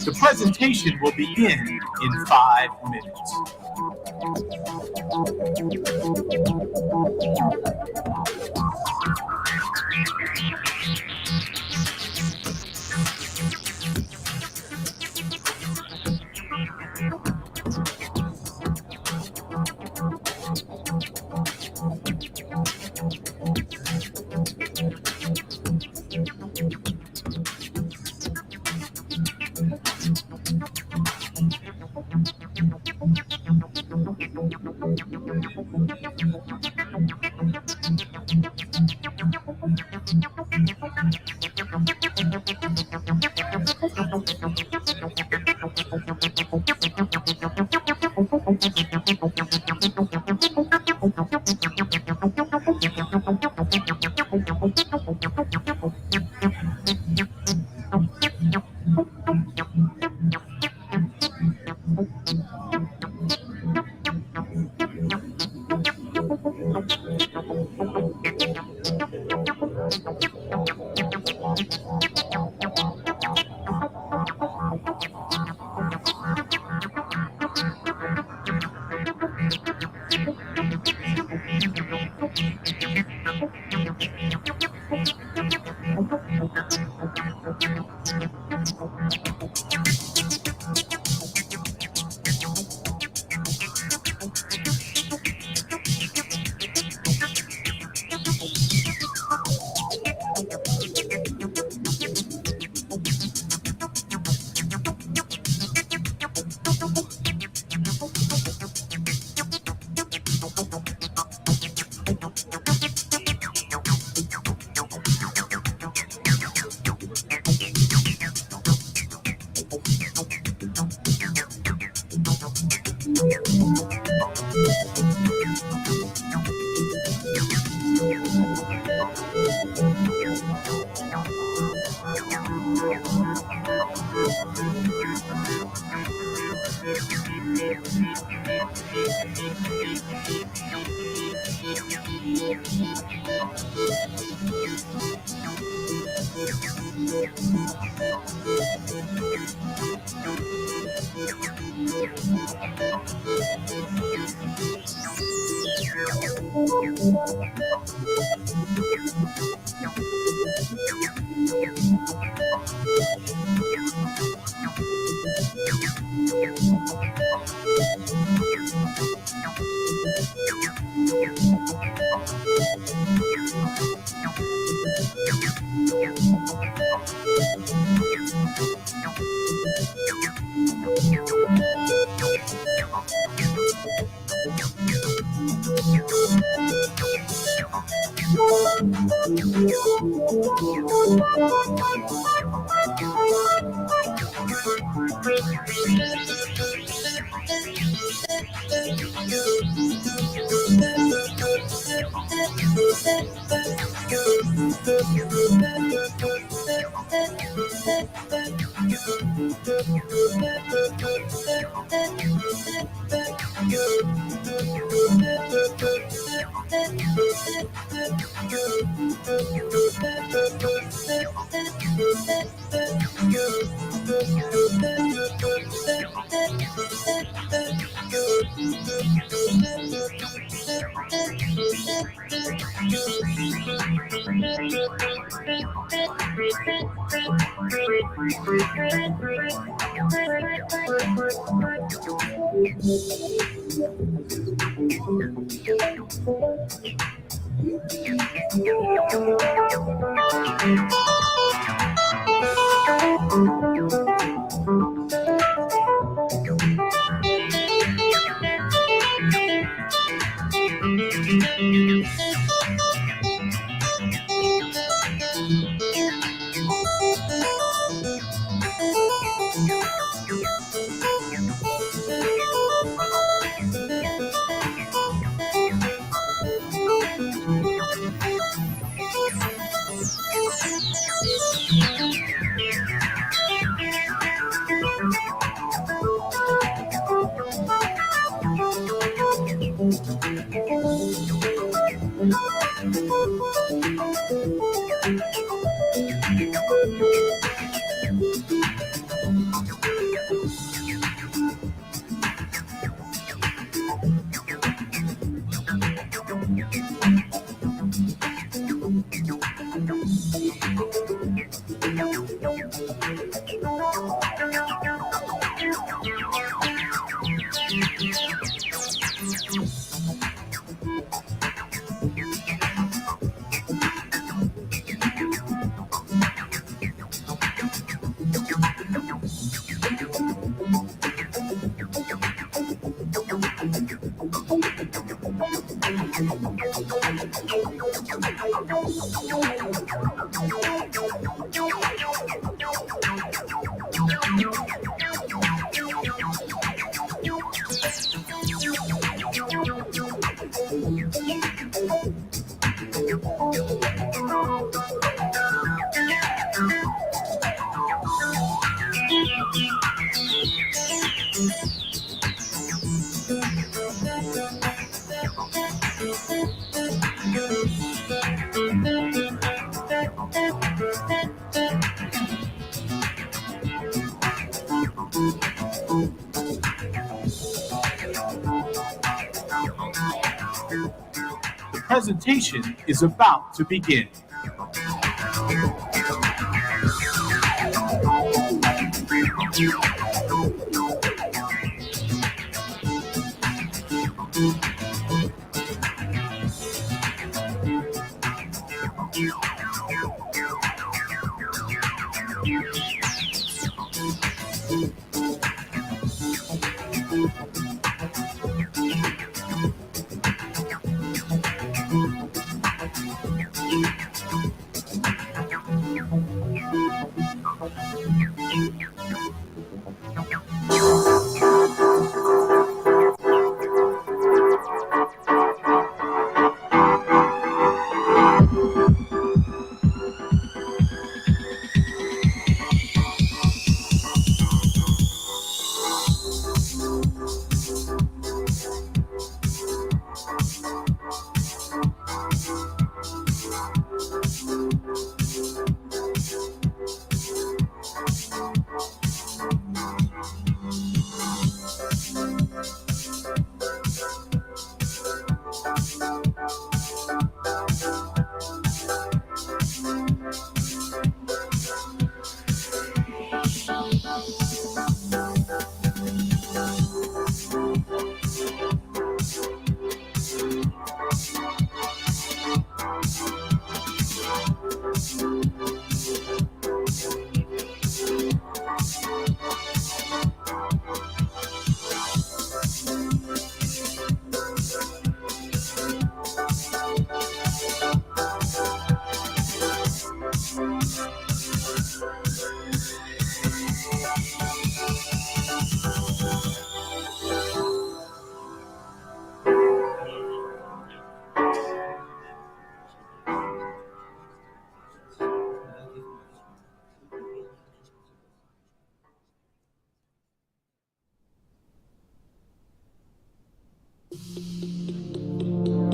The presentation will begin in 5 minutes. The presentation is about to begin.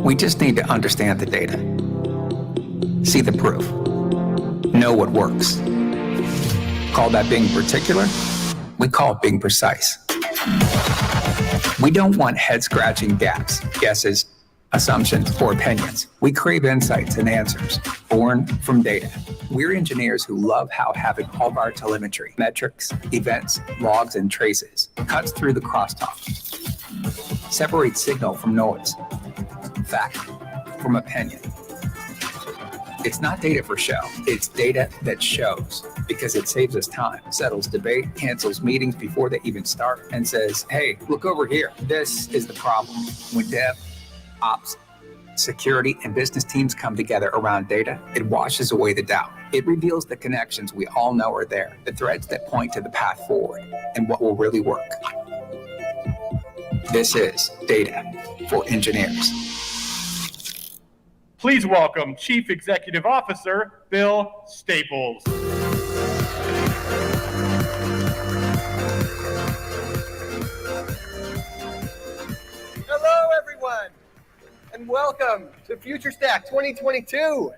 We just need to understand the data, see the proof, know what works. Call that being particular? We call it being precise. We don't want head-scratching gaps, guesses, assumptions, or opinions. We crave insights and answers born from data. We're engineers who love how having all of our telemetry, metrics, events, logs, and traces cuts through the crosstalk, separates signal from noise, fact from opinion. It's not data for show. It's data that shows, because it saves us time, settles debate, cancels meetings before they even start, and says, hey, look over here. This is the problem. When dev, ops, security, and business teams come together around data, it washes away the doubt. It reveals the connections we all know are there, the threads that point to the path forward, and what will really work. This is Data for Engineers. Please welcome Chief Executive Officer Bill Staples. Hello, everyone, and welcome to FutureStack 2022.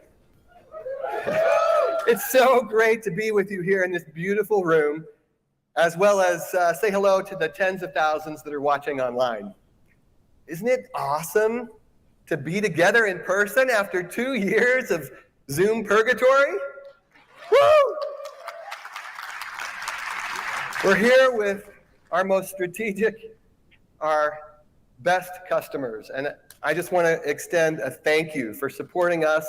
It's so great to be with you here in this beautiful room, as well as say hello to the tens of thousands that are watching online. Isn't it awesome to be together in person after 2 years of Zoom purgatory? Woo! We're here with our most strategic, our best customers, and I just want to extend a thank you for supporting us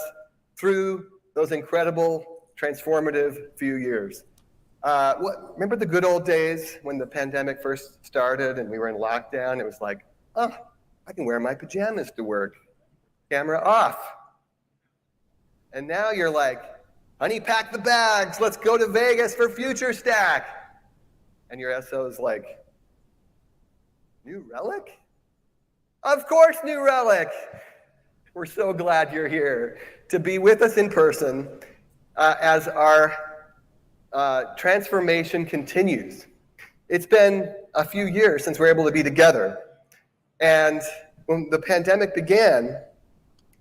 through those incredible, transformative few years. Remember the good old days when the pandemic first started and we were in lockdown? It was like, oh, I can wear my pajamas to work. Camera off. And now you're like, honey, pack the bags. Let's go to Vegas for FutureStack. And your SO's like, New Relic? Of course, New Relic. We're so glad you're here to be with us in person as our transformation continues. It's been a few years since we were able to be together. And when the pandemic began,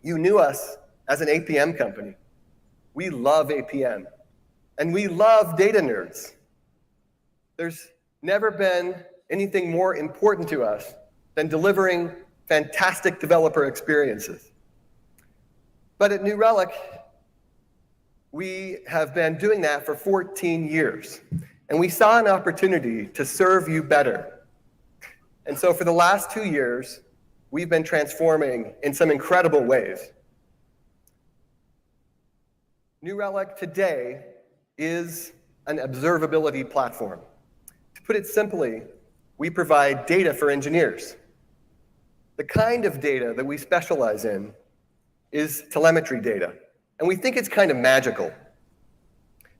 you knew us as an APM company. We love APM, and we love data nerds. There's never been anything more important to us than delivering fantastic developer experiences. But at New Relic, we have been doing that for 14 years, and we saw an opportunity to serve you better. And so for the last 2 years, we've been transforming in some incredible ways. New Relic today is an observability platform. To put it simply, we provide data for engineers. The kind of data that we specialize in is telemetry data, and we think it's kind of magical.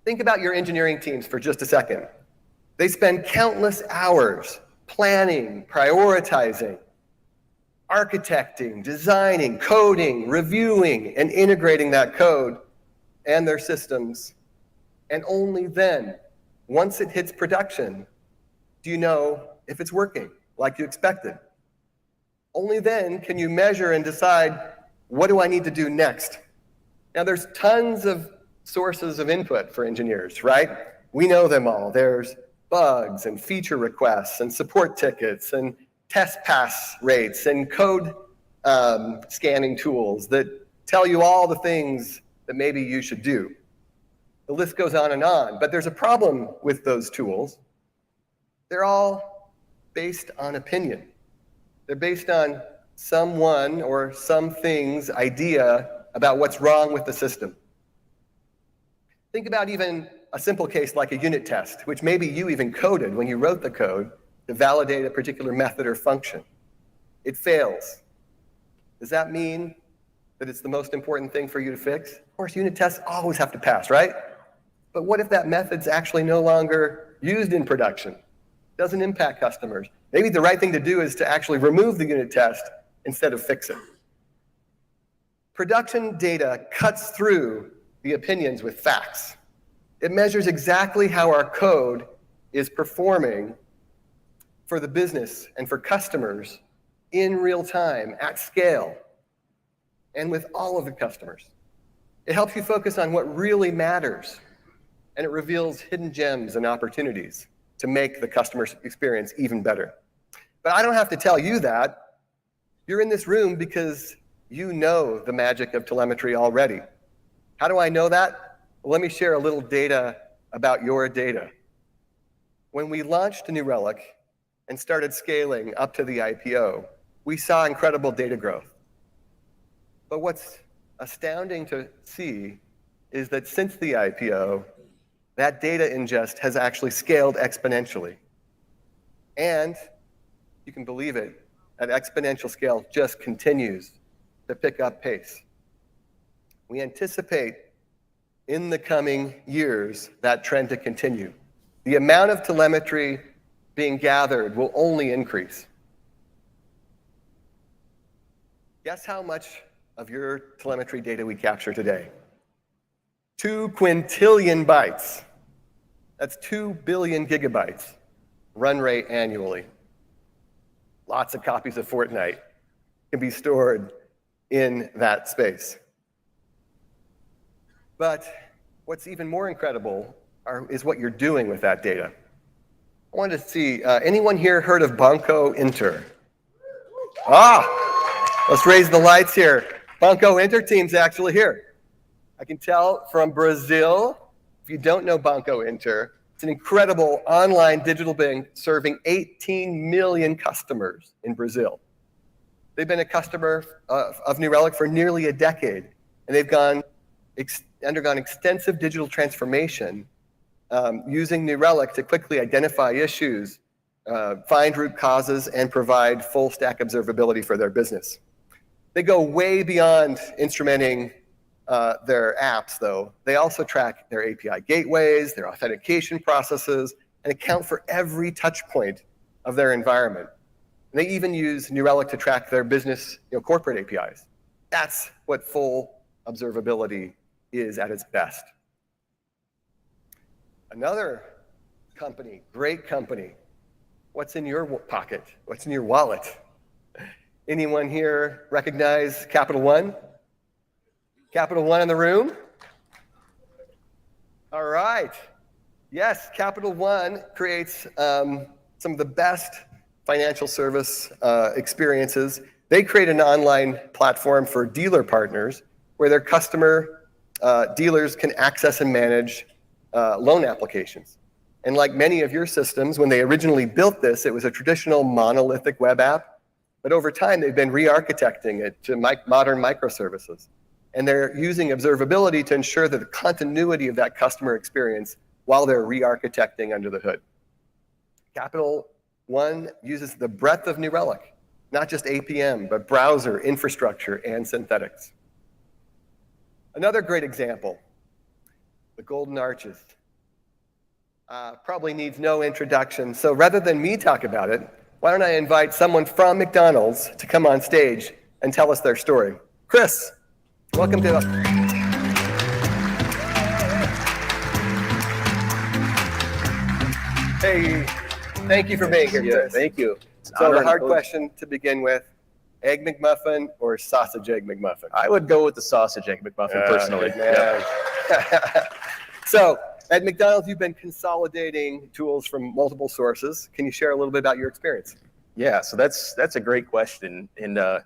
Think about your engineering teams for just a second. They spend countless hours planning, prioritizing, architecting, designing, coding, reviewing, and integrating that code and their systems. And only then, once it hits production, do you know if it's working like you expected. Only then can you measure and decide, what do I need to do next? Now, there's tons of sources of input for engineers, right? We know them all. There's bugs and feature requests and support tickets and test pass rates and code scanning tools that tell you all the things that maybe you should do. The list goes on, but there's a problem with those tools. They're all based on opinion. They're based on someone or something's idea about what's wrong with the system. Think about even a simple case like a unit test, which maybe you even coded when you wrote the code to validate a particular method or function. It fails. Does that mean that it's the most important thing for you to fix? Of course, unit tests always have to pass, right? But what if that method's actually no longer used in production? Doesn't impact customers. Maybe the right thing to do is to actually remove the unit test instead of fix it. Production data cuts through the opinions with facts. It measures exactly how our code is performing for the business and for customers in real time, at scale, and with all of the customers. It helps you focus on what really matters, and it reveals hidden gems and opportunities to make the customer experience even better. But I don't have to tell you that. You're in this room because You know the magic of telemetry already. How do I know that? Well, let me share a little data about your data. When we launched New Relic and started scaling up to the IPO, we saw incredible data growth. But what's astounding to see is that since the IPO, that data ingest has actually scaled exponentially. And you can believe it, that exponential scale just continues to pick up pace. We anticipate in the coming years that trend to continue. The amount of telemetry being gathered will only increase. Guess how much of your telemetry data we capture today? 2 quintillion bytes. That's 2 billion gigabytes run rate annually. Lots of copies of Fortnite can be stored in that space. But what's even more incredible is what you're doing with that data. I wanted to see, anyone here heard of Banco Inter? Let's raise the lights here. Banco Inter team's actually here. I can tell from Brazil. If you don't know Banco Inter, it's an incredible online digital bank serving 18 million customers in Brazil. They've been a customer of New Relic for nearly a decade, and they've undergone extensive digital transformation using New Relic to quickly identify issues, find root causes, and provide full stack observability for their business. They go way beyond instrumenting their apps, though. They also track their API gateways, their authentication processes, and account for every touch point of their environment. And they even use New Relic to track their business, corporate APIs. That's what full observability is at its best. Another company, great company. What's in your pocket? What's in your wallet? Anyone here recognize Capital One? Capital One in the room? All right. Yes, Capital One creates some of the best financial service experiences. They create an online platform for dealer partners where their customer dealers can access and manage loan applications. And like many of your systems, when they originally built this, it was a traditional monolithic web app. But over time, they've been re-architecting it to modern microservices. And they're using observability to ensure that the continuity of that customer experience while they're re-architecting under the hood. Capital One uses the breadth of New Relic, not just APM, but browser, infrastructure, and synthetics. Another great example, the Golden Arches. Probably needs no introduction. So rather than me talk about it, why don't I invite someone from McDonald's to come on stage and tell us their story. Chris, welcome to us. Hey, thank you for being here, Chris. Thank you. So the hard question to begin with, Egg McMuffin or Sausage Egg McMuffin? I would go with the Sausage Egg McMuffin personally. Yeah. So at McDonald's, you've been consolidating tools from multiple sources. Can you share a little bit about your experience? Yeah, so that's a great question. And to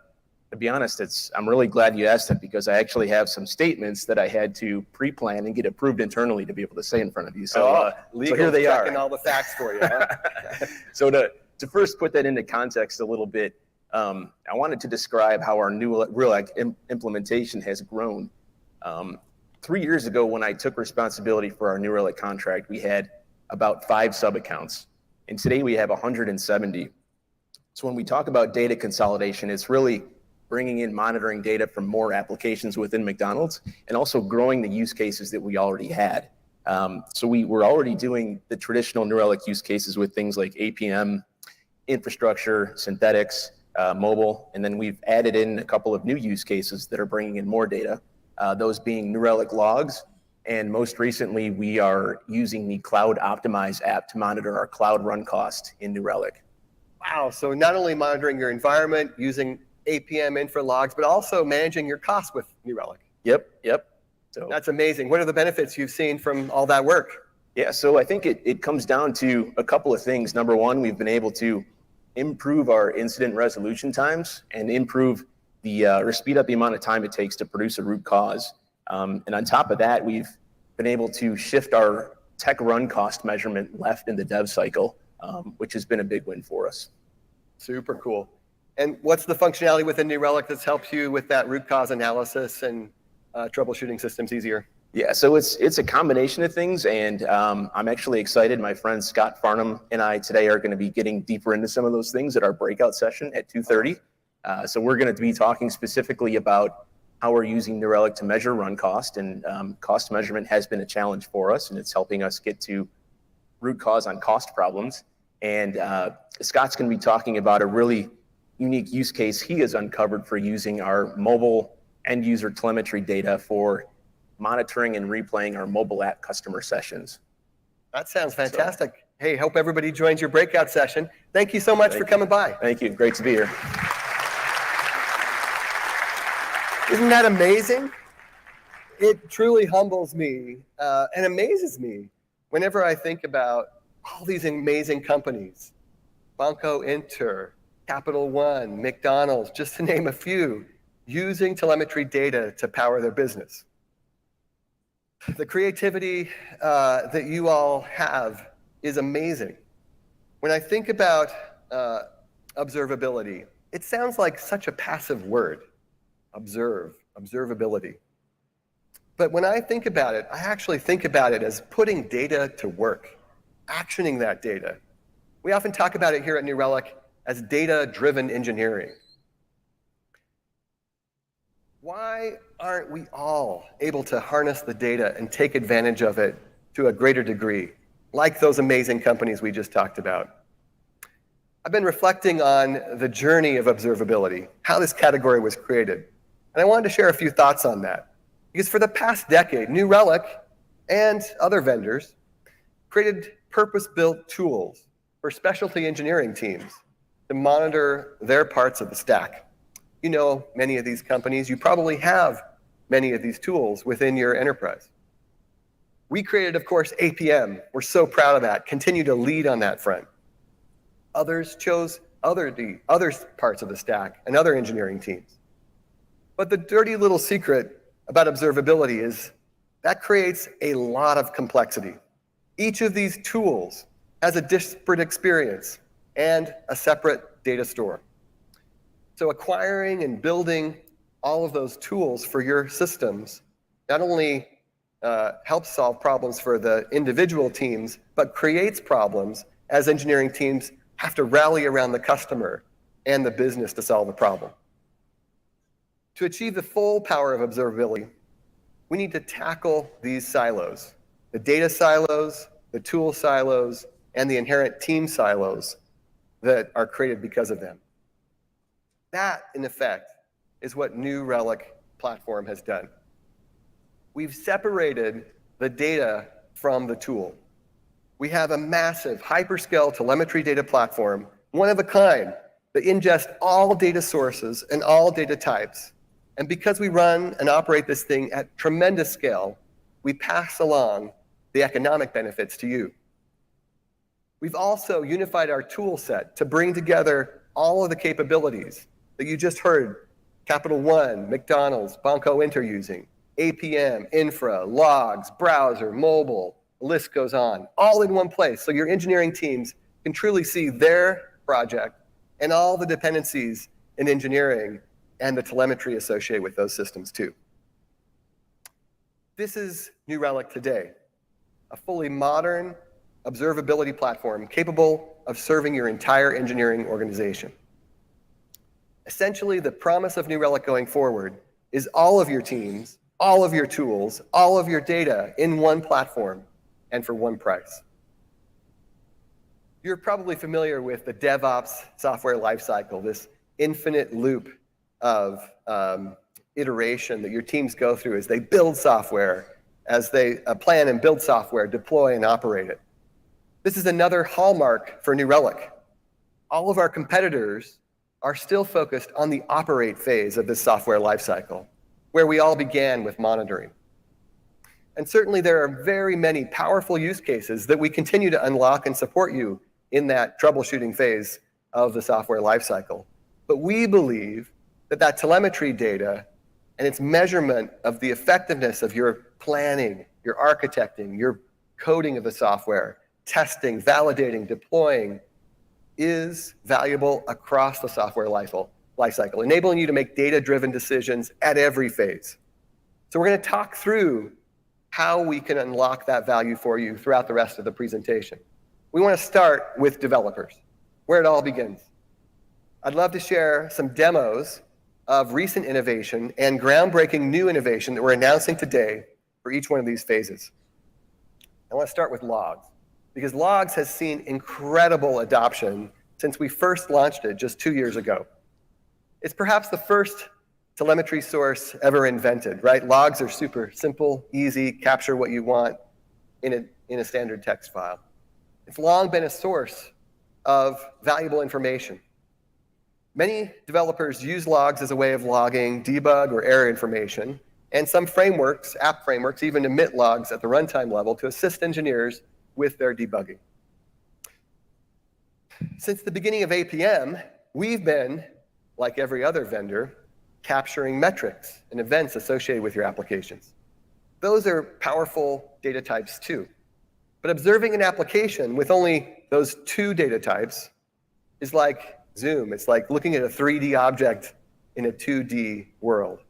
be honest, I'm really glad you asked it because I actually have some statements that I had to pre-plan and get approved internally to be able to say in front of you. So, so here they are. Checking all the facts for you. Huh? So to first put that into context a little bit, I wanted to describe how our New Relic implementation has grown. 3 years ago, when I took responsibility for our New Relic contract, we had about 5 sub-accounts. And today we have 170. So when we talk about data consolidation, it's really bringing in monitoring data from more applications within McDonald's and also growing the use cases that we already had. So we were already doing the traditional New Relic use cases with things like APM, infrastructure, synthetics, mobile, and then we've added in a couple of new use cases that are bringing in more data. Those being New Relic logs, and most recently we are using the Cloud Optimize app to monitor our cloud run cost in New Relic. Wow, so not only monitoring your environment, using APM infra logs, but also managing your costs with New Relic. Yep. So that's amazing. What are the benefits you've seen from all that work? Yeah, so I think it comes down to a couple of things. Number one, we've been able to improve our incident resolution times and improve or speed up the amount of time it takes to produce a root cause. And on top of that, we've been able to shift our tech run cost measurement left in the dev cycle, which has been a big win for us. Super cool. And what's the functionality within New Relic that's helped you with that root cause analysis and troubleshooting systems easier? Yeah, so it's a combination of things, and I'm actually excited. My friend Scott Farnham and I today are going to be getting deeper into some of those things at our breakout session at 2:30. So we're going to be talking specifically about how we're using New Relic to measure run cost, and cost measurement has been a challenge for us, and it's helping us get to root cause on cost problems. And Scott's going to be talking about a really unique use case he has uncovered for using our mobile end user telemetry data for monitoring and replaying our mobile app customer sessions. That sounds fantastic. So, hey, hope everybody joins your breakout session. Thank you so much for coming by. Thank you. Great to be here. Isn't that amazing? It truly humbles me and amazes me whenever I think about all these amazing companies, Banco Inter, Capital One, McDonald's, just to name a few, using telemetry data to power their business. The creativity that you all have is amazing. When I think about observability, it sounds like such a passive word. Observability. But when I think about it, I actually think about it as putting data to work, actioning that data. We often talk about it here at New Relic as data-driven engineering. Why aren't we all able to harness the data and take advantage of it to a greater degree, like those amazing companies we just talked about? I've been reflecting on the journey of observability, how this category was created. And I wanted to share a few thoughts on that. Because for the past decade, New Relic and other vendors created purpose-built tools for specialty engineering teams to monitor their parts of the stack. You know many of these companies. You probably have many of these tools within your enterprise. We created, of course, APM. We're so proud of that. Continue to lead on that front. Others chose other parts of the stack and other engineering teams. But the dirty little secret about observability is that creates a lot of complexity. Each of these tools has a disparate experience and a separate data store. So acquiring and building all of those tools for your systems not only helps solve problems for the individual teams, but creates problems as engineering teams have to rally around the customer and the business to solve the problem. To achieve the full power of observability, we need to tackle these silos, the data silos, the tool silos, and the inherent team silos that are created because of them. That, in effect, is what New Relic platform has done. We've separated the data from the tool. We have a massive hyperscale telemetry data platform, one of a kind, that ingests all data sources and all data types. And because we run and operate this thing at tremendous scale, we pass along the economic benefits to you. We've also unified our tool set to bring together all of the capabilities that you just heard Capital One, McDonald's, Banco Inter using, APM, infra, logs, browser, mobile, the list goes on, all in one place. So your engineering teams can truly see their project and all the dependencies in engineering and the telemetry associated with those systems too. This is New Relic today, a fully modern observability platform capable of serving your entire engineering organization. Essentially, the promise of New Relic going forward is all of your teams, all of your tools, all of your data in one platform and for one price. You're probably familiar with the Devops software lifecycle, this infinite loop of iteration that your teams go through as they build software, as they plan and build software, deploy and operate it. This is another hallmark for New Relic. All of our competitors are still focused on the operate phase of this software lifecycle, where we all began with monitoring. And certainly there are very many powerful use cases that we continue to unlock and support you in that troubleshooting phase of the software lifecycle. But we believe that telemetry data and its measurement of the effectiveness of your planning, your architecting, your coding of the software, testing, validating, deploying, is valuable across the software lifecycle, enabling you to make data-driven decisions at every phase. So we're going to talk through how we can unlock that value for you throughout the rest of the presentation. We want to start with developers, where it all begins. I'd love to share some demos of recent innovation and groundbreaking new innovation that we're announcing today for each one of these phases. I want to start with logs, because logs has seen incredible adoption since we first launched it just 2 years ago. It's perhaps the first telemetry source ever invented, right? Logs are super simple, easy, capture what you want in a standard text file. It's long been a source of valuable information. Many developers use logs as a way of logging debug or error information, and some frameworks, app frameworks, even emit logs at the runtime level to assist engineers with their debugging. Since the beginning of APM, we've been, like every other vendor, capturing metrics and events associated with your applications. Those are powerful data types too. But observing an application with only those 2 data types is like Zoom. It's like looking at a 3D object in a 2D world.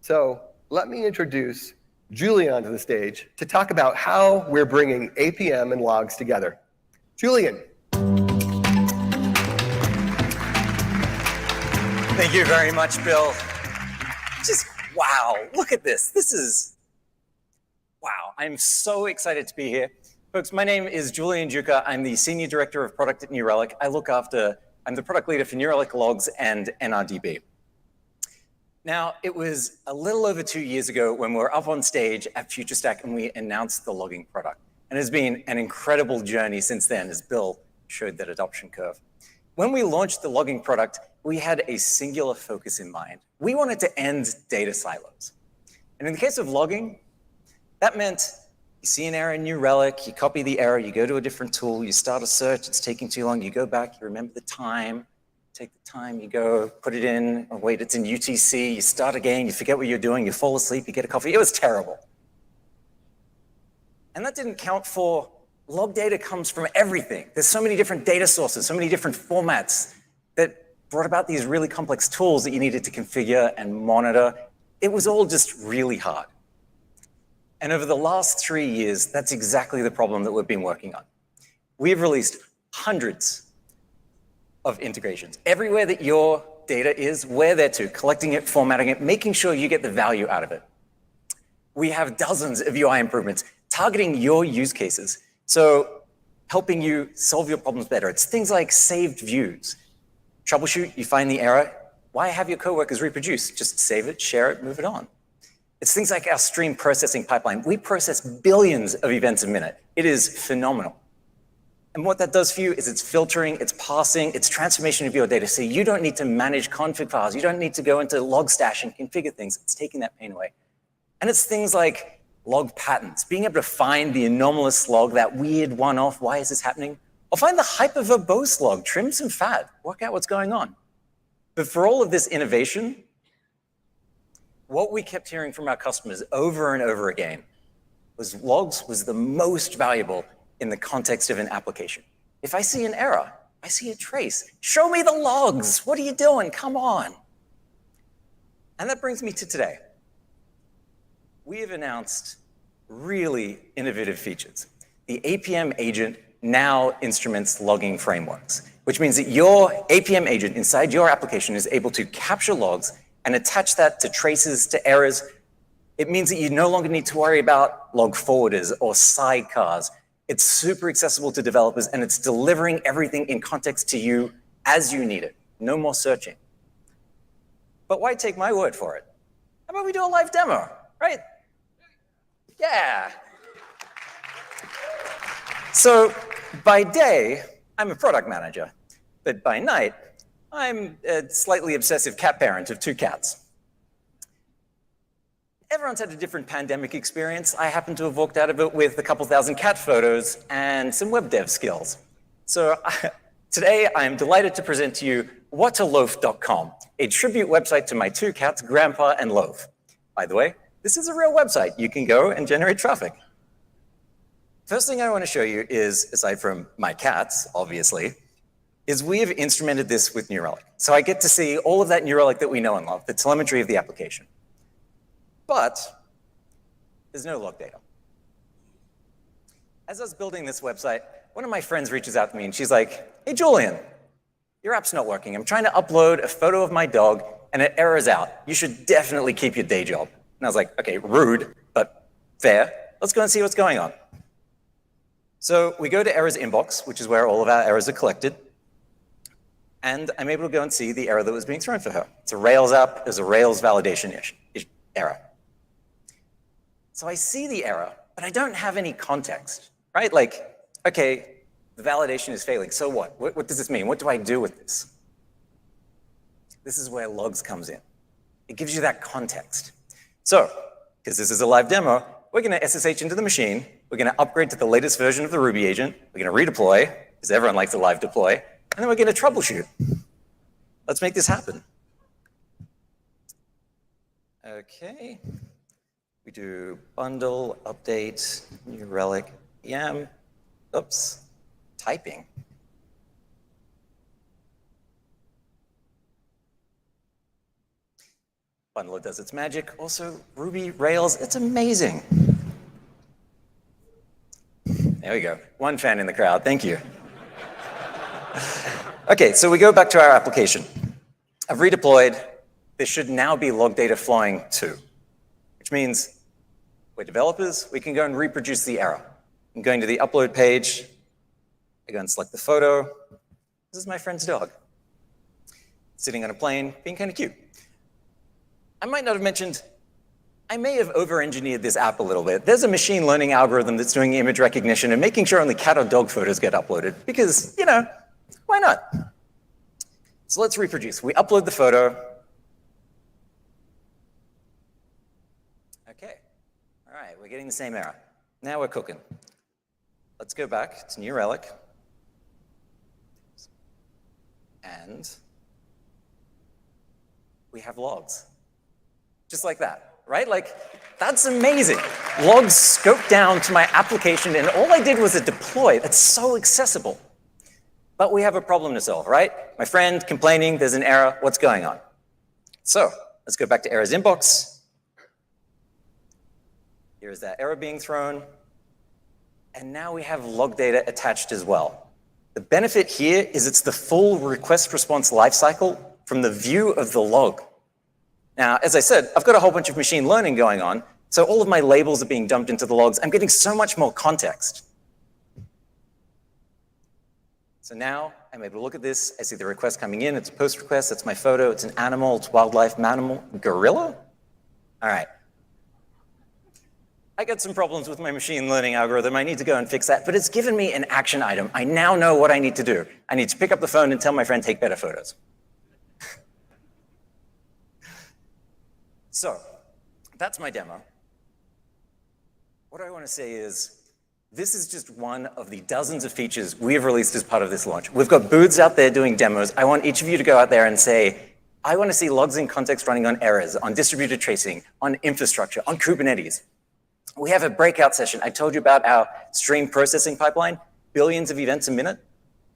So let me introduce Julian onto the stage to talk about how we're bringing APM and logs together. Julian. Thank you very much, Bill. Just wow, look at this. This is, wow, I'm so excited to be here. Folks, my name is Julian Juka. I'm the Senior Director of Product at New Relic. I'm the product leader for New Relic Logs and NRDB. Now, it was a little over 2 years ago when we were up on stage at FutureStack and we announced the logging product. And it's been an incredible journey since then, as Bill showed that adoption curve. When we launched the logging product, we had a singular focus in mind. We wanted to end data silos. And in the case of logging, that meant you see an error in New Relic, you copy the error, you go to a different tool, you start a search, it's taking too long, you go back, you remember the time, take the time, you go put it in, oh wait, it's in UTC, you start again, you forget what you're doing, you fall asleep, you get a coffee. It was terrible. And that didn't count for log data comes from everything. There's so many different data sources, so many different formats that brought about these really complex tools that you needed to configure and monitor. It was all just really hard. And over the last 3 years, that's exactly the problem that we've been working on. We've released hundreds of integrations. Everywhere that your data is, we're there too, collecting it, formatting it, making sure you get the value out of it. We have dozens of UI improvements targeting your use cases. So helping you solve your problems better. It's things like saved views. Troubleshoot, you find the error. Why have your coworkers reproduce? Just save it, share it, move it on. It's things like our stream processing pipeline. We process billions of events a minute. It is phenomenal. And what that does for you is it's filtering, it's parsing, it's transformation of your data. So you don't need to manage config files. You don't need to go into Logstash and configure things. It's taking that pain away. And it's things like log patterns, being able to find the anomalous log, that weird one-off, why is this happening? Or find the hyper-verbose log, trim some fat, work out what's going on. But for all of this innovation, what we kept hearing from our customers over and over again was logs was the most valuable in the context of an application. If I see an error, I see a trace. Show me the logs. What are you doing? Come on. And that brings me to today. We have announced really innovative features. The Apm Agent now instruments logging frameworks, which means that your Apm Agent inside your application is able to capture logs and attach that to traces, to errors. It means that you no longer need to worry about log forwarders or sidecars. It's super accessible to developers, and it's delivering everything in context to you as you need it. No more searching. But why take my word for it? How about we do a live demo, right? Yeah. So by day, I'm a product manager, but by night, I'm a slightly obsessive cat parent of 2 cats. Everyone's had a different pandemic experience. I happen to have walked out of it with a couple thousand cat photos and some web dev skills. So today, I'm delighted to present to you whataloaf.com, a tribute website to my two cats, Grandpa and Loaf. By the way, this is a real website. You can go and generate traffic. First thing I want to show you is, aside from my cats, obviously, is we have instrumented this with New Relic. So I get to see all of that New Relic that we know and love, the telemetry of the application. But there's no log data. As I was building this website, one of my friends reaches out to me and she's like, hey, Julian, your app's not working. I'm trying to upload a photo of my dog and it errors out. You should definitely keep your day job. And I was like, okay, rude, but fair. Let's go and see what's going on. So we go to errors inbox, which is where all of our errors are collected. And I'm able to go and see the error that was being thrown for her. It's a Rails app. There's a Rails validation error. So I see the error, but I don't have any context, right? Like, okay, the validation is failing. So what? What does this mean? What do I do with this? This is where logs comes in. It gives you that context. So, because this is a live demo, we're going to SSH into the machine. We're going to upgrade to the latest version of the Ruby agent. We're going to redeploy, because everyone likes a live deploy. And then we're going to troubleshoot. Let's make this happen. Okay. We do bundle, update, New Relic, yam. Oops, typing. Bundler does its magic. Also, Ruby, Rails, it's amazing. There we go. One fan in the crowd. Thank you. Okay, so we go back to our application. I've redeployed. There should now be log data flowing too, which means we're developers. We can go and reproduce the error. I'm going to the upload page. I go and select the photo. This is my friend's dog, sitting on a plane, being kind of cute. I might not have mentioned, I may have over-engineered this app a little bit. There's a machine learning algorithm that's doing image recognition and making sure only cat or dog photos get uploaded because, you know, why not? So let's reproduce. We upload the photo. Okay. All right, we're getting the same error. Now we're cooking. Let's go back to New Relic. And we have logs. Just like that, right? Like, that's amazing. Logs scoped down to my application, and all I did was a deploy. That's so accessible. But we have a problem to solve, right? My friend complaining, there's an error. What's going on? So let's go back to errors inbox. Here's that error being thrown. And now we have log data attached as well. The benefit here is it's the full request response lifecycle from the view of the log. Now, as I said, I've got a whole bunch of machine learning going on, so all of my labels are being dumped into the logs. I'm getting so much more context. So now I'm able to look at this. I see the request coming in. It's a post request. It's my photo. It's an animal. It's wildlife, mammal, gorilla. All right. I got some problems with my machine learning algorithm. I need to go and fix that, but it's given me an action item. I now know what I need to do. I need to pick up the phone and tell my friend, take better photos. So that's my demo. What I want to say is this is just one of the dozens of features we have released as part of this launch. We've got booths out there doing demos. I want each of you to go out there and say, I want to see logs in context running on errors, on distributed tracing, on infrastructure, on Kubernetes. We have a breakout session. I told you about our stream processing pipeline, billions of events a minute.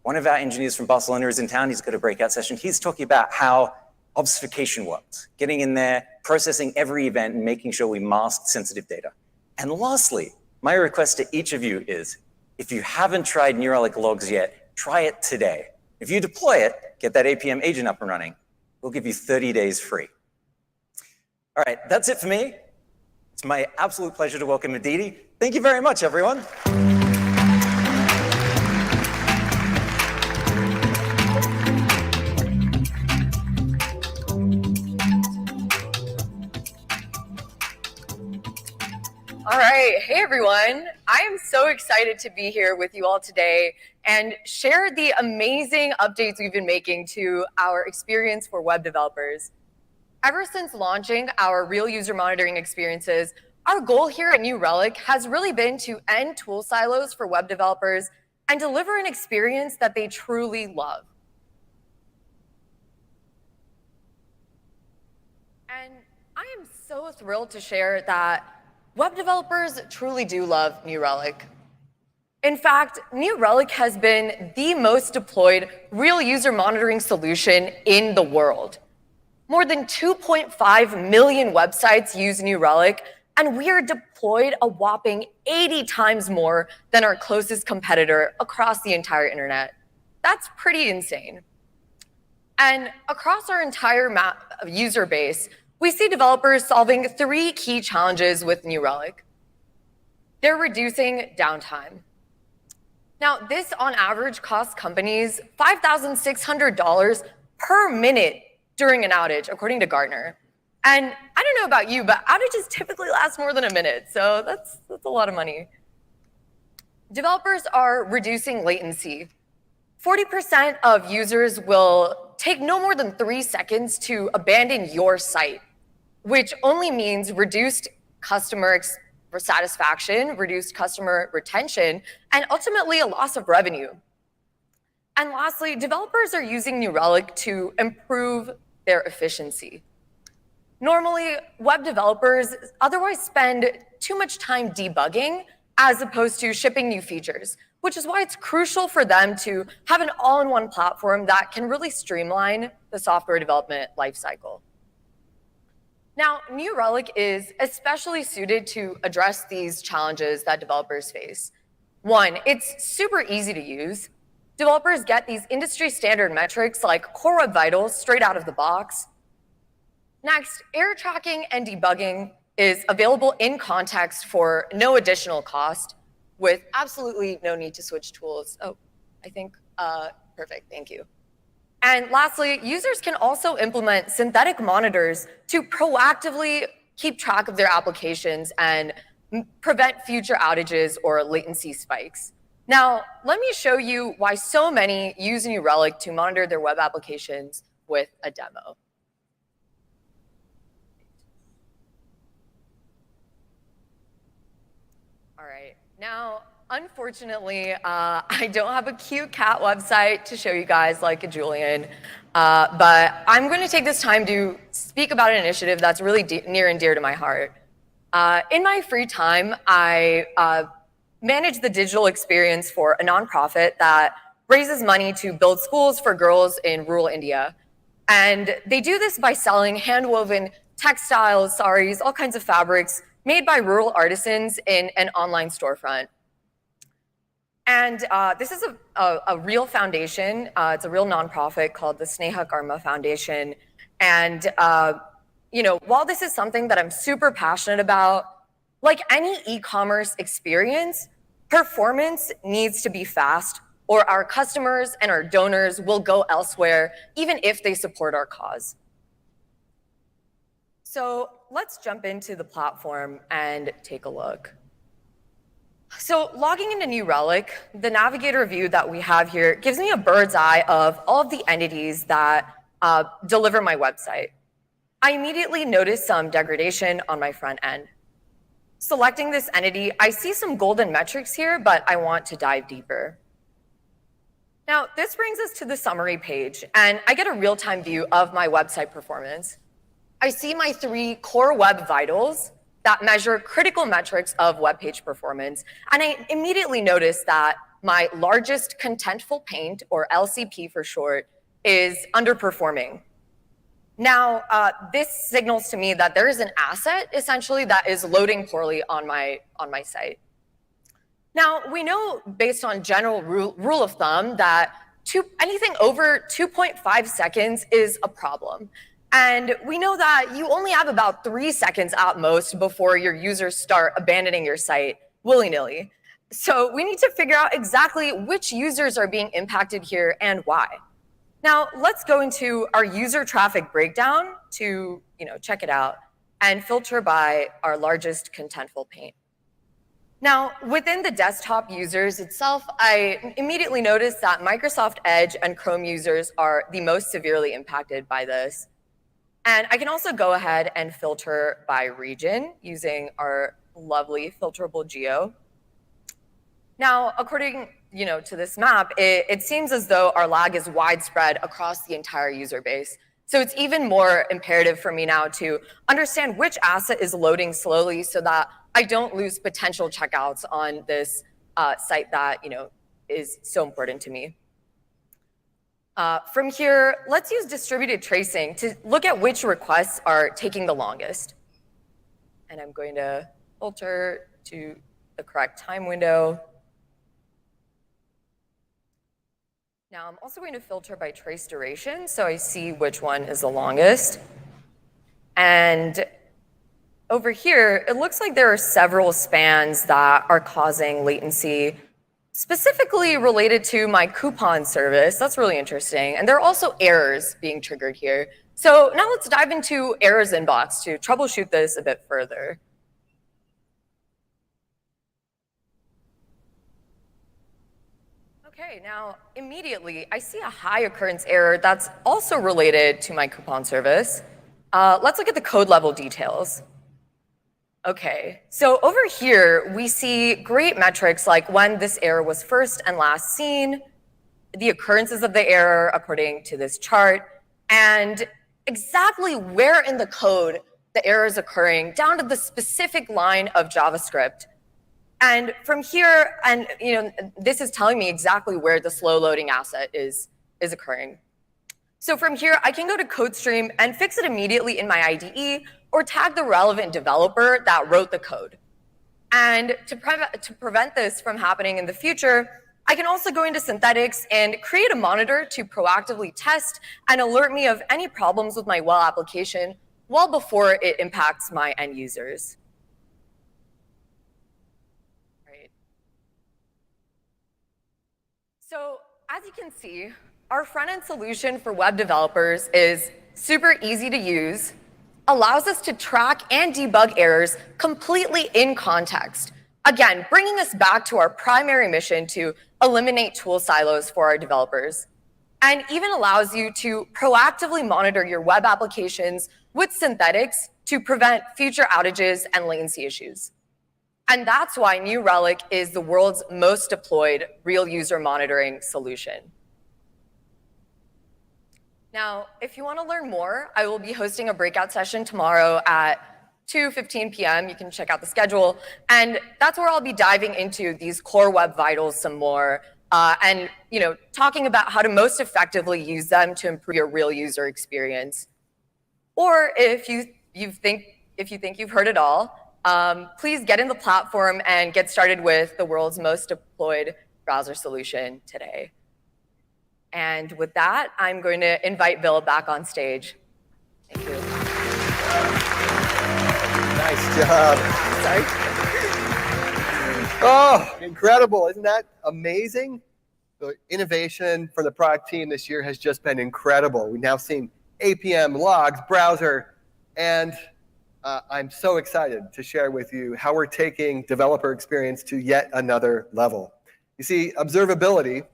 One of our engineers from Barcelona is in town. He's got a breakout session. He's talking about how obfuscation works, getting in there, processing every event, and making sure we mask sensitive data. And lastly, my request to each of you is, if you haven't tried New Relic logs yet, try it today. If you deploy it, get that Apm agent up and running. We'll give you 30 days free. All right, that's it for me. It's my absolute pleasure to welcome Aditi. Thank you very much, everyone. All right. Hey, everyone. I am so excited to be here with you all today and share the amazing updates we've been making to our experience for web developers. Ever since launching our real user monitoring experiences, our goal here at New Relic has really been to end tool silos for web developers and deliver an experience that they truly love. And I am so thrilled to share that web developers truly do love New Relic. In fact, New Relic has been the most deployed real user monitoring solution in the world. More than 2.5 million websites use New Relic, and we are deployed a whopping 80 times more than our closest competitor across the entire internet. That's pretty insane. And across our entire user base, we see developers solving 3 key challenges with New Relic. They're reducing downtime. Now, this on average costs companies $5,600 per minute during an outage, according to Gartner. And I don't know about you, but outages typically last more than a minute, so that's a lot of money. Developers are reducing latency. 40% of users will take no more than 3 seconds to abandon your site, which only means reduced customer satisfaction, reduced customer retention, and ultimately a loss of revenue. And lastly, developers are using New Relic to improve their efficiency. Normally, web developers otherwise spend too much time debugging as opposed to shipping new features, which is why it's crucial for them to have an all-in-one platform that can really streamline the software development lifecycle. Now, New Relic is especially suited to address these challenges that developers face. 1, it's super easy to use. Developers get these industry standard metrics like Core Web Vitals straight out of the box. Next, error tracking and debugging is available in context for no additional cost with absolutely no need to switch tools. Oh, I think, perfect, thank you. And lastly, users can also implement synthetic monitors to proactively keep track of their applications and prevent future outages or latency spikes. Now, let me show you why so many use New Relic to monitor their web applications with a demo. All right, now, unfortunately, I don't have a cute cat website to show you guys like a Julian, but I'm going to take this time to speak about an initiative that's really near and dear to my heart. In my free time, I manage the digital experience for a nonprofit that raises money to build schools for girls in rural India. And they do this by selling hand-woven textiles, saris, all kinds of fabrics made by rural artisans in an online storefront. And this is a real foundation. It's a real nonprofit called the Sneha Karma Foundation. And while this is something that I'm super passionate about, like any e-commerce experience, performance needs to be fast, or our customers and our donors will go elsewhere, even if they support our cause. So let's jump into the platform and take a look. So logging into New Relic, the navigator view that we have here gives me a bird's eye of all of the entities that deliver my website. I immediately notice some degradation on my front end. Selecting this entity, I see some golden metrics here, but I want to dive deeper. Now, this brings us to the summary page, and I get a real-time view of my website performance. I see my 3 core web vitals that measure critical metrics of web page performance, and I immediately notice that my largest contentful paint, or LCP for short, is underperforming. Now, this signals to me that there is an asset, essentially, that is loading poorly on my site. Now, we know, based on general rule of thumb, that anything over 2.5 seconds is a problem. And we know that you only have about 3 seconds at most before your users start abandoning your site willy-nilly. So we need to figure out exactly which users are being impacted here and why. Now, let's go into our user traffic breakdown to check it out and filter by our largest contentful paint. Now, within the desktop users itself, I immediately noticed that Microsoft Edge and Chrome users are the most severely impacted by this. And I can also go ahead and filter by region using our lovely filterable geo. Now, according to this map, it seems as though our lag is widespread across the entire user base. So it's even more imperative for me now to understand which asset is loading slowly so that I don't lose potential checkouts on this site that is so important to me. From here, let's use distributed tracing to look at which requests are taking the longest. And I'm going to filter to the correct time window. Now I'm also going to filter by trace duration, so I see which one is the longest. And over here, it looks like there are several spans that are causing latency, specifically related to my coupon service. That's really interesting. And there are also errors being triggered here. So now let's dive into errors inbox to troubleshoot this a bit further. Okay, now immediately I see a high occurrence error that's also related to my coupon service. Let's look at the code level details. Okay, so over here we see great metrics like when this error was first and last seen, the occurrences of the error according to this chart, and exactly where in the code the error is occurring down to the specific line of JavaScript. And from here, and this is telling me exactly where the slow loading asset is occurring. So from here, I can go to CodeStream and fix it immediately in my IDE or tag the relevant developer that wrote the code. And to prevent this from happening in the future, I can also go into synthetics and create a monitor to proactively test and alert me of any problems with my well application well before it impacts my end users. So as you can see, our front-end solution for web developers is super easy to use, allows us to track and debug errors completely in context. Again, bringing us back to our primary mission to eliminate tool silos for our developers, and even allows you to proactively monitor your web applications with synthetics to prevent future outages and latency issues. And that's why New Relic is the world's most deployed real user monitoring solution. Now, if you want to learn more, I will be hosting a breakout session tomorrow at 2:15 p.m. You can check out the schedule. And that's where I'll be diving into these core web vitals some more and talking about how to most effectively use them to improve your real user experience. Or if you think you've heard it all, please get in the platform and get started with the world's most deployed browser solution today. And with that, I'm going to invite Bill back on stage. Thank you. Nice job. Sorry. Oh, incredible. Isn't that amazing? The innovation from the product team this year has just been incredible. We've now seen APM, logs, browser, and I'm so excited to share with you how we're taking developer experience to yet another level. You see, observability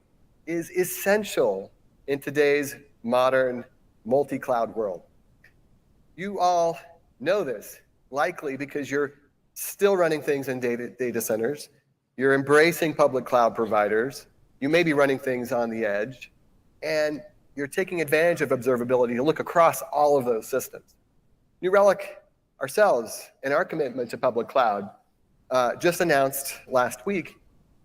is essential in today's modern multi-cloud world. You all know this, likely because you're still running things in data centers, you're embracing public cloud providers, you may be running things on the edge, and you're taking advantage of observability to look across all of those systems. New Relic ourselves, in our commitment to public cloud, just announced last week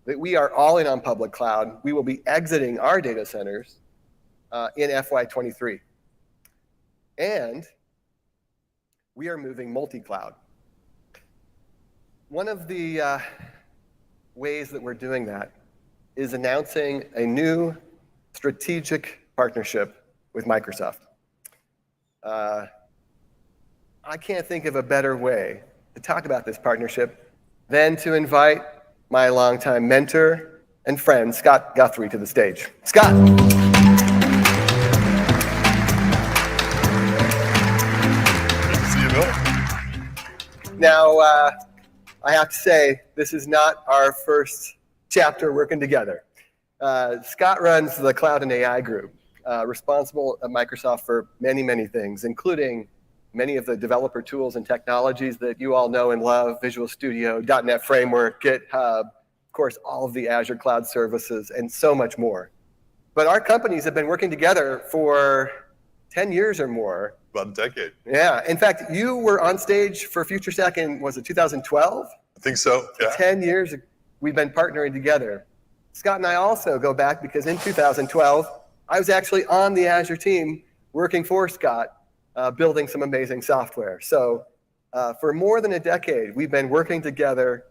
that we are all in on public cloud. We will be exiting our data centers in FY23. And we are moving multi-cloud. One of the ways that we're doing that is announcing a new strategic partnership with Microsoft. I can't think of a better way to talk about this partnership than to invite my longtime mentor and friend, Scott Guthrie, to the stage. Scott. Good to see you, Bill. Now, I have to say, this is not our first chapter working together. Scott runs the Cloud and AI group, responsible at Microsoft for many, many things, including many of the developer tools and technologies that you all know and love, Visual Studio, .NET Framework, GitHub, of course, all of the Azure cloud services, and so much more. But our companies have been working together for 10 years or more. About a decade. Yeah. In fact, you were on stage for FutureStack in, was it 2012? I think so, yeah. 10 years we've been partnering together. Scott and I also go back because in 2012, I was actually on the Azure team working for Scott, building some amazing software. So for more than a decade, we've been working together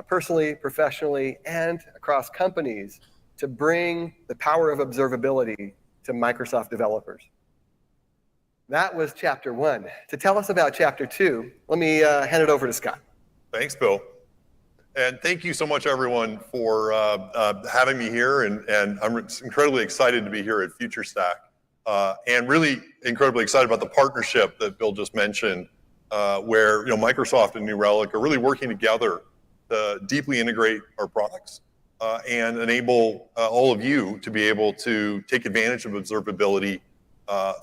personally, professionally, and across companies to bring the power of observability to Microsoft developers. That was chapter 1. To tell us about chapter 2, let me hand it over to Scott. Thanks, Bill. And thank you so much, everyone, for having me here. And I'm incredibly excited to be here at FutureStack, and really incredibly excited about the partnership that Bill just mentioned, where Microsoft and New Relic are really working together to deeply integrate our products and enable all of you to be able to take advantage of observability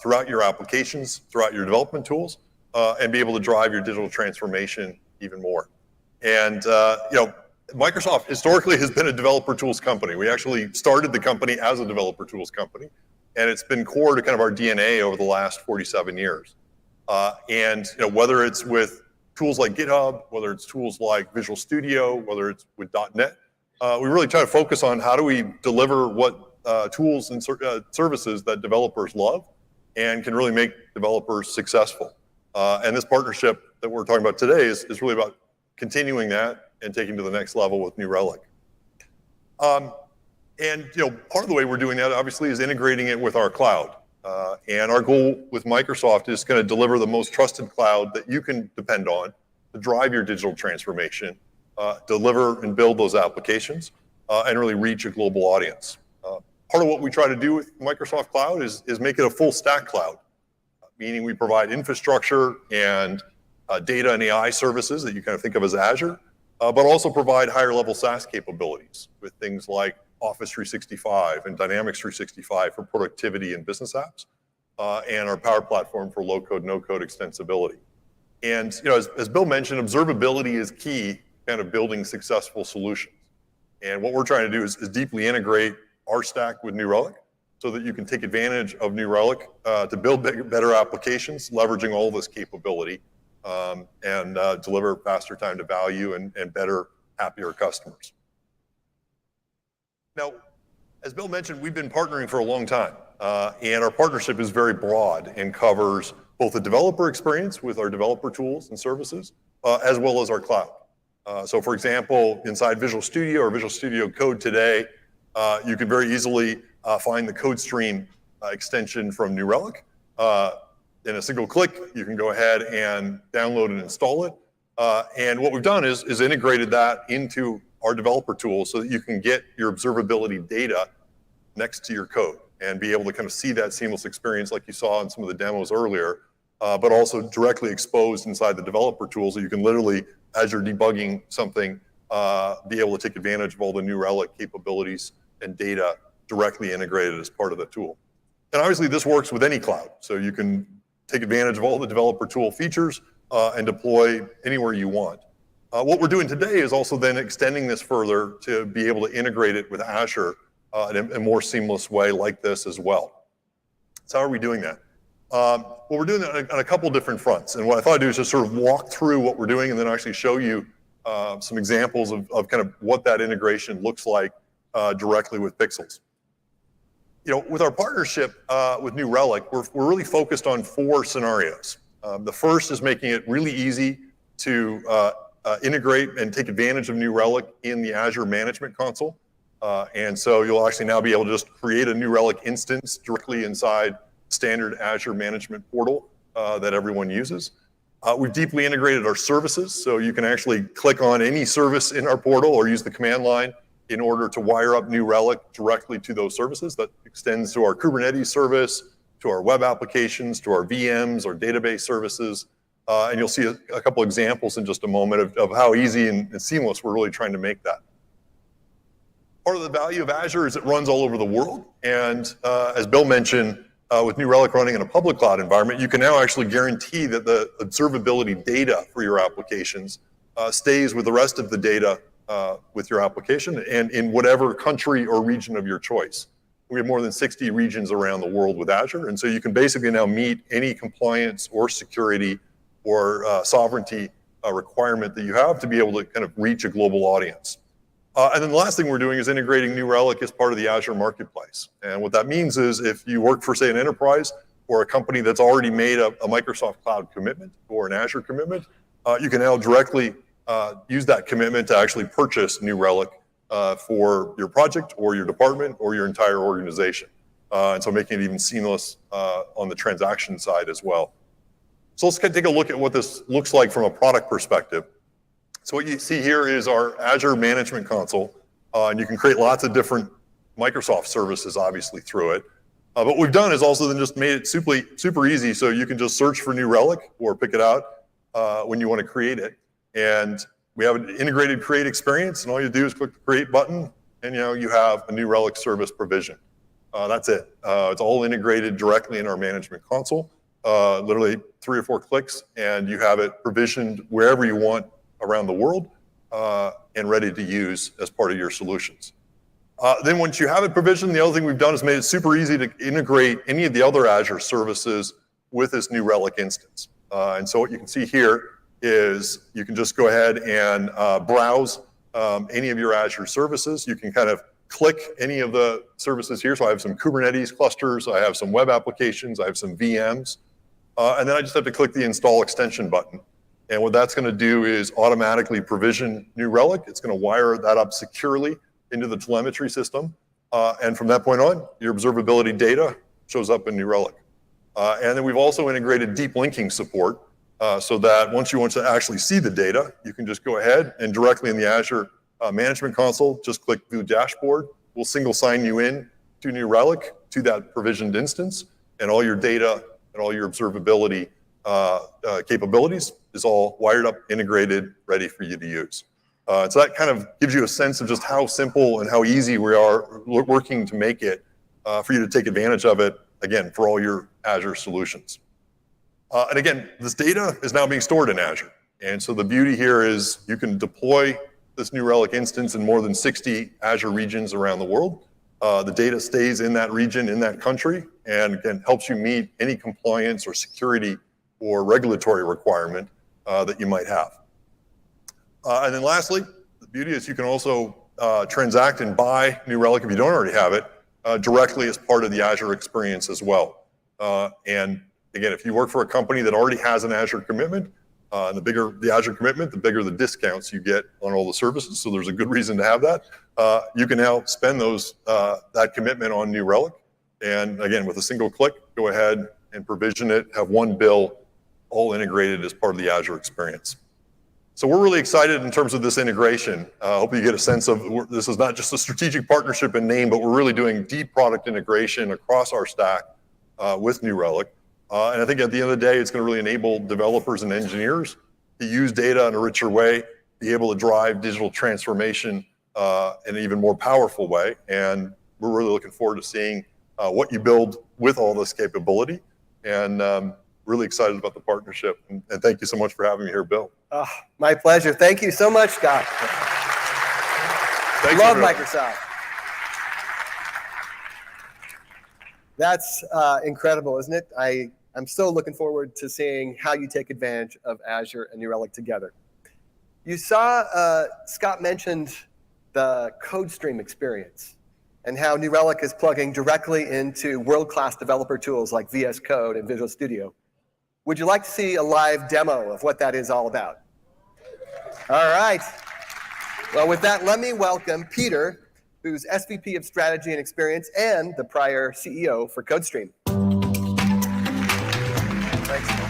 throughout your applications, throughout your development tools, and be able to drive your digital transformation even more. And Microsoft historically has been a developer tools company. We actually started the company as a developer tools company, and it's been core to kind of our DNA over the last 47 years. And whether it's with tools like GitHub, whether it's tools like Visual Studio, whether it's with .NET, we really try to focus on how do we deliver what tools and services that developers love and can really make developers successful. And this partnership that we're talking about today is really about continuing that and taking to the next level with New Relic. And part of the way we're doing that obviously is integrating it with our cloud. And our goal with Microsoft is going to deliver the most trusted cloud that you can depend on to drive your digital transformation, deliver and build those applications, and really reach a global audience. Part of what we try to do with Microsoft Cloud is make it a full stack cloud, meaning we provide infrastructure and data and AI services that you kind of think of as Azure, but also provide higher level SaaS capabilities with things like Office 365 and Dynamics 365 for productivity and business apps, and our Power Platform for low code, no code extensibility. And as Bill mentioned, observability is key kind of building successful solutions. And what we're trying to do is deeply integrate our stack with New Relic so that you can take advantage of New Relic to build better applications, leveraging all this capability, and deliver faster time to value and better, happier customers. Now, as Bill mentioned, we've been partnering for a long time, and our partnership is very broad and covers both the developer experience with our developer tools and services, as well as our cloud. So for example, inside Visual Studio or Visual Studio Code today, you can very easily find the code stream extension from New Relic. In a single click, you can go ahead and download and install it. And what we've done is integrated that into our developer tools so that you can get your observability data next to your code and be able to kind of see that seamless experience like you saw in some of the demos earlier, but also directly exposed inside the developer tools so you can literally, as you're debugging something, be able to take advantage of all the New Relic capabilities and data directly integrated as part of the tool. And obviously this works with any cloud, so you can take advantage of all the developer tool features and deploy anywhere you want. What we're doing today is also then extending this further to be able to integrate it with Azure in a more seamless way like this as well. So how are we doing that? Well, we're doing that on a couple different fronts. And what I thought I'd do is just sort of walk through what we're doing and then actually show you some examples of kind of what that integration looks like directly with Pixels. With our partnership with New Relic, we're really focused on 4 scenarios. The first is making it really easy to integrate and take advantage of New Relic in the Azure Management Console. And so you'll actually now be able to just create a New Relic instance directly inside standard Azure Management Portal that everyone uses. We've deeply integrated our services, so you can actually click on any service in our portal or use the command line in order to wire up New Relic directly to those services. That extends to our Kubernetes service, to our web applications, to our VMs, our database services. And you'll see a couple examples in just a moment of how easy and seamless we're really trying to make that. Part of the value of Azure is it runs all over the world. And as Bill mentioned, with New Relic running in a public cloud environment, you can now actually guarantee that the observability data for your applications stays with the rest of the data with your application and in whatever country or region of your choice. We have more than 60 regions around the world with Azure. And so you can basically now meet any compliance or security or sovereignty requirement that you have to be able to kind of reach a global audience. And then the last thing we're doing is integrating New Relic as part of the Azure Marketplace. And what that means is if you work for, say, an enterprise or a company that's already made a Microsoft Cloud commitment or an Azure commitment, you can now directly use that commitment to actually purchase New Relic for your project or your department or your entire organization. And so making it even seamless on the transaction side as well. So let's take a look at what this looks like from a product perspective. So what you see here is our Azure Management Console, and you can create lots of different Microsoft services, obviously, through it. But what we've done is also then just made it super easy, so you can just search for New Relic or pick it out when you want to create it. And we have an integrated create experience, and all you do is click the create button, and you have a New Relic service provision. That's it. It's all integrated directly in our management console. Literally 3 or 4 clicks, and you have it provisioned wherever you want around the world and ready to use as part of your solutions. Then once you have it provisioned, the other thing we've done is made it super easy to integrate any of the other Azure services with this New Relic instance. And so what you can see here is you can just go ahead and browse any of your Azure services. You can kind of click any of the services here. So I have some Kubernetes clusters, I have some web applications, I have some VMs, and then I just have to click the install extension button. And what that's going to do is automatically provision New Relic. It's going to wire that up securely into the telemetry system. And from that point on, your observability data shows up in New Relic. And then we've also integrated deep linking support so that once you want to actually see the data, you can just go ahead and directly in the Azure Management Console, just click View Dashboard. We'll single sign you in to New Relic, to that provisioned instance, and all your data and all your observability capabilities is all wired up, integrated, ready for you to use. So that kind of gives you a sense of just how simple and how easy we are working to make it for you to take advantage of it, again, for all your Azure solutions. And again, this data is now being stored in Azure. And so the beauty here is you can deploy this New Relic instance in more than 60 Azure regions around the world. The data stays in that region, in that country, and again, helps you meet any compliance or security or regulatory requirement that you might have. And then lastly, the beauty is you can also transact and buy New Relic, if you don't already have it, directly as part of the Azure experience as well. And again, if you work for a company that already has an Azure commitment, and the bigger the Azure commitment, the bigger the discounts you get on all the services. So there's a good reason to have that. You can now spend that commitment on New Relic. And again, with a single click, go ahead and provision it, have one bill, all integrated as part of the Azure experience. So we're really excited in terms of this integration. I hope you get a sense of this is not just a strategic partnership in name, but we're really doing deep product integration across our stack with New Relic. And I think at the end of the day, it's going to really enable developers and engineers to use data in a richer way, be able to drive digital transformation in an even more powerful way. And we're really looking forward to seeing what you build with all this capability. And really excited about the partnership. And thank you so much for having me here, Bill. Oh, my pleasure. Thank you so much, Scott. Thanks, Love everyone. Microsoft. That's incredible, isn't it? I'm so looking forward to seeing how you take advantage of Azure and New Relic together. You saw Scott mentioned the CodeStream experience and how New Relic is plugging directly into world-class developer tools like VS Code and Visual Studio. Would you like to see a live demo of what that is all about? All right. Well, with that, let me welcome Peter, who's SVP of Strategy and Experience and the prior CEO for CodeStream. Thanks, Bill.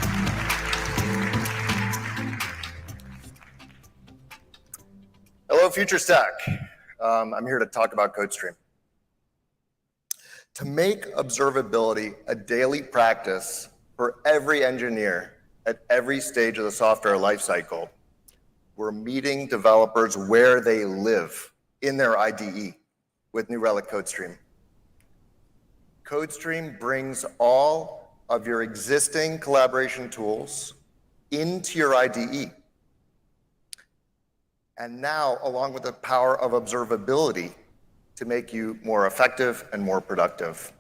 Hello, FutureStack. I'm here to talk about CodeStream. To make observability a daily practice for every engineer at every stage of the software lifecycle, we're meeting developers where they live in their IDE with New Relic CodeStream. CodeStream brings all of your existing collaboration tools into your IDE. And now, along with the power of observability, to make you more effective and more productive.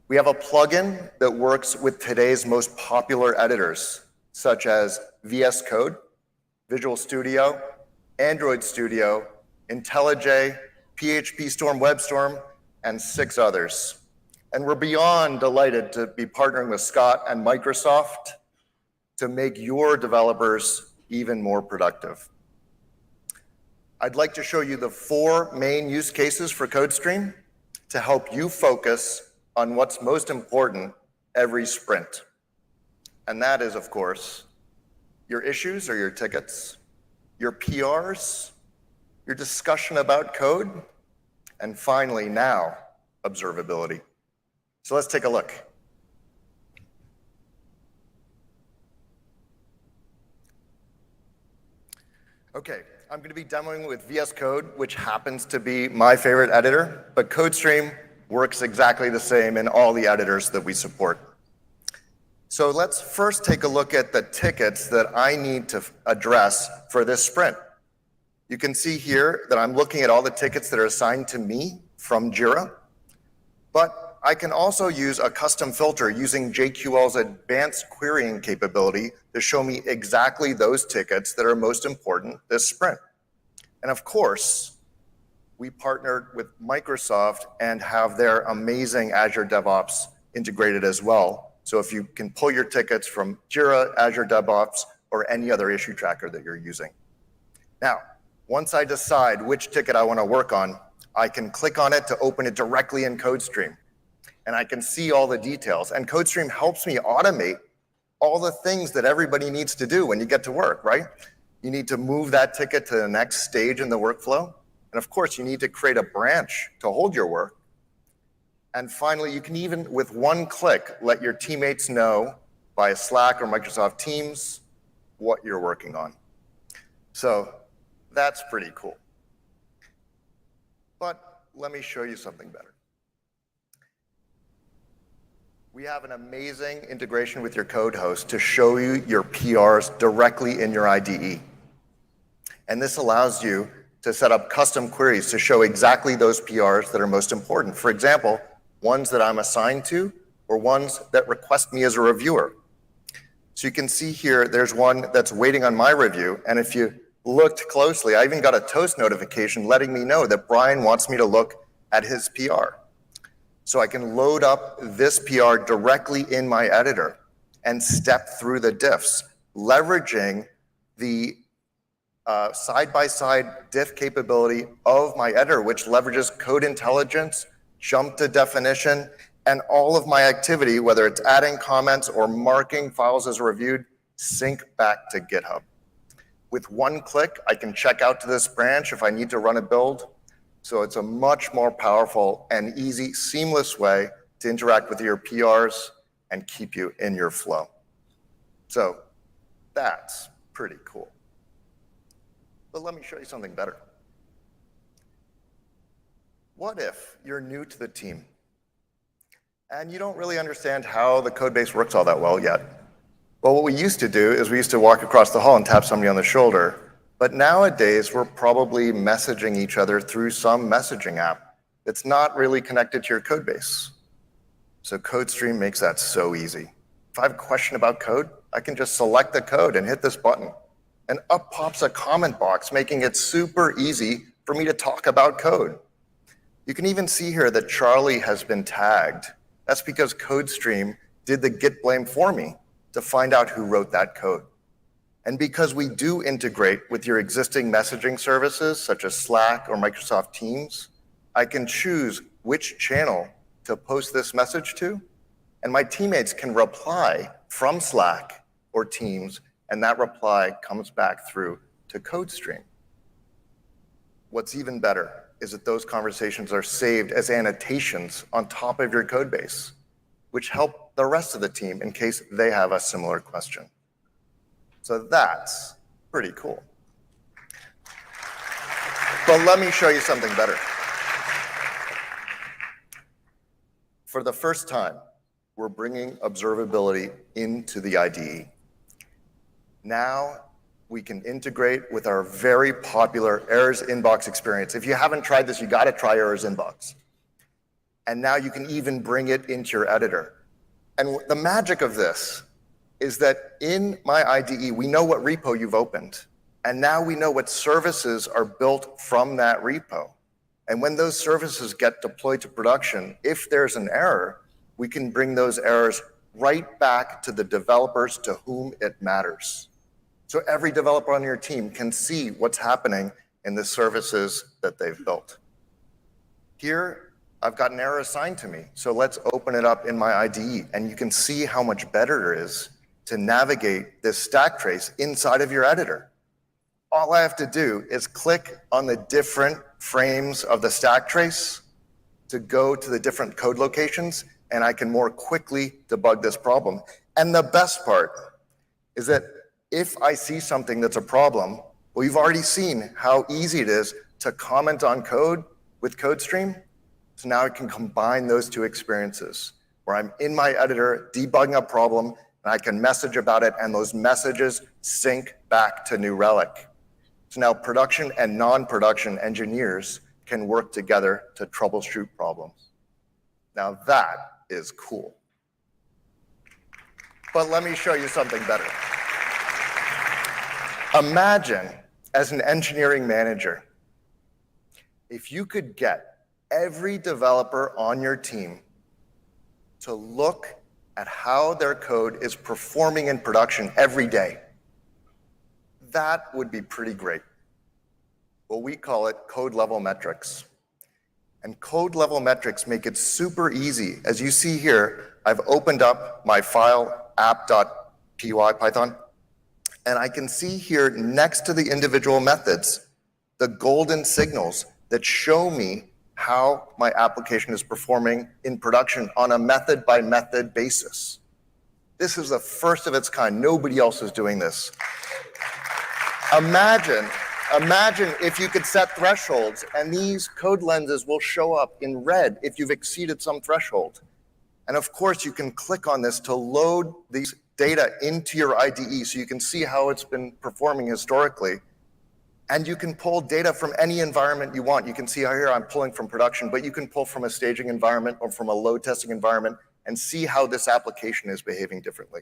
We have a plugin that works with today's most popular editors, such as VS Code, Visual Studio, Android Studio, IntelliJ, PHP Storm, WebStorm, and 6 others. And we're beyond delighted to be partnering with Scott and Microsoft to make your developers even more productive. I'd like to show you the 4 main use cases for CodeStream to help you focus on what's most important every sprint. And that is, of course, your issues or your tickets, your PRs, your discussion about code, and finally now, observability. So let's take a look. Okay, I'm going to be demoing with VS Code, which happens to be my favorite editor, but CodeStream works exactly the same in all the editors that we support. So let's first take a look at the tickets that I need to address for this sprint. You can see here that I'm looking at all the tickets that are assigned to me from Jira, but I can also use a custom filter using JQL's advanced querying capability to show me exactly those tickets that are most important this sprint. And of course, we partnered with Microsoft and have their amazing Azure Devops integrated as well. So if you can pull your tickets from Jira, Azure Devops, or any other issue tracker that you're using. Now, once I decide which ticket I want to work on, I can click on it to open it directly in CodeStream. And I can see all the details. And CodeStream helps me automate all the things that everybody needs to do when you get to work, right? You need to move that ticket to the next stage in the workflow. And of course, you need to create a branch to hold your work. And finally, you can even, with one click, let your teammates know via Slack or Microsoft Teams what you're working on. So that's pretty cool. But let me show you something better. We have an amazing integration with your code host to show you your PRs directly in your IDE. And this allows you to set up custom queries to show exactly those PRs that are most important. For example, ones that I'm assigned to or ones that request me as a reviewer. So you can see here, there's one that's waiting on my review. And if you looked closely, I even got a toast notification letting me know that Brian wants me to look at his PR. So I can load up this PR directly in my editor and step through the diffs, leveraging the side-by-side diff capability of my editor, which leverages code intelligence, jump to definition, and all of my activity, whether it's adding comments or marking files as reviewed, sync back to GitHub. With one click, I can check out to this branch if I need to run a build. So it's a much more powerful and easy, seamless way to interact with your PRs and keep you in your flow. So that's pretty cool. But let me show you something better. What if you're new to the team and you don't really understand how the code base works all that well yet? Well, what we used to do is we used to walk across the hall and tap somebody on the shoulder. But nowadays, we're probably messaging each other through some messaging app that's not really connected to your code base. So CodeStream makes that so easy. If I have a question about code, I can just select the code and hit this button. And up pops a comment box, making it super easy for me to talk about code. You can even see here that Charlie has been tagged. That's because CodeStream did the git blame for me to find out who wrote that code. And because we do integrate with your existing messaging services, such as Slack or Microsoft Teams, I can choose which channel to post this message to, and my teammates can reply from Slack or Teams, and that reply comes back through to CodeStream. What's even better is that those conversations are saved as annotations on top of your code base, which help the rest of the team in case they have a similar question. So that's pretty cool. But let me show you something better. For the first time, we're bringing observability into the IDE. Now, we can integrate with our very popular Errors Inbox experience. If you haven't tried this, you got to try Errors Inbox. And now you can even bring it into your editor. And the magic of this is that in my IDE, we know what repo you've opened. And now we know what services are built from that repo. And when those services get deployed to production, if there's an error, we can bring those errors right back to the developers to whom it matters. So every developer on your team can see what's happening in the services that they've built. Here, I've got an error assigned to me. So let's open it up in my IDE, and you can see how much better it is to navigate this stack trace inside of your editor. All I have to do is click on the different frames of the stack trace to go to the different code locations, and I can more quickly debug this problem. And the best part is that if I see something that's a problem, well, you've already seen how easy it is to comment on code with CodeStream. So now I can combine those two experiences where I'm in my editor debugging a problem, and I can message about it, and those messages sync back to New Relic. So now production and non-production engineers can work together to troubleshoot problems. Now that is cool. But let me show you something better. Imagine, as an engineering manager, if you could get every developer on your team to look at how their code is performing in production every day. That would be pretty great. Well, we call it code level metrics. And code level metrics make it super easy. As you see here, I've opened up my file app.py Python, and I can see here next to the individual methods, the golden signals that show me how my application is performing in production on a method by method basis. This is the first of its kind. Nobody else is doing this. Imagine if you could set thresholds, and these code lenses will show up in red if you've exceeded some threshold. And of course, you can click on this to load these data into your IDE so you can see how it's been performing historically. And you can pull data from any environment you want. You can see how here I'm pulling from production, but you can pull from a staging environment or from a load testing environment and see how this application is behaving differently.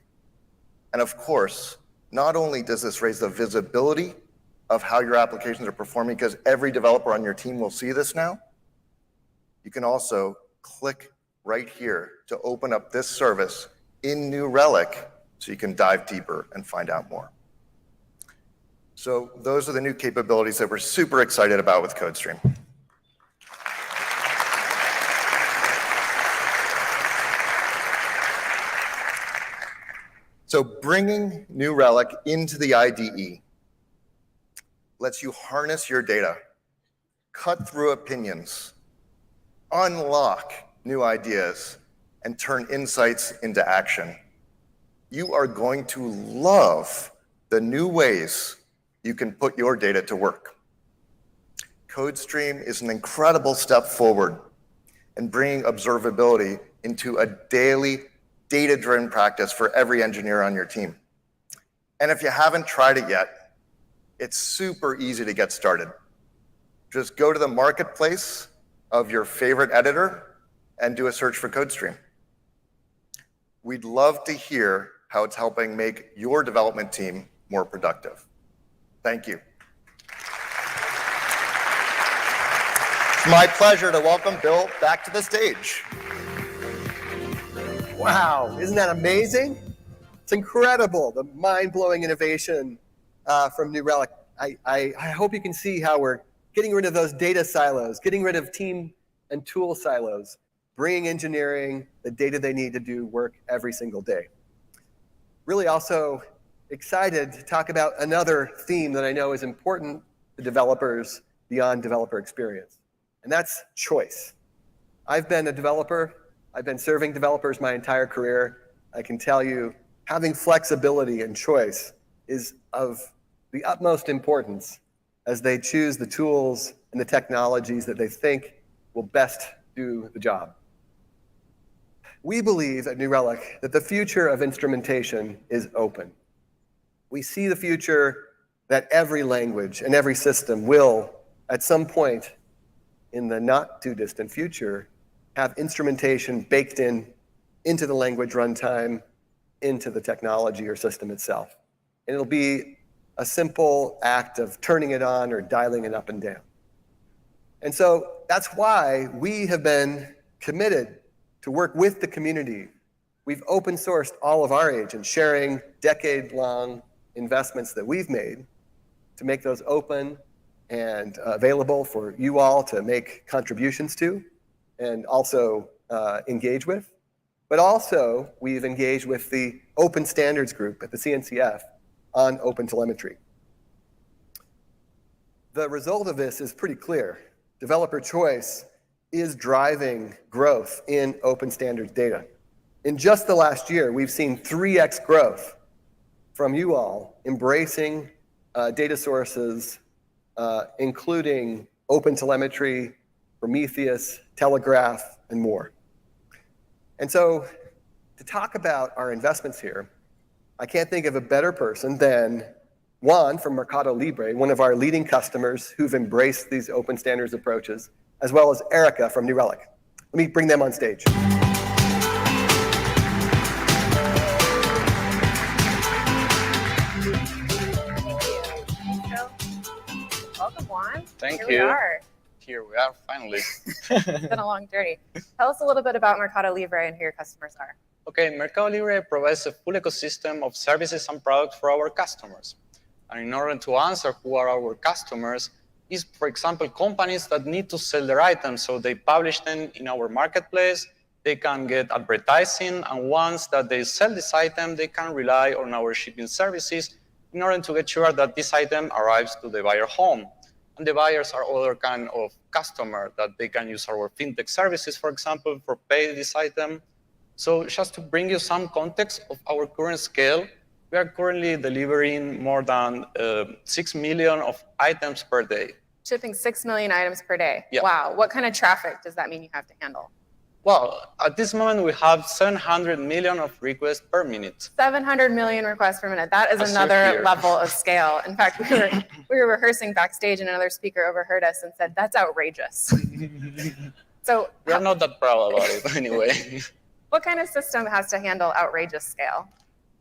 And of course, not only does this raise the visibility of how your applications are performing, because every developer on your team will see this now, you can also click right here to open up this service in New Relic so you can dive deeper and find out more. So those are the new capabilities that we're super excited about with CodeStream. So bringing New Relic into the IDE lets you harness your data, cut through opinions, unlock new ideas, and turn insights into action. You are going to love the new ways you can put your data to work. CodeStream is an incredible step forward in bringing observability into a daily data-driven practice for every engineer on your team. And if you haven't tried it yet, it's super easy to get started. Just go to the marketplace of your favorite editor and do a search for CodeStream. We'd love to hear how it's helping make your development team more productive. Thank you. It's my pleasure to welcome Bill back to the stage. Wow, isn't that amazing? It's incredible, the mind-blowing innovation from New Relic. I hope you can see how we're getting rid of those data silos, getting rid of team and tool silos, bringing engineering the data they need to do work every single day. Really also excited to talk about another theme that I know is important to developers beyond developer experience, and that's choice. I've been a developer. I've been serving developers my entire career. I can tell you having flexibility and choice is of the utmost importance as they choose the tools and the technologies that they think will best do the job. We believe at New Relic that the future of instrumentation is open. We see the future that every language and every system will, at some point in the not too distant future, have instrumentation baked into the language runtime, into the technology or system itself. And it'll be a simple act of turning it on or dialing it up and down. And so that's why we have been committed to work with the community. We've open sourced all of our agents, sharing decade-long investments that we've made to make those open and available for you all to make contributions to and also engage with. But also, we've engaged with the Open Standards Group at the CNCF on open telemetry. The result of this is pretty clear. Developer choice is driving growth in open standards data. In just the last year, we've seen 3x growth from you all embracing data sources, including open telemetry, Prometheus, Telegraph, and more. And so to talk about our investments here, I can't think of a better person than Juan from Mercado Libre, one of our leading customers who've embraced these open standards approaches, as well as Erica from New Relic. Let me bring them on stage. Welcome, Juan. Thank Here you. we are. Here we are, finally. It's been a long journey. Tell us a little bit about Mercado Libre and who your customers are. Okay, Mercado Libre provides a full ecosystem of services and products for our customers. And in order to answer who are our customers, is, for example, companies that need to sell their items, so they publish them in our marketplace, they can get advertising, and once that they sell this item, they can rely on our shipping services in order to get sure that this item arrives to the buyer home. And the buyers are other kind of customer that they can use our fintech services, for example, for pay this item. So just to bring you some context of our current scale, we are currently delivering more than 6 million of items per day. Shipping 6 million items per day. Yeah. Wow. What kind of traffic does that mean you have to handle? Well, at this moment, we have 700 million of requests per minute. 700 million requests per minute. That is As another here. level of scale. In fact, we were rehearsing backstage and another speaker overheard us and said, that's outrageous. So We are not that proud about it anyway. what kind of system has to handle outrageous scale?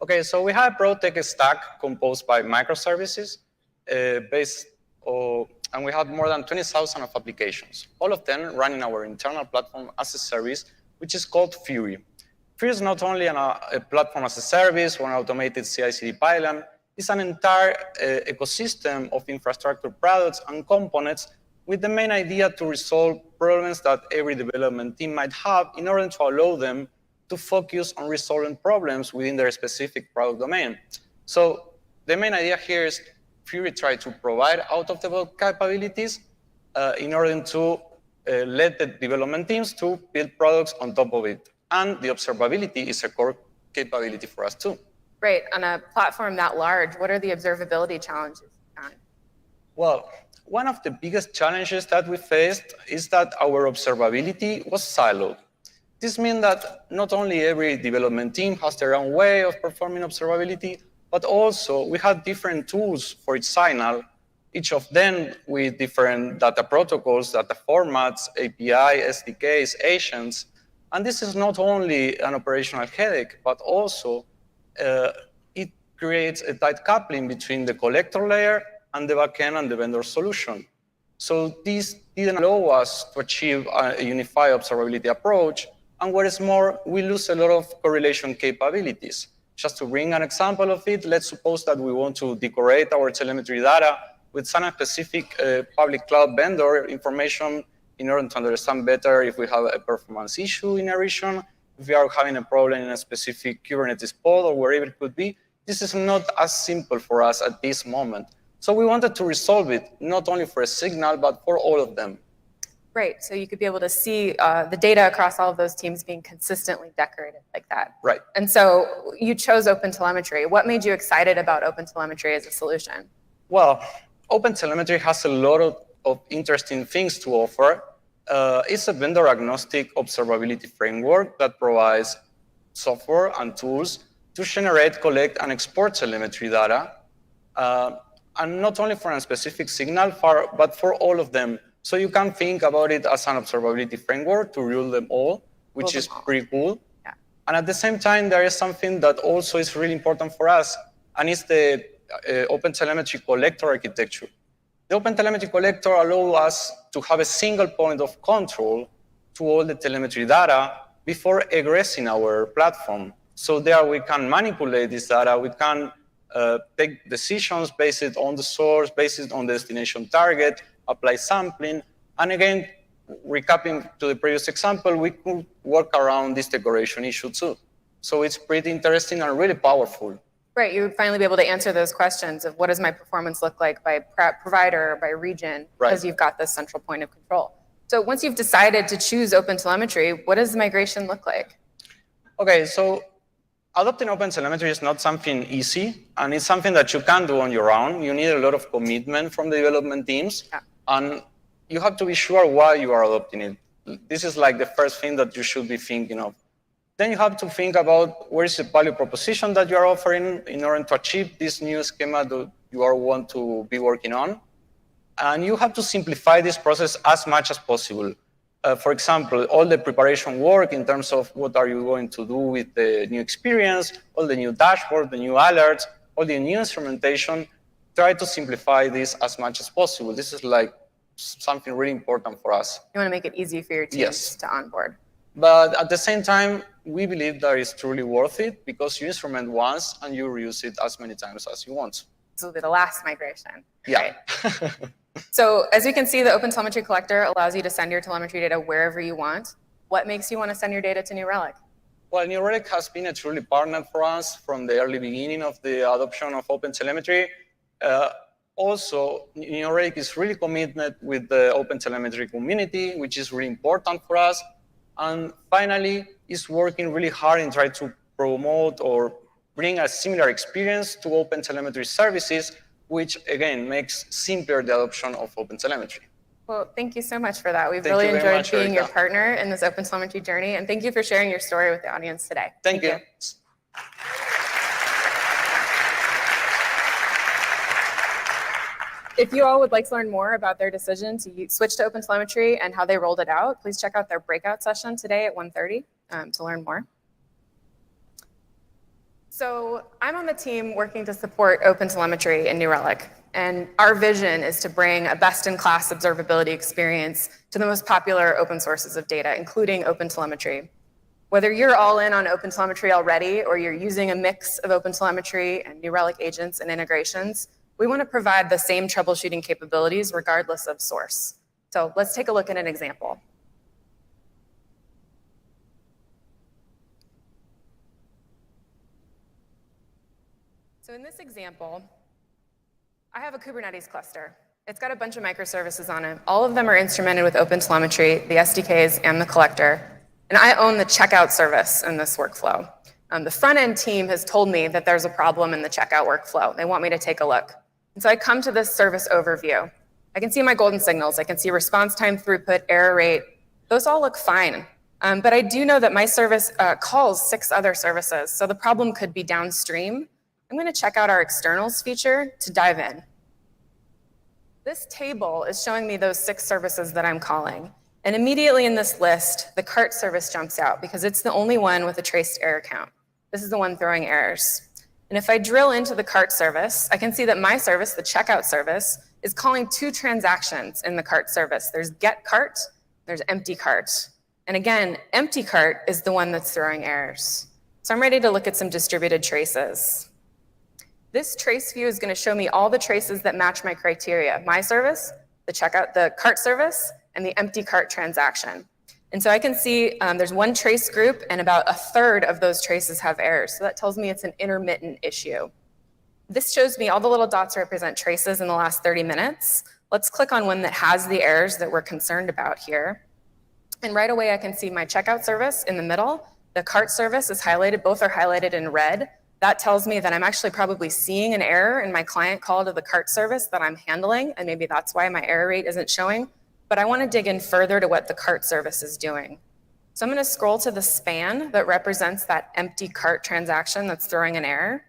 Okay, so we have a product tech stack composed by microservices and we have more than 20,000 of applications, all of them running our internal platform as a service, which is called Fury. Fury is not only a platform as a service or an automated CI/CD pipeline, it's an entire ecosystem of infrastructure products and components with the main idea to resolve problems that every development team might have in order to allow them to focus on resolving problems within their specific product domain. So the main idea here is Fury tries to provide out-of-the-box capabilities in order to let the development teams to build products on top of it. And the observability is a core capability for us too. Great. On a platform that large, what are the observability challenges? Well, one of the biggest challenges that we faced is that our observability was siloed. This means that not only every development team has their own way of performing observability, but also we had different tools for each signal, each of them with different data protocols, data formats, API, SDKs, agents. And this is not only an operational headache, but also it creates a tight coupling between the collector layer and the backend and the vendor solution. So this didn't allow us to achieve a unified observability approach. And what is more, we lose a lot of correlation capabilities. Just to bring an example of it, let's suppose that we want to decorate our telemetry data with some specific public cloud vendor information in order to understand better if we have a performance issue in a region, if we are having a problem in a specific Kubernetes pod or wherever it could be. This is not as simple for us at this moment. So we wanted to resolve it, not only for a signal, but for all of them. Great. So you could be able to see the data across all of those teams being consistently decorated like that. Right. And so you chose OpenTelemetry. What made you excited about OpenTelemetry as a solution? Well, OpenTelemetry has a lot of interesting things to offer. It's a vendor-agnostic observability framework that provides software and tools to generate, collect, and export telemetry data. and not only for a specific signal, but for all of them. So you can think about it as an observability framework to rule them all, which is pretty cool. Yeah. And at the same time, there is something that also is really important for us, and it's the OpenTelemetry collector architecture. The OpenTelemetry collector allows us to have a single point of control to all the telemetry data before egressing our platform. So there we can manipulate this data, we can take decisions based on the source, based on the destination target, apply sampling, and again, recapping to the previous example, we could work around this decoration issue too. So it's pretty interesting and really powerful. Right, you would finally be able to answer those questions of what does my performance look like by provider or by region, because you've got this central point of control. So once you've decided to choose OpenTelemetry, what does the migration look like? Okay, so adopting OpenTelemetry is not something easy, and it's something that you can do on your own. You need a lot of commitment from the development teams, and you have to be sure why you are adopting it. This is like the first thing that you should be thinking of. Then you have to think about where is the value proposition that you are offering in order to achieve this new schema that you want to be working on. And you have to simplify this process as much as possible. For example, all the preparation work in terms of what are you going to do with the new experience, all the new dashboard, the new alerts, all the new instrumentation, try to simplify this as much as possible. This is like something really important for us. You want to make it easy for your teams to onboard. But at the same time, we believe that it's truly worth it because you instrument once and you reuse it as many times as you want. This will be the last migration. Yeah. Right? So as you can see, the OpenTelemetry collector allows you to send your telemetry data wherever you want. What makes you want to send your data to New Relic? Well, New Relic has been a truly partner for us from the early beginning of the adoption of OpenTelemetry. Also, New Relic is really committed with the OpenTelemetry community, which is really important for us. And finally, is working really hard in trying to promote or bring a similar experience to OpenTelemetry services, which again makes simpler the adoption of OpenTelemetry. Well, thank you so much for that. We've really enjoyed being your partner in this OpenTelemetry journey, and thank you for sharing your story with the audience today. Thank you. If you all would like to learn more about their decision to switch to OpenTelemetry and how they rolled it out, please check out their breakout session today at 1:30 to learn more. So I'm on the team working to support OpenTelemetry in New Relic, and our vision is to bring a best-in-class observability experience to the most popular open sources of data, including OpenTelemetry. Whether you're all in on OpenTelemetry already or you're using a mix of OpenTelemetry and New Relic agents and integrations, we want to provide the same troubleshooting capabilities regardless of source. So let's take a look at an example. So in this example, I have a Kubernetes cluster. It's got a bunch of microservices on it. All of them are instrumented with OpenTelemetry, the SDKs, and the collector. And I own the checkout service in this workflow. The front-end team has told me that there's a problem in the checkout workflow. They want me to take a look. And so I come to this service overview. I can see my golden signals. I can see response time, throughput, error rate. Those all look fine. But I do know that my service calls 6 other services. So the problem could be downstream. I'm going to check out our externals feature to dive in. This table is showing me those 6 services that I'm calling. And immediately in this list, the cart service jumps out because it's the only one with a traced error count. This is the one throwing errors. And if I drill into the cart service, I can see that my service, the checkout service, is calling 2 transactions in the cart service. There's get cart, there's empty cart. And again, empty cart is the one that's throwing errors. So I'm ready to look at some distributed traces. This trace view is going to show me all the traces that match my criteria. My service, the cart service, and the empty cart transaction. And so I can see there's one trace group and about 1/3 of those traces have errors. So that tells me it's an intermittent issue. This shows me all the little dots represent traces in the last 30 minutes. Let's click on one that has the errors that we're concerned about here. And right away I can see my checkout service in the middle. The cart service is highlighted, both are highlighted in red. That tells me that I'm actually probably seeing an error in my client call to the cart service that I'm handling, and maybe that's why my error rate isn't showing. But I want to dig in further to what the cart service is doing. So I'm going to scroll to the span that represents that empty cart transaction that's throwing an error.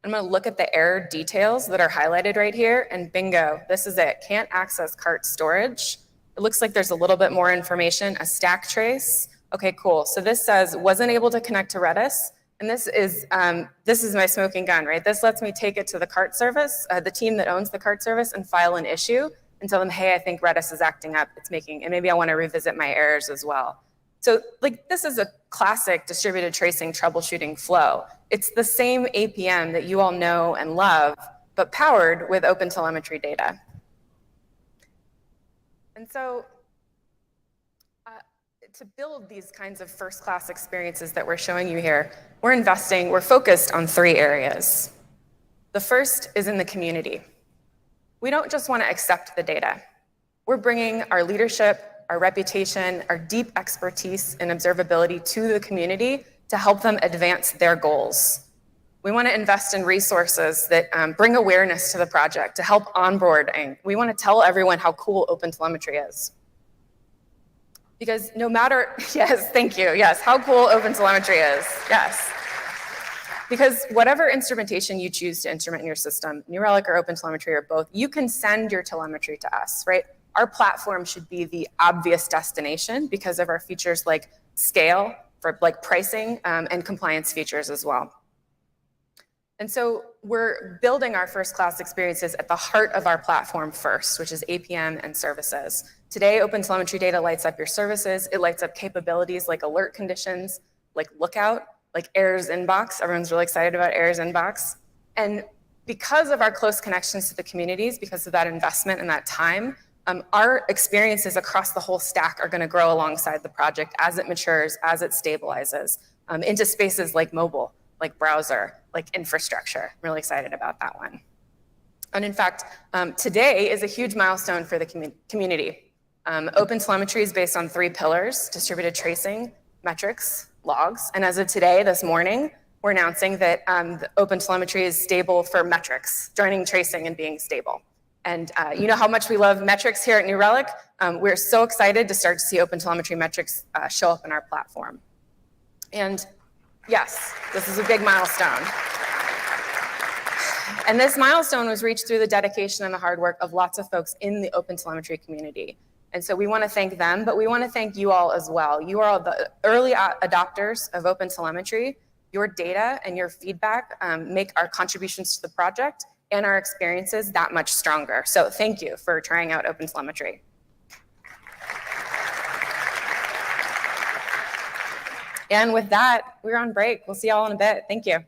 I'm going to look at the error details that are highlighted right here, and bingo, this is it. Can't access cart storage. It looks like there's a little bit more information, a stack trace. Okay, cool. So this says, wasn't able to connect to Redis. And this is my smoking gun, right? This lets me take it to the cart service, the team that owns the cart service, and file an issue and tell them, hey, I think Redis is acting up. It's making, and maybe I want to revisit my errors as well. So like this is a classic distributed tracing troubleshooting flow. It's the same APM that you all know and love, but powered with OpenTelemetry data. And so to build these kinds of first-class experiences that we're showing you here, we're focused on 3 areas. The first is in the community. We don't just want to accept the data. We're bringing our leadership, our reputation, our deep expertise in observability to the community to help them advance their goals. We want to invest in resources that bring awareness to the project, to help onboarding. We want to tell everyone how cool OpenTelemetry is. Because no matter, yes, thank you, yes, how cool OpenTelemetry is, yes. Because whatever instrumentation you choose to instrument in your system, New Relic or OpenTelemetry or both, you can send your telemetry to us, right? Our platform should be the obvious destination because of our features like scale, for like pricing, and compliance features as well. And so we're building our first-class experiences at the heart of our platform first, which is APM and services. Today, OpenTelemetry data lights up your services. It lights up capabilities like alert conditions, like lookout, like errors inbox. Everyone's really excited about errors inbox. And because of our close connections to the communities, because of that investment and that time, our experiences across the whole stack are going to grow alongside the project as it matures, as it stabilizes, into spaces like mobile, like browser, like infrastructure. I'm really excited about that one. And in fact, today is a huge milestone for the community. OpenTelemetry is based on 3 pillars: distributed tracing, metrics, logs. And as of today, this morning, we're announcing that OpenTelemetry is stable for metrics, joining tracing and being stable. And you know how much we love metrics here at New Relic. We're so excited to start to see OpenTelemetry metrics show up in our platform. And yes, this is a big milestone. And this milestone was reached through the dedication and the hard work of lots of folks in the OpenTelemetry community. And so we want to thank them, but we want to thank you all as well. You are all the early adopters of OpenTelemetry. Your data and your feedback make our contributions to the project and our experiences that much stronger. So thank you for trying out OpenTelemetry. And with that, we're on break. We'll see y'all in a bit. Thank you.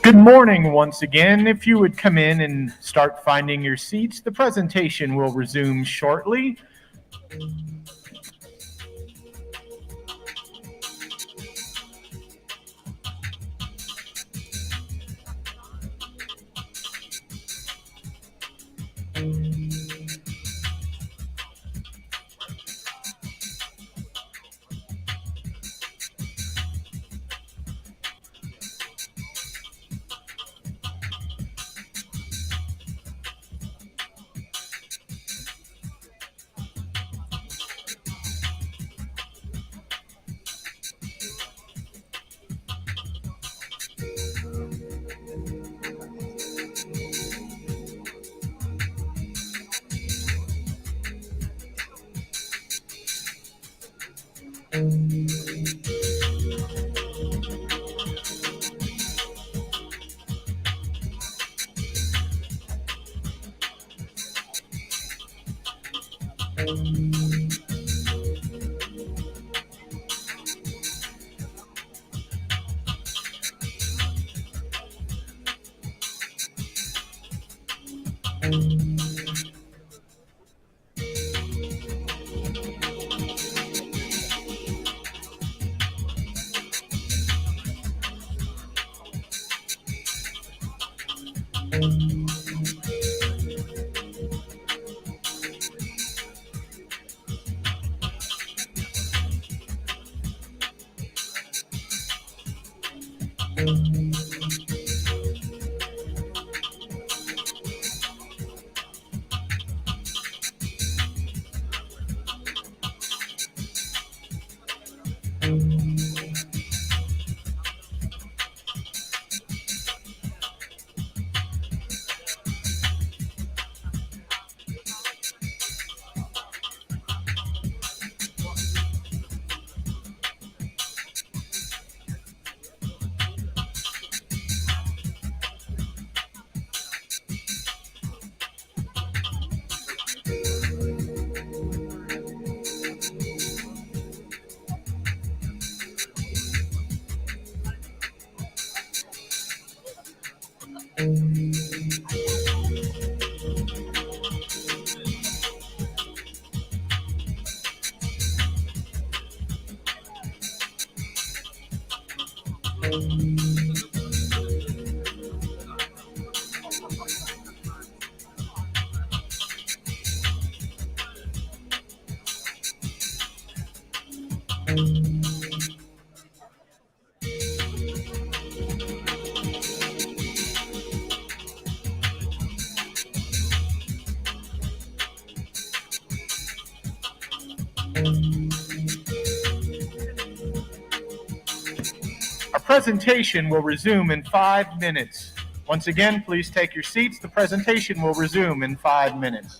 Good morning once again. If you would come in and start finding your seats, the presentation will resume shortly. Our presentation will resume in 5 minutes. Once again, please take your seats. The presentation will resume in 5 minutes.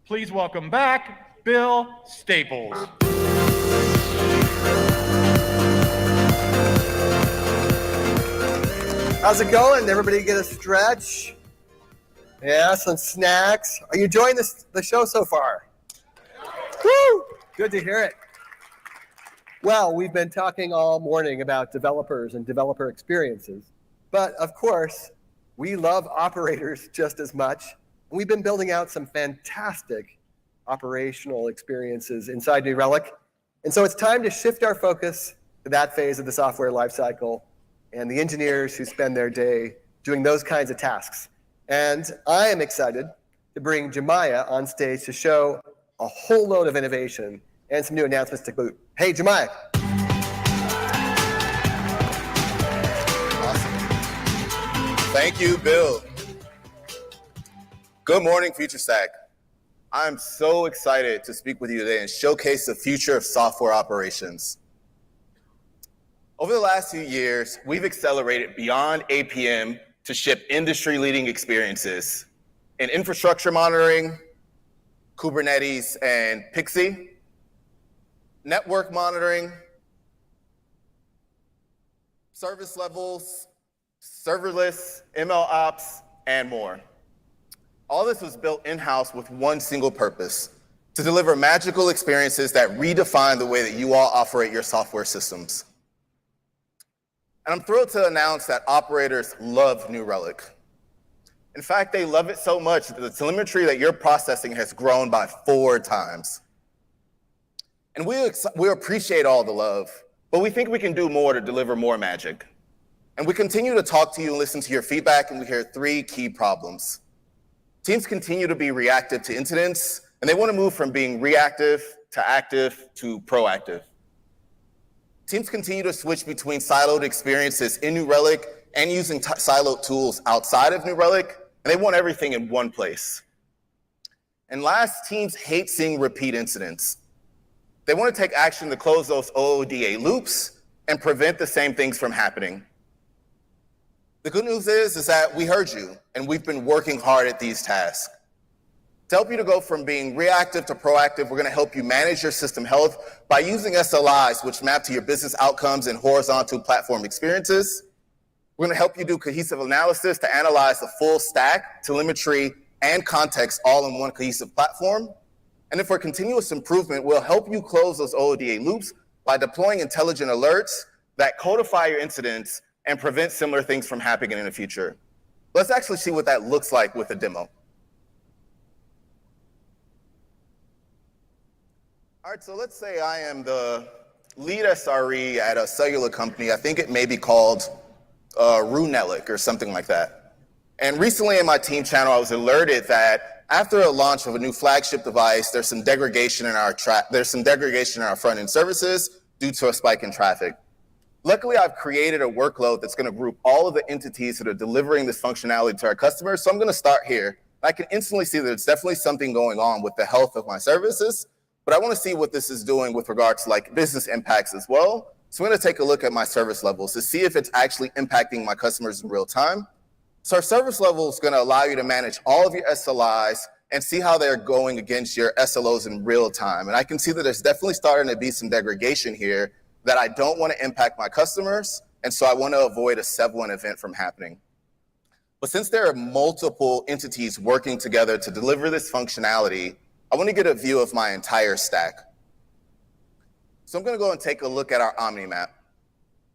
Please welcome back Bill Staples. How's it going? Everybody get a stretch? Yeah, some snacks. Are you enjoying the show so far? Woo! Good to hear it. Well, we've been talking all morning about developers and developer experiences. But of course, we love operators just as much. We've been building out some fantastic operational experiences inside New Relic. And so it's time to shift our focus to that phase of the software lifecycle and the engineers who spend their day doing those kinds of tasks. And I am excited to bring Jemiah on stage to show a whole load of innovation and some new announcements to boot. Hey, Jemiah. Awesome. Thank you, Bill. Good morning, FutureStack. I'm so excited to speak with you today and showcase the future of software operations. Over the last few years, we've accelerated beyond APM to ship industry-leading experiences in infrastructure monitoring, Kubernetes and Pixie, network monitoring, service levels, serverless, ML ops, and more. All this was built in-house with one single purpose: to deliver magical experiences that redefine the way that you all operate your software systems. And I'm thrilled to announce that operators love New Relic. In fact, they love it so much that the telemetry that you're processing has grown by 4 times. And we appreciate all the love, but we think we can do more to deliver more magic. And we continue to talk to you and listen to your feedback, and we hear 3 key problems. Teams continue to be reactive to incidents, and they want to move from being reactive to active to proactive. Teams continue to switch between siloed experiences in New Relic and using siloed tools outside of New Relic, and they want everything in one place. And last, teams hate seeing repeat incidents. They want to take action to close those OODA loops and prevent the same things from happening. The good news is that we heard you, and we've been working hard at these tasks. To help you to go from being reactive to proactive, we're going to help you manage your system health by using SLIs, which map to your business outcomes and horizontal platform experiences. We're going to help you do cohesive analysis to analyze the full stack, telemetry, and context all in one cohesive platform. And then for continuous improvement, we'll help you close those OODA loops by deploying intelligent alerts that codify your incidents and prevent similar things from happening in the future. Let's actually see what that looks like with a demo. All right, so let's say I am the lead SRE at a cellular company. I think it may be called Runelic or something like that. And recently in my team channel, I was alerted that after a launch of a new flagship device, there's some degradation in our front-end services due to a spike in traffic. Luckily, I've created a workload that's going to group all of the entities that are delivering this functionality to our customers. So I'm going to start here. I can instantly see that there's definitely something going on with the health of my services, but I want to see what this is doing with regards to like business impacts as well. So I'm going to take a look at my service levels to see if it's actually impacting my customers in real time. So our service level is going to allow you to manage all of your SLIs and see how they're going against your SLOs in real time. And I can see that there's definitely starting to be some degradation here that I don't want to impact my customers. And so I want to avoid a Sev1 event from happening. But since there are multiple entities working together to deliver this functionality, I want to get a view of my entire stack. So I'm going to go and take a look at our Omni Map.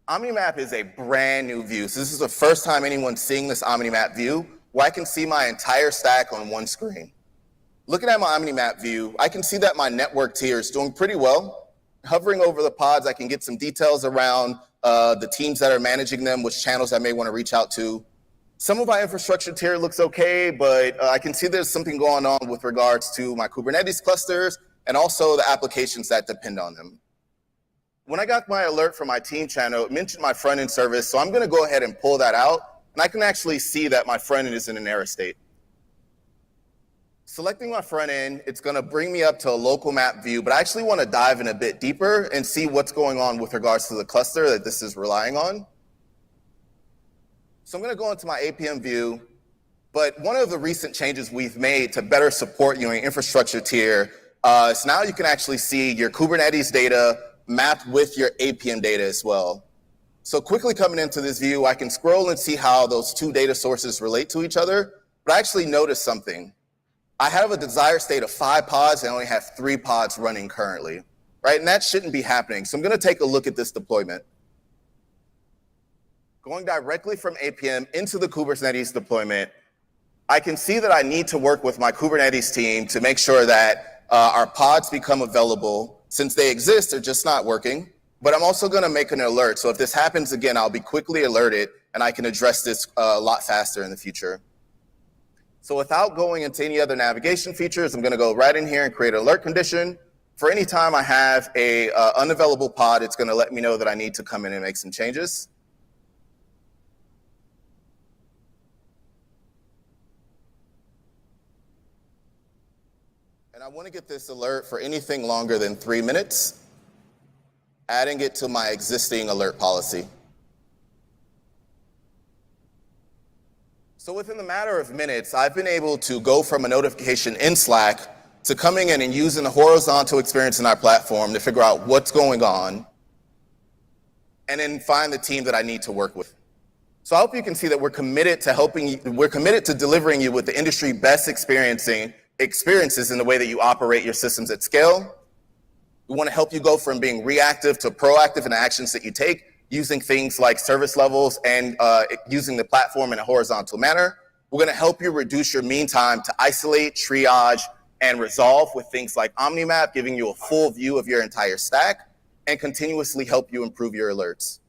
Omni Map is a brand new view. So this is the first time anyone's seeing this Omni Map view where I can see my entire stack on one screen. Looking at my Omni Map view, I can see that my network tier is doing pretty well. Hovering over the pods, I can get some details around the teams that are managing them, which channels I may want to reach out to. Some of my infrastructure tier looks okay, but I can see there's something going on with regards to my Kubernetes clusters and also the applications that depend on them. When I got my alert from my team channel, it mentioned my front-end service, so I'm going to go ahead and pull that out, and I can actually see that my front-end is in an error state. Selecting my front-end, it's going to bring me up to a local map view, but I actually want to dive in a bit deeper and see what's going on with regards to the cluster that this is relying on. So I'm going to go into my APM view, but one of the recent changes we've made to better support your infrastructure tier is now you can actually see your Kubernetes data mapped with your APM data as well. So quickly coming into this view, I can scroll and see how those two data sources relate to each other, but I actually noticed something. I have a desired state of 5 pods and I only have 3 pods running currently, right? And that shouldn't be happening. So I'm going to take a look at this deployment. Going directly from APM into the Kubernetes deployment, I can see that I need to work with my Kubernetes team to make sure that our pods become available. Since they exist, they're just not working. But I'm also going to make an alert. So if this happens again, I'll be quickly alerted and I can address this a lot faster in the future. So without going into any other navigation features, I'm going to go right in here and create an alert condition. For any time I have a unavailable pod, it's going to let me know that I need to come in and make some changes. And I want to get this alert for anything longer than 3 minutes, adding it to my existing alert policy. So within the matter of minutes, I've been able to go from a notification in Slack to coming in and using the horizontal experience in our platform to figure out what's going on and then find the team that I need to work with. So I hope you can see that we're committed to helping you, we're committed to delivering you with the industry best experiences in the way that you operate your systems at scale. We want to help you go from being reactive to proactive in the actions that you take, using things like service levels and using the platform in a horizontal manner. We're going to help you reduce your mean time to isolate, triage, and resolve with things like Omni Map, giving you a full view of your entire stack, and continuously help you improve your alerts.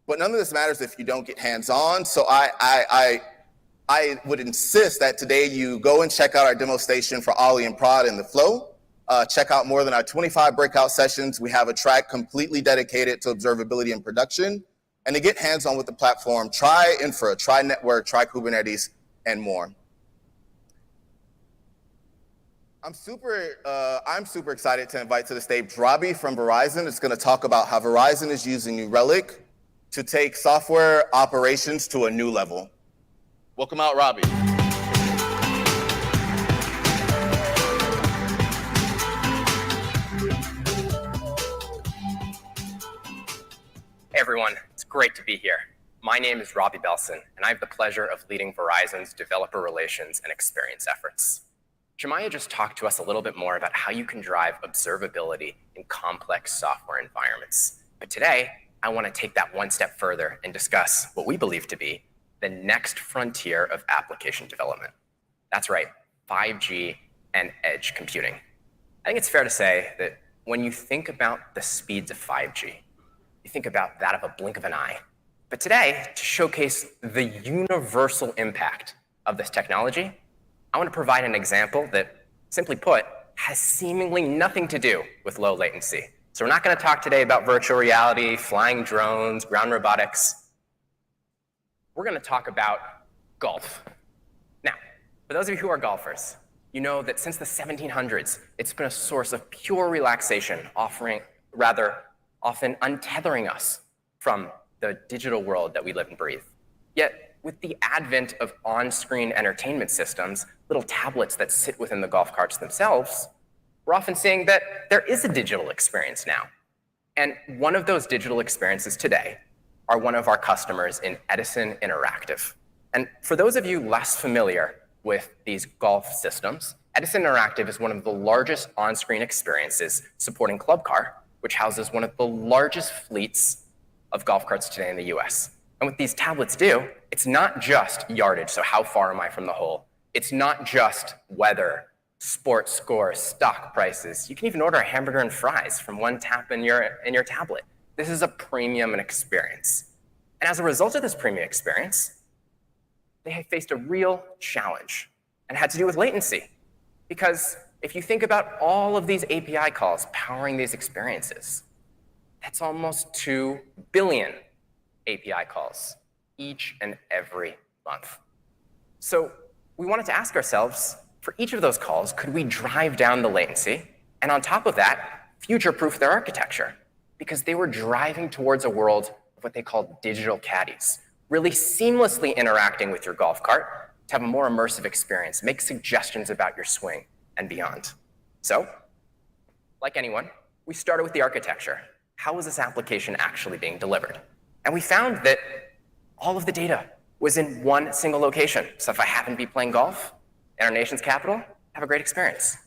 But none of this matters if you don't get hands-on. So I would insist that today you go and check out our demo station for Ollie and Prod in the flow. Check out more than our 25 breakout sessions. We have a track completely dedicated to observability and production. And to get hands-on with the platform, try infra, try network, try Kubernetes, and more. I'm super excited to invite to the stage Robbie from Verizon. It's going to talk about how Verizon is using New Relic to take software operations to a new level. Welcome out, Robbie. Hey everyone, it's great to be here. My name is Robbie Belson, and I have the pleasure of leading Verizon's developer relations and experience efforts. Jemiah just talked to us a little bit more about how you can drive observability in complex software environments. But today, I want to take that one step further and discuss what we believe to be the next frontier of application development. That's right, 5G and edge computing. I think it's fair to say that when you think about the speeds of 5G, you think about that of a blink of an eye. But today, to showcase the universal impact of this technology, I want to provide an example that, simply put, has seemingly nothing to do with low latency. So we're not going to talk today about virtual reality, flying drones, ground robotics. We're going to talk about golf. Now, for those of you who are golfers, you know that since the 1700s, it's been a source of pure relaxation, often untethering us from the digital world that we live and breathe. Yet, with the advent of on-screen entertainment systems, little tablets that sit within the golf carts themselves, we're often seeing that there is a digital experience now. And one of those digital experiences today are one of our customers in Edison Interactive. And for those of you less familiar with these golf systems, Edison Interactive is one of the largest on-screen experiences supporting Club Car, which houses one of the largest fleets of golf carts today in the US. And what these tablets do, it's not just yardage, so how far am I from the hole? It's not just weather, sports scores, stock prices. You can even order a hamburger and fries from one tap in your tablet. This is a premium experience. And as a result of this premium experience, they have faced a real challenge and had to do with latency. Because if you think about all of these API calls powering these experiences, that's almost 2 billion API calls each and every month. So we wanted to ask ourselves, for each of those calls, could we drive down the latency? And on top of that, future-proof their architecture? Because they were driving towards a world of what they called digital caddies, really seamlessly interacting with your golf cart to have a more immersive experience, make suggestions about your swing and beyond. So, like anyone, we started with the architecture. How was this application actually being delivered? And we found that all of the data was in one single location. So if I happen to be playing golf in our nation's capital, have a great experience.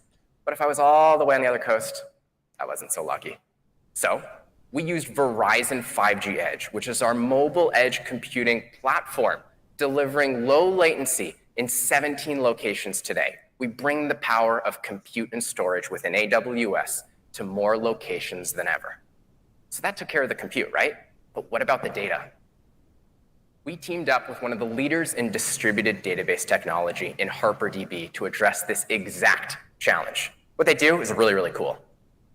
But if I was all the way on the other coast, I wasn't so lucky. So we used Verizon 5G Edge, which is our mobile edge computing platform, delivering low latency in 17 locations today. We bring the power of compute and storage within AWS to more locations than ever. So that took care of the compute, right? But what about the data? We teamed up with one of the leaders in distributed database technology in HarperDB to address this exact challenge. What they do is really, really cool.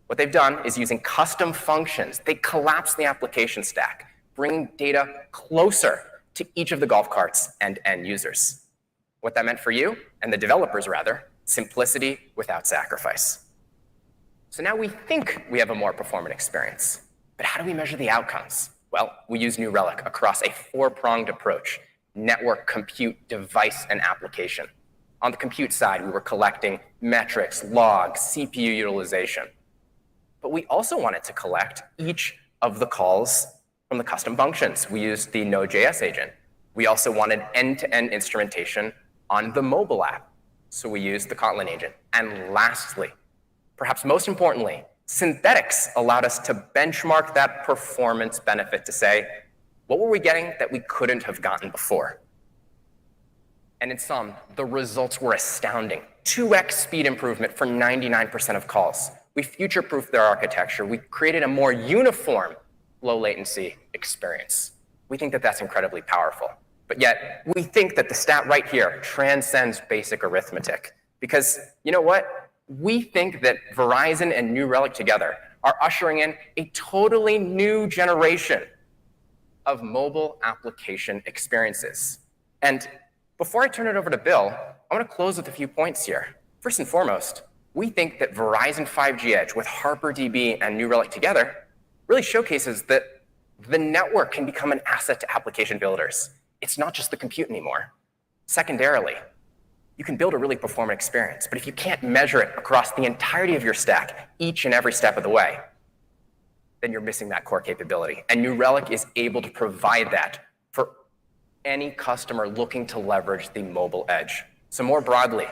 What they've done is using custom functions, they collapse the application stack, bringing data closer to each of the golf carts and end users. What that meant for you, and the developers rather, simplicity without sacrifice. So now we think we have a more performant experience, but how do we measure the outcomes? Well, we use New Relic across a 4-pronged approach: network, compute, device, and application. On the compute side, we were collecting metrics, logs, CPU utilization. But we also wanted to collect each of the calls from the custom functions. We used the Node.js agent. We also wanted end-to-end instrumentation on the mobile app. So we used the Kotlin agent. And lastly, perhaps most importantly, synthetics allowed us to benchmark that performance benefit to say, what were we getting that we couldn't have gotten before? And in sum, the results were astounding. 2x speed improvement for 99% of calls. We future-proofed their architecture. We created a more uniform low latency experience. We think that that's incredibly powerful. But yet, we think that the stat right here transcends basic arithmetic. Because you know what? We think that Verizon and New Relic together are ushering in a totally new generation of mobile application experiences. And before I turn it over to Bill, I want to close with a few points here. First and foremost, we think that Verizon 5G Edge with HarperDB and New Relic together really showcases that the network can become an asset to application builders. It's not just the compute anymore. Secondarily, you can build a really performant experience, but if you can't measure it across the entirety of your stack, each and every step of the way, then you're missing that core capability. And New Relic is able to provide that for any customer looking to leverage the mobile edge. So more broadly,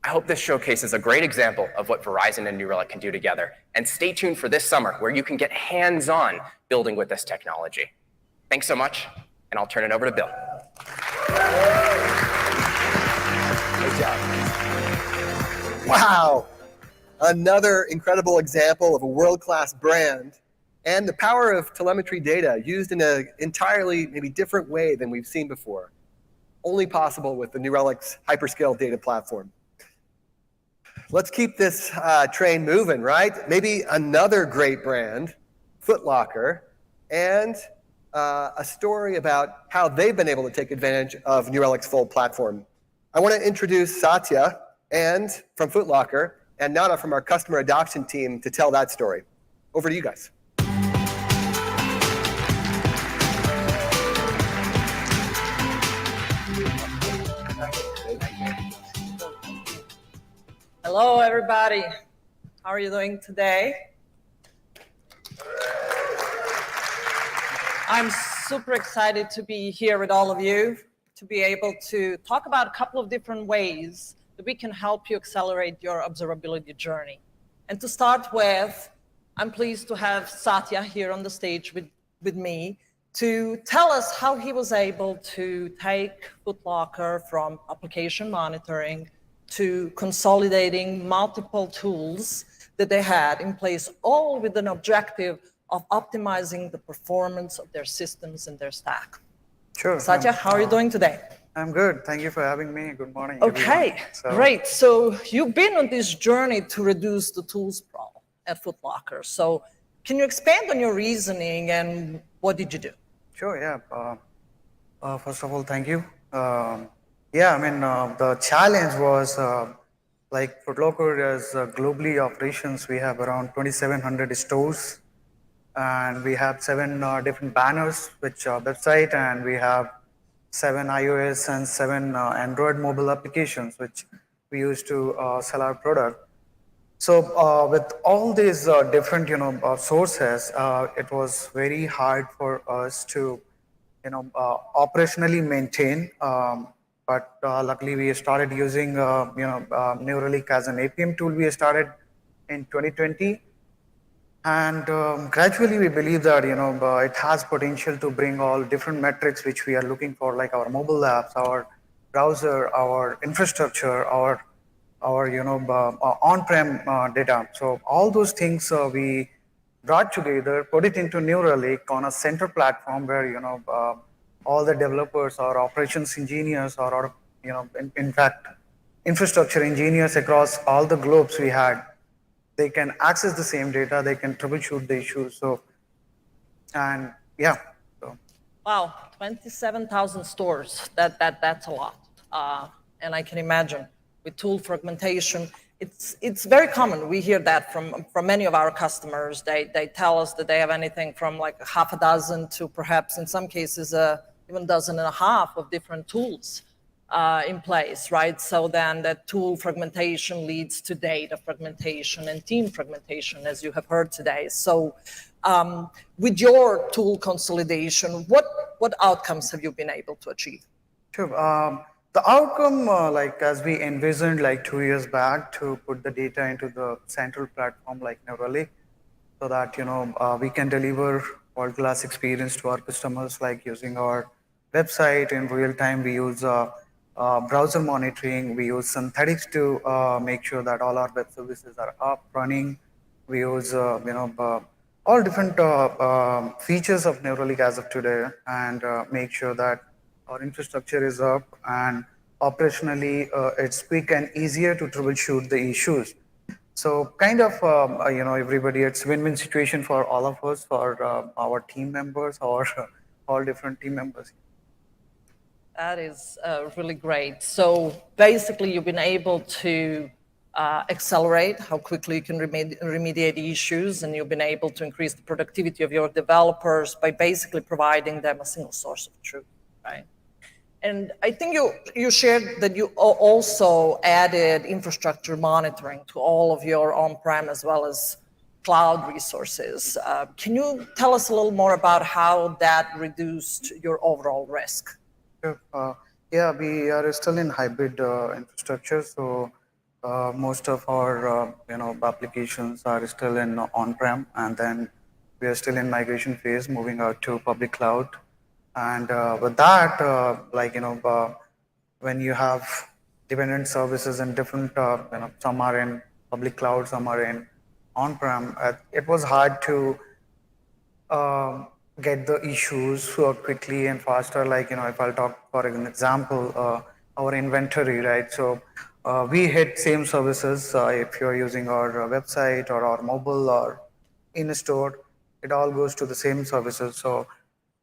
I hope this showcases a great example of what Verizon and New Relic can do together. And stay tuned for this summer, where you can get hands-on building with this technology. Thanks so much, and I'll turn it over to Bill. Great job. Wow. Another incredible example of a world-class brand and the power of telemetry data used in an entirely maybe different way than we've seen before. Only possible with the New Relic's hyperscale data platform. let's keep this train moving, right? Maybe another great brand, Foot Locker, and a story about how they've been able to take advantage of New Relic's full platform. I want to introduce Satya and from Foot Locker and Nana from our customer adoption team to tell that story. Over to you guys. Hello, everybody. How are you doing today? I'm super excited to be here with all of you, to be able to talk about a couple of different ways that we can help you accelerate your observability journey. And to start with, I'm pleased to have Satya here on the stage with me to tell us how he was able to take Foot Locker from application monitoring to consolidating multiple tools that they had in place, all with an objective of optimizing the performance of their systems and their stack. Sure. Satya, how are you doing today? I'm good. Thank you for having me. Good morning. Okay, great. So you've been on this journey to reduce the tools sprawl at Foot Locker. So can you expand on your reasoning and what did you do? Sure, yeah. First of all, thank you. Yeah, I mean, the challenge was like Foot Locker is globally operations. We have around 2,700 stores and we have 7 different banners, which are website, and we have 7 iOS and 7 Android mobile applications, which we use to sell our product. So with all these different, sources, it was very hard for us to, operationally maintain. But luckily, we started using, New Relic as an APM tool. We started in 2020, and gradually we believe that it has potential to bring all different metrics which we are looking for, like our mobile apps, our browser, our infrastructure, our on-prem data. So all those things we brought together, put it into New Relic on a center platform where all the developers or operations engineers or in fact infrastructure engineers across all the globes we had, they can access the same data, they can troubleshoot the issues. So, and yeah. So. Wow, 27,000 stores. That's a lot. And I can imagine with tool fragmentation, it's very common. We hear that from many of our customers. They tell us that they have anything from like half a dozen to perhaps in some cases even a dozen and a half of different tools in place, right? So then that tool fragmentation leads to data fragmentation and team fragmentation, as you have heard today. So with your tool consolidation, what outcomes have you been able to achieve? Sure. The outcome, like as we envisioned like 2 years back, to put the data into the central platform like New Relic, so that we can deliver world-class experience to our customers, like using our website in real time. We use browser monitoring. We use synthetics to make sure that all our web services are up, running. We use all different features of New Relic as of today, and make sure that our infrastructure is up and operationally it's quick and easier to troubleshoot the issues. So kind of, everybody, it's win-win situation for all of us, for our team members, or all different team members. That is really great. So basically, you've been able to accelerate how quickly you can remediate issues, and you've been able to increase the productivity of your developers by basically providing them a single source of truth, right? And I think you shared that you also added infrastructure monitoring to all of your on-prem as well as cloud resources. Can you tell us a little more about how that reduced your overall risk? Sure. Yeah, we are still in hybrid infrastructure. So most of our applications are still in on-prem, and then we are still in migration phase, moving out to public cloud. And with that, when you have dependent services and different, some are in public cloud, some are in on-prem, it was hard to get the issues quickly and faster. Like, if I'll talk for an example, our inventory, right? So we hit same services if you're using our website or our mobile or in a store. It all goes to the same services. So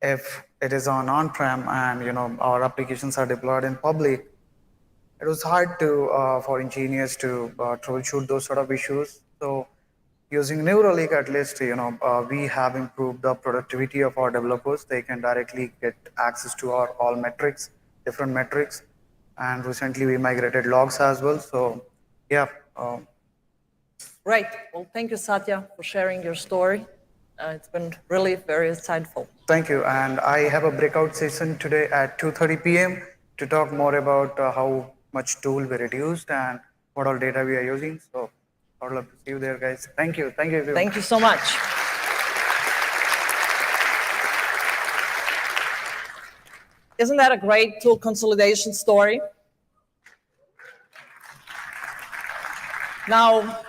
if it is on-prem and our applications are deployed in public, it was hard to for engineers to troubleshoot those sort of issues. So using New Relic, at least we have improved the productivity of our developers. They can directly get access to our all metrics, different metrics, and recently we migrated logs as well. So yeah. Great. Well, thank you, Satya, for sharing your story. It's been really very insightful. Thank you. And I have a breakout session today at 2:30 p.m. to talk more about how much tool we reduced and what all data we are using. So I'd love to see you there, guys. Thank you. Thank you, everyone. Thank you so much. Isn't that a great tool consolidation story? Now,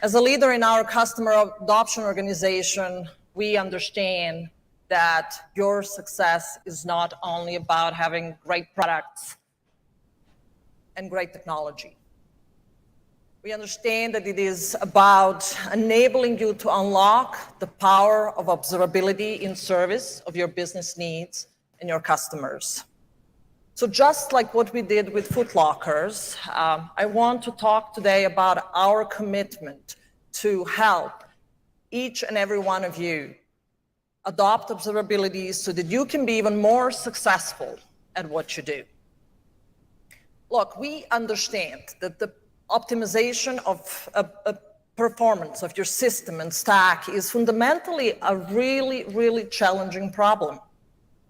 as a leader in our customer adoption organization, we understand that your success is not only about having great products and great technology. We understand that it is about enabling you to unlock the power of observability in service of your business needs and your customers. So just like what we did with Foot Lockers, I want to talk today about our commitment to help each and every one of you adopt observability so that you can be even more successful at what you do. Look, we understand that the optimization of performance of your system and stack is fundamentally a really, really challenging problem.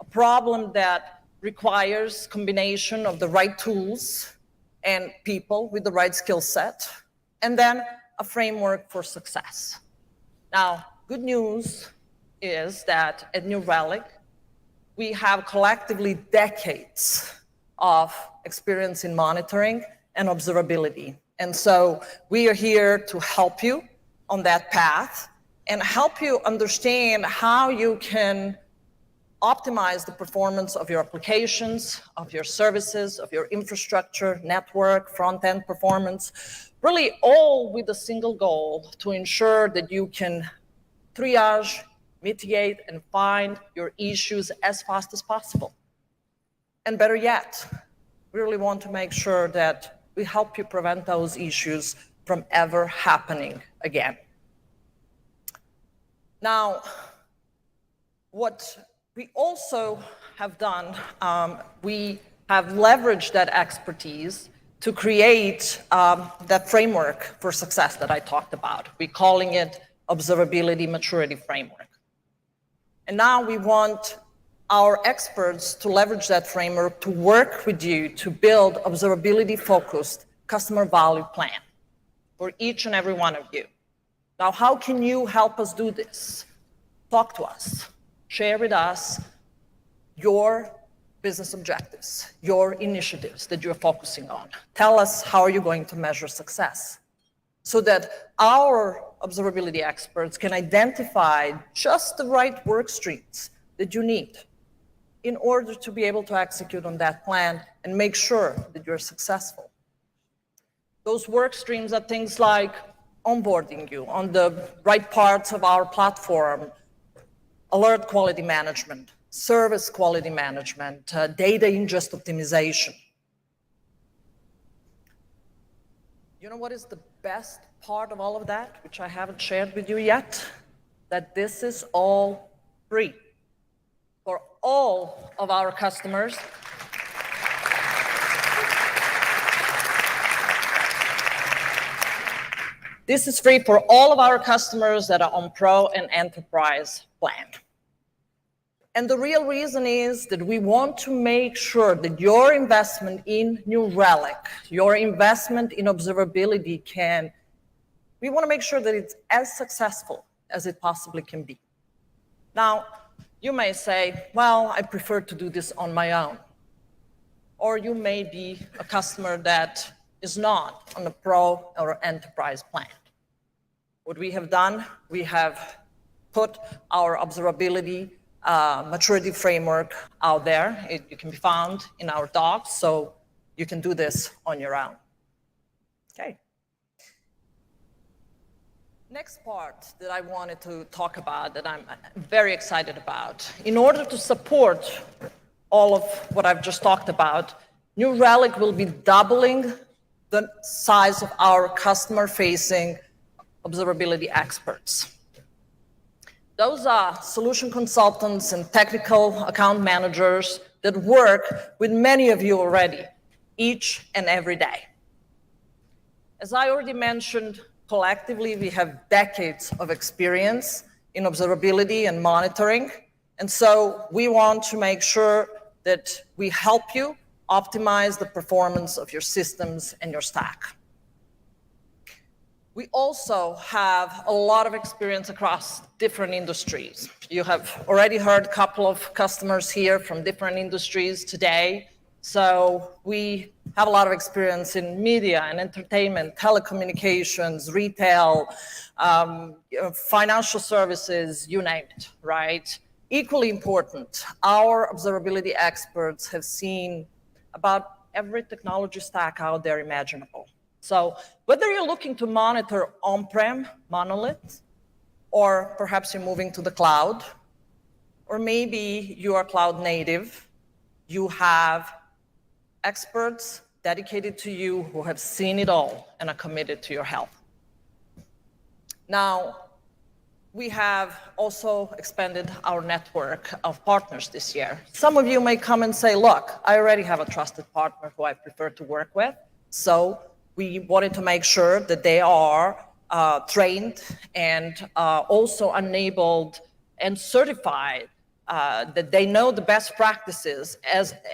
A problem that requires combination of the right tools and people with the right skill set, and then a framework for success. Now, good news is that at New Relic, we have collectively decades of experience in monitoring and observability. And so we are here to help you on that path and help you understand how you can optimize the performance of your applications, of your services, of your infrastructure, network, front-end performance, really all with a single goal to ensure that you can triage, mitigate, and find your issues as fast as possible. And better yet, we really want to make sure that we help you prevent those issues from ever happening again. Now, what we also have done, we have leveraged that expertise to create that framework for success that I talked about. We're calling it Observability Maturity Framework. And now we want our experts to leverage that framework to work with you to build observability-focused customer value plan for each and every one of you. Now, how can you help us do this? Talk to us. Share with us your business objectives, your initiatives that you're focusing on. Tell us how are you going to measure success so that our observability experts can identify just the right work streams that you need in order to be able to execute on that plan and make sure that you're successful. Those work streams are things like onboarding you on the right parts of our platform, alert quality management, service quality management, data ingest optimization. You know what is the best part of all of that, which I haven't shared with you yet? That this is all free for all of our customers. This is free for all of our customers that are on Pro and Enterprise plan. And the real reason is that we want to make sure that your investment in New Relic, your investment in observability we want to make sure that it's as successful as it possibly can be. Now, you may say, well, I prefer to do this on my own. Or you may be a customer that is not on a Pro or Enterprise plan. What we have done, we have put our observability maturity framework out there. It can be found in our docs, so you can do this on your own. Okay. Next part that I wanted to talk about, that I'm very excited about, in order to support all of what I've just talked about, New Relic will be doubling the size of our customer-facing observability experts. Those are solution consultants and technical account managers that work with many of you already, each and every day. As I already mentioned, collectively, we have decades of experience in observability and monitoring. And so we want to make sure that we help you optimize the performance of your systems and your stack. We also have a lot of experience across different industries. You have already heard a couple of customers here from different industries today. So we have a lot of experience in media and entertainment, telecommunications, retail, financial services, you name it, right? Equally important, our observability experts have seen about every technology stack out there imaginable. So whether you're looking to monitor on-prem monolith, or perhaps you're moving to the cloud, or maybe you are cloud native, you have experts dedicated to you who have seen it all and are committed to your help. Now, we have also expanded our network of partners this year. Some of you may come and say, look, I already have a trusted partner who I prefer to work with. So we wanted to make sure that they are trained and also enabled and certified, that they know the best practices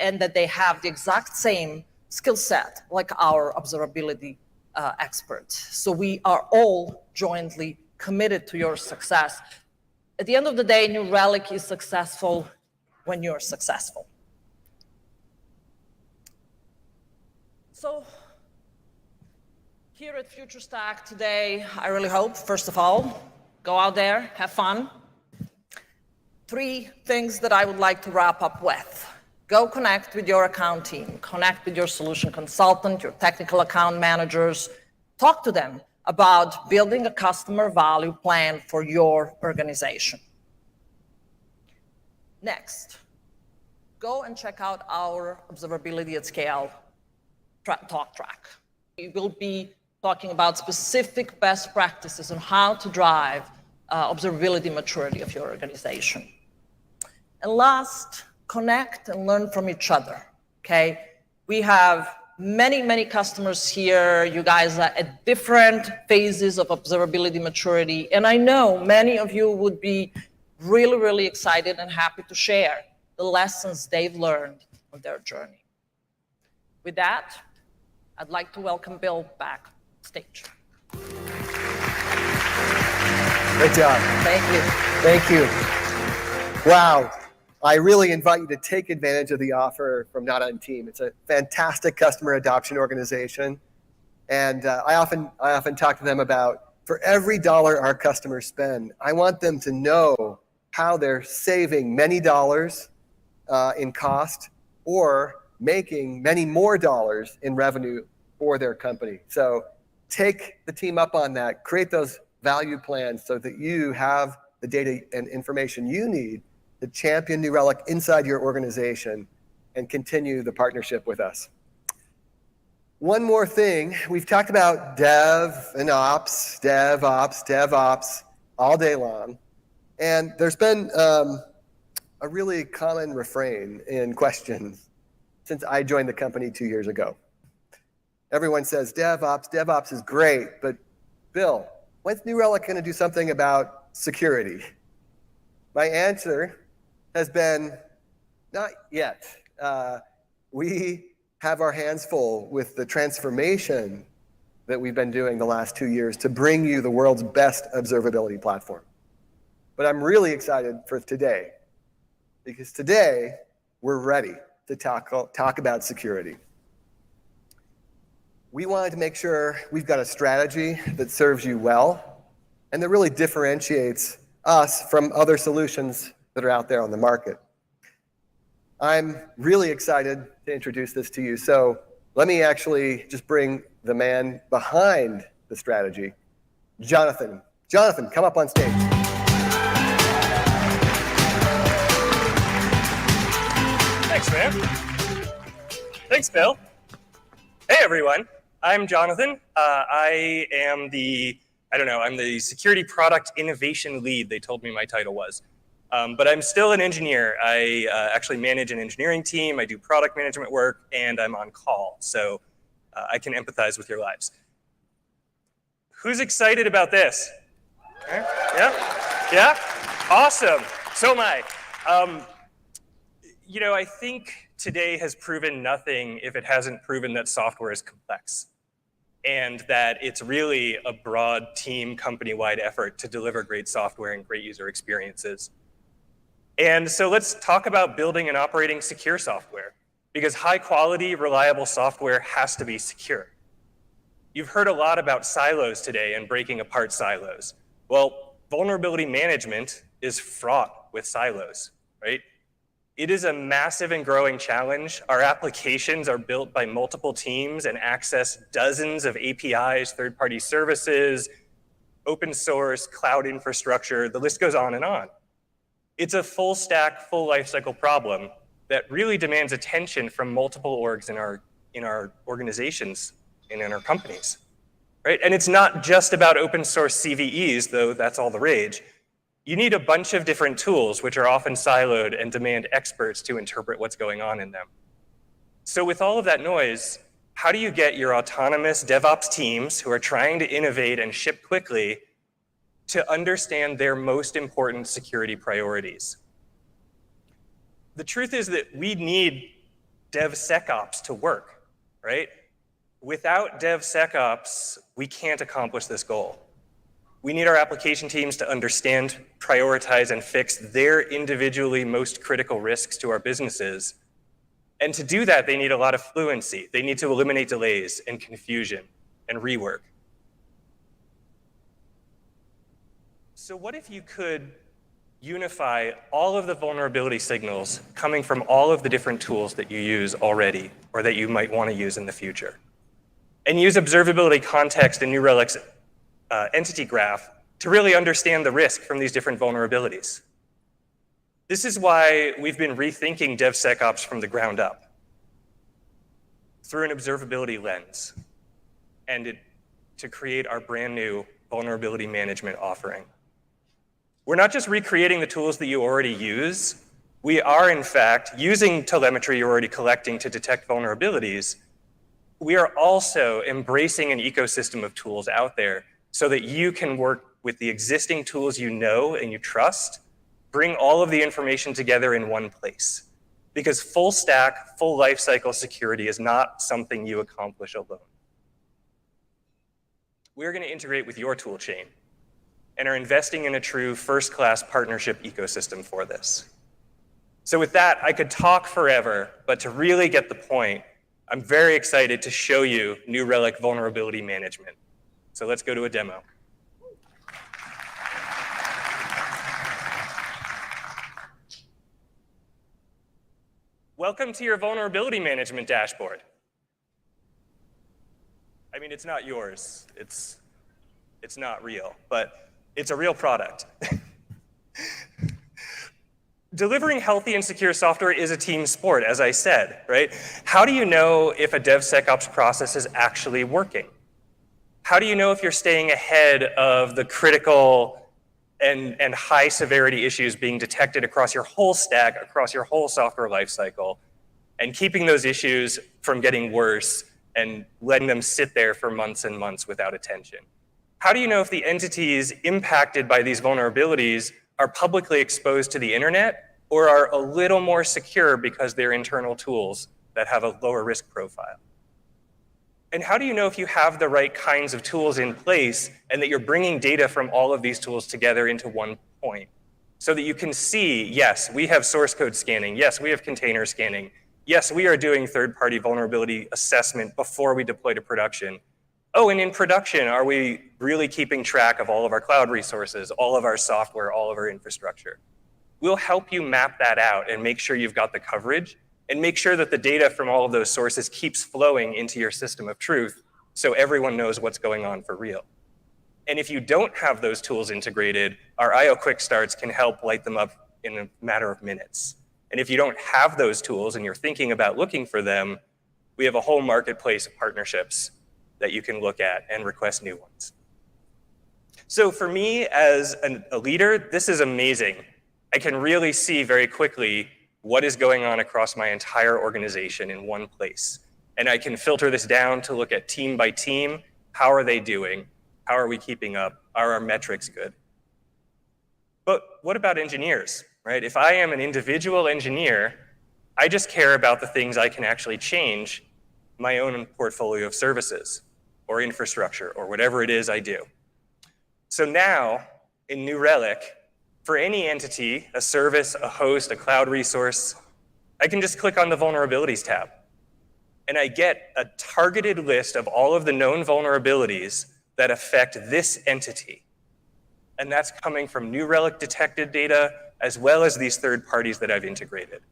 and that they have the exact same skill set like our observability experts. So we are all jointly committed to your success. At the end of the day, New Relic is successful when you're successful. So here at FutureStack today, I really hope, first of all, go out there, have fun. 3 things that I would like to wrap up with. Go connect with your account team, connect with your solution consultant, your technical account managers, talk to them about building a customer value plan for your organization. Next, go and check out our Observability at Scale talk track. We will be talking about specific best practices on how to drive observability maturity of your organization. And last, connect and learn from each other, okay? We have many customers here. You guys are at different phases of observability maturity. And I know many of you would be really excited and happy to share the lessons they've learned on their journey. With that, I'd like to welcome Bill back on stage. Great job. Thank you. Thank you. Wow. I really invite you to take advantage of the offer from Not On Team. It's a fantastic customer adoption organization. And I often talk to them about, for every dollar our customers spend, I want them to know how they're saving many dollars in cost or making many more dollars in revenue for their company. So take the team up on that, create those value plans so that you have the data and information you need to champion New Relic inside your organization and continue the partnership with us. One more thing, we've talked about dev and ops, DevOps all day long. And there's been a really common refrain in questions since I joined the company 2 years ago. Everyone says DevOps is great, but Bill, when's New Relic going to do something about security? My answer has been, not yet. We have our hands full with the transformation that we've been doing the last 2 years to bring you the world's best observability platform. But I'm really excited for today, because today we're ready to talk about security. We wanted to make sure we've got a strategy that serves you well and that really differentiates us from other solutions that are out there on the market. I'm really excited to introduce this to you. So let me actually just bring the man behind the strategy, Jonathan. Jonathan, come up on stage. Thanks, man. Thanks, Bill. Hey, everyone. I'm Jonathan. I am I'm the security product innovation lead, they told me my title was. But I'm still an engineer. I actually manage an engineering team. I do product management work, and I'm on call. So I can empathize with your lives. Who's excited about this? Okay. Yeah? Awesome. So am I. I think today has proven nothing if it hasn't proven that software is complex and that it's really a broad team company-wide effort to deliver great software and great user experiences. And so let's talk about building and operating secure software, because high quality, reliable software has to be secure. You've heard a lot about silos today and breaking apart silos. Well, vulnerability management is fraught with silos, right? It is a massive and growing challenge. Our applications are built by multiple teams and access dozens of APIs, third-party services, open source, cloud infrastructure, the list goes on and on. It's a full stack, full lifecycle problem that really demands attention from multiple orgs in our organizations and in our companies, right? And it's not just about open source CVEs, though that's all the rage. You need a bunch of different tools, which are often siloed and demand experts to interpret what's going on in them. So with all of that noise, how do you get your autonomous DevOps teams who are trying to innovate and ship quickly to understand their most important security priorities? The truth is that we need Devsecops to work, right? Without Devsecops, we can't accomplish this goal. We need our application teams to understand, prioritize, and fix their individually most critical risks to our businesses. And to do that, they need a lot of fluency. They need to eliminate delays and confusion and rework. So what if you could unify all of the vulnerability signals coming from all of the different tools that you use already or that you might want to use in the future, and use observability context in New Relic's entity graph to really understand the risk from these different vulnerabilities? This is why we've been rethinking DevSecOps from the ground up through an observability lens and to create our brand new vulnerability management offering. We're not just recreating the tools that you already use. We are, in fact, using telemetry you're already collecting to detect vulnerabilities. We are also embracing an ecosystem of tools out there so that you can work with the existing tools you know and you trust, bring all of the information together in one place. Because full stack, full lifecycle security is not something you accomplish alone. We're going to integrate with your tool chain and are investing in a true first-class partnership ecosystem for this. So with that, I could talk forever, but to really get the point, I'm very excited to show you New Relic Vulnerability Management. So let's go to a demo. Welcome to your vulnerability management dashboard. I mean, it's not yours. It's not real, but it's a real product. Delivering healthy and secure software is a team sport, as I said, right? How do you know if a DevSecOps process is actually working? How do you know if you're staying ahead of the critical and high severity issues being detected across your whole stack, across your whole software lifecycle, and keeping those issues from getting worse and letting them sit there for months and months without attention? How do you know if the entities impacted by these vulnerabilities are publicly exposed to the internet or are a little more secure because they're internal tools that have a lower risk profile? And how do you know if you have the right kinds of tools in place and that you're bringing data from all of these tools together into one point so that you can see, yes, we have source code scanning, yes, we have container scanning, yes, we are doing third-party vulnerability assessment before we deploy to production. Oh, and in production, are we really keeping track of all of our cloud resources, all of our software, all of our infrastructure? We'll help you map that out and make sure you've got the coverage and make sure that the data from all of those sources keeps flowing into your system of truth so everyone knows what's going on for real. And if you don't have those tools integrated, our IO quick starts can help light them up in a matter of minutes. And if you don't have those tools and you're thinking about looking for them, we have a whole marketplace of partnerships that you can look at and request new ones. So for me as a leader, this is amazing. I can really see very quickly what is going on across my entire organization in one place. And I can filter this down to look at team by team. How are they doing? How are we keeping up? Are our metrics good? But what about engineers, right? If I am an individual engineer, I just care about the things I can actually change my own portfolio of services or infrastructure or whatever it is I do. So now in New Relic, for any entity, a service, a host, a cloud resource, I can just click on the Vulnerabilities tab. And I get a targeted list of all of the known vulnerabilities that affect this entity. And that's coming from New Relic detected data, as well as these third parties that I've integrated.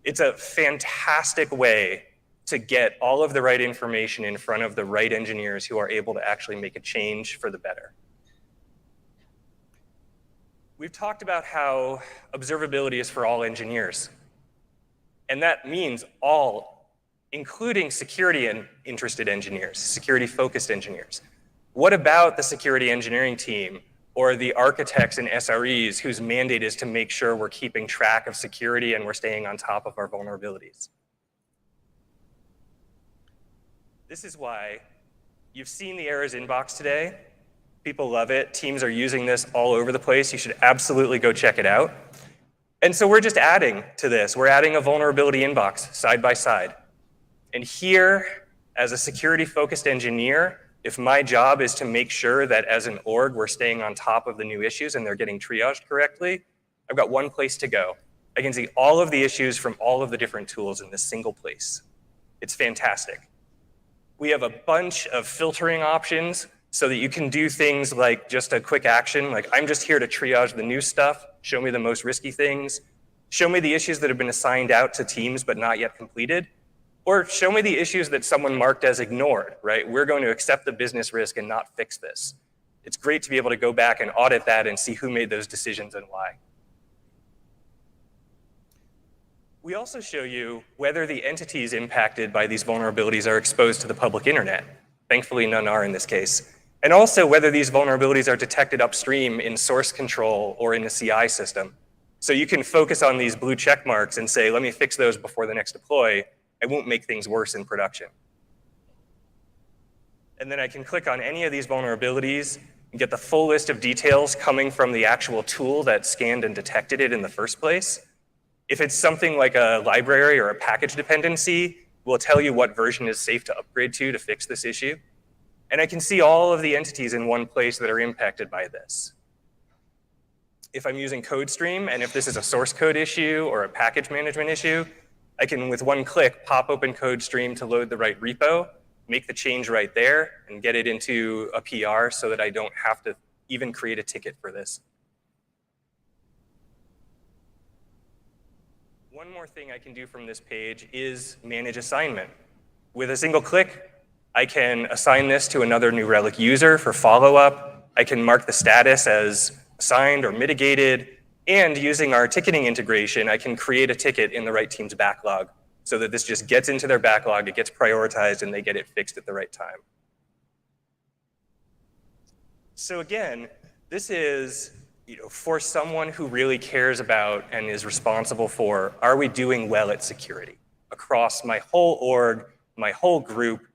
It's a fantastic way to get all of the right information in front of the right engineers who are able to actually make a change for the better. We've talked about how observability is for all engineers. And that means all, including security and interested engineers, security-focused engineers. What about the security engineering team or the architects and SREs whose mandate is to make sure we're keeping track of security and we're staying on top of our vulnerabilities? This is why you've seen the errors inbox today. People love it. Teams are using this all over the place. You should absolutely go check it out. And so we're just adding to this. We're adding a vulnerability inbox side by side. And here, as a security-focused engineer, if my job is to make sure that as an org, we're staying on top of the new issues and they're getting triaged correctly, I've got one place to go. I can see all of the issues from all of the different tools in this single place. It's fantastic. We have a bunch of filtering options so that you can do things like just a quick action, like I'm just here to triage the new stuff, show me the most risky things, show me the issues that have been assigned out to teams but not yet completed, or show me the issues that someone marked as ignored, right? We're going to accept the business risk and not fix this. It's great to be able to go back and audit that and see who made those decisions and why. We also show you whether the entities impacted by these vulnerabilities are exposed to the public internet. Thankfully, none are in this case. And also whether these vulnerabilities are detected upstream in source control or in the CI system. So you can focus on these blue check marks and say, let me fix those before the next deploy. I won't make things worse in production. And then I can click on any of these vulnerabilities and get the full list of details coming from the actual tool that scanned and detected it in the first place. If it's something like a library or a package dependency, we'll tell you what version is safe to upgrade to fix this issue. And I can see all of the entities in one place that are impacted by this. If I'm using CodeStream, and if this is a source code issue or a package management issue, I can, with one click, pop open CodeStream to load the right repo, make the change right there, and get it into a PR so that I don't have to even create a ticket for this. One more thing I can do from this page is manage assignment. With a single click, I can assign this to another New Relic user for follow-up. I can mark the status as assigned or mitigated. And using our ticketing integration, I can create a ticket in the right team's backlog so that this just gets into their backlog, it gets prioritized, and they get it fixed at the right time. So again, this is for someone who really cares about and is responsible for, are we doing well at security? Across my whole org, my whole group,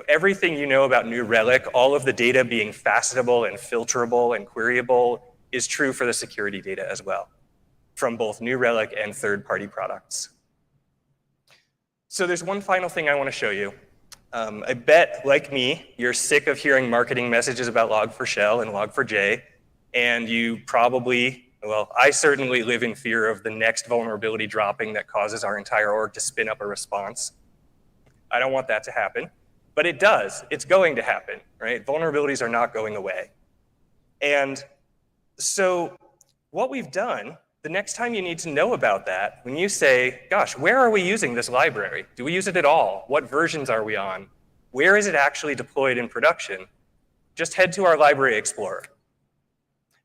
everything you know about New Relic, all of the data being facetable and filterable and queryable is true for the security data as well, from both New Relic and third-party products. So there's one final thing I want to show you. I bet, like me, you're sick of hearing marketing messages about Log4Shell and Log4j, and you probably, well, I certainly live in fear of the next vulnerability dropping that causes our entire org to spin up a response. I don't want that to happen, but it does. It's going to happen, right? Vulnerabilities are not going away. And so what we've done the next time you need to know about that, when you say, gosh, where are we using this library? Do we use it at all? What versions are we on? Where is it actually deployed in production? Just head to our Library Explorer.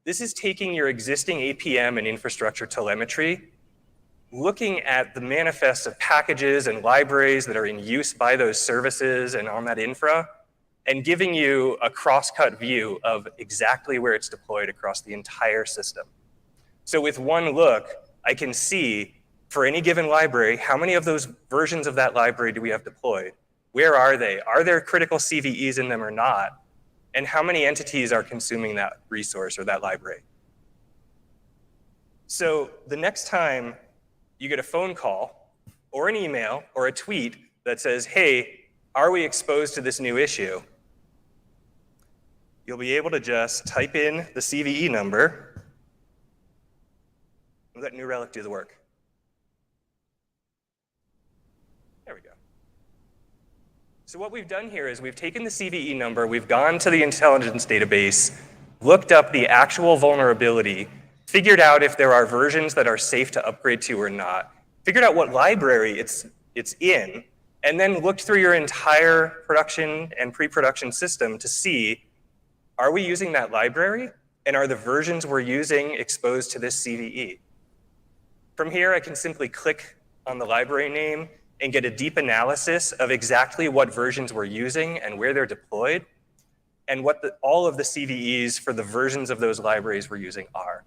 This is taking your existing APM and infrastructure telemetry, looking at the manifests of packages and libraries that are in use by those services and on that infra, and giving you a cross-cut view of exactly where it's deployed across the entire system. So with one look, I can see for any given library, how many of those versions of that library do we have deployed? Where are they? Are there critical CVEs in them or not? And how many entities are consuming that resource or that library? So the next time you get a phone call or an email or a tweet that says, hey, are we exposed to this new issue? You'll be able to just type in the CVE number and let New Relic do the work. There we go. So what we've done here is we've taken the CVE number, we've gone to the intelligence database, looked up the actual vulnerability, figured out if there are versions that are safe to upgrade to or not, figured out what library it's in, and then looked through your entire production and pre-production system to see, are we using that library? And are the versions we're using exposed to this CVE? From here, I can simply click on the library name and get a deep analysis of exactly what versions we're using and where they're deployed, and what all of the CVEs for the versions of those libraries we're using are.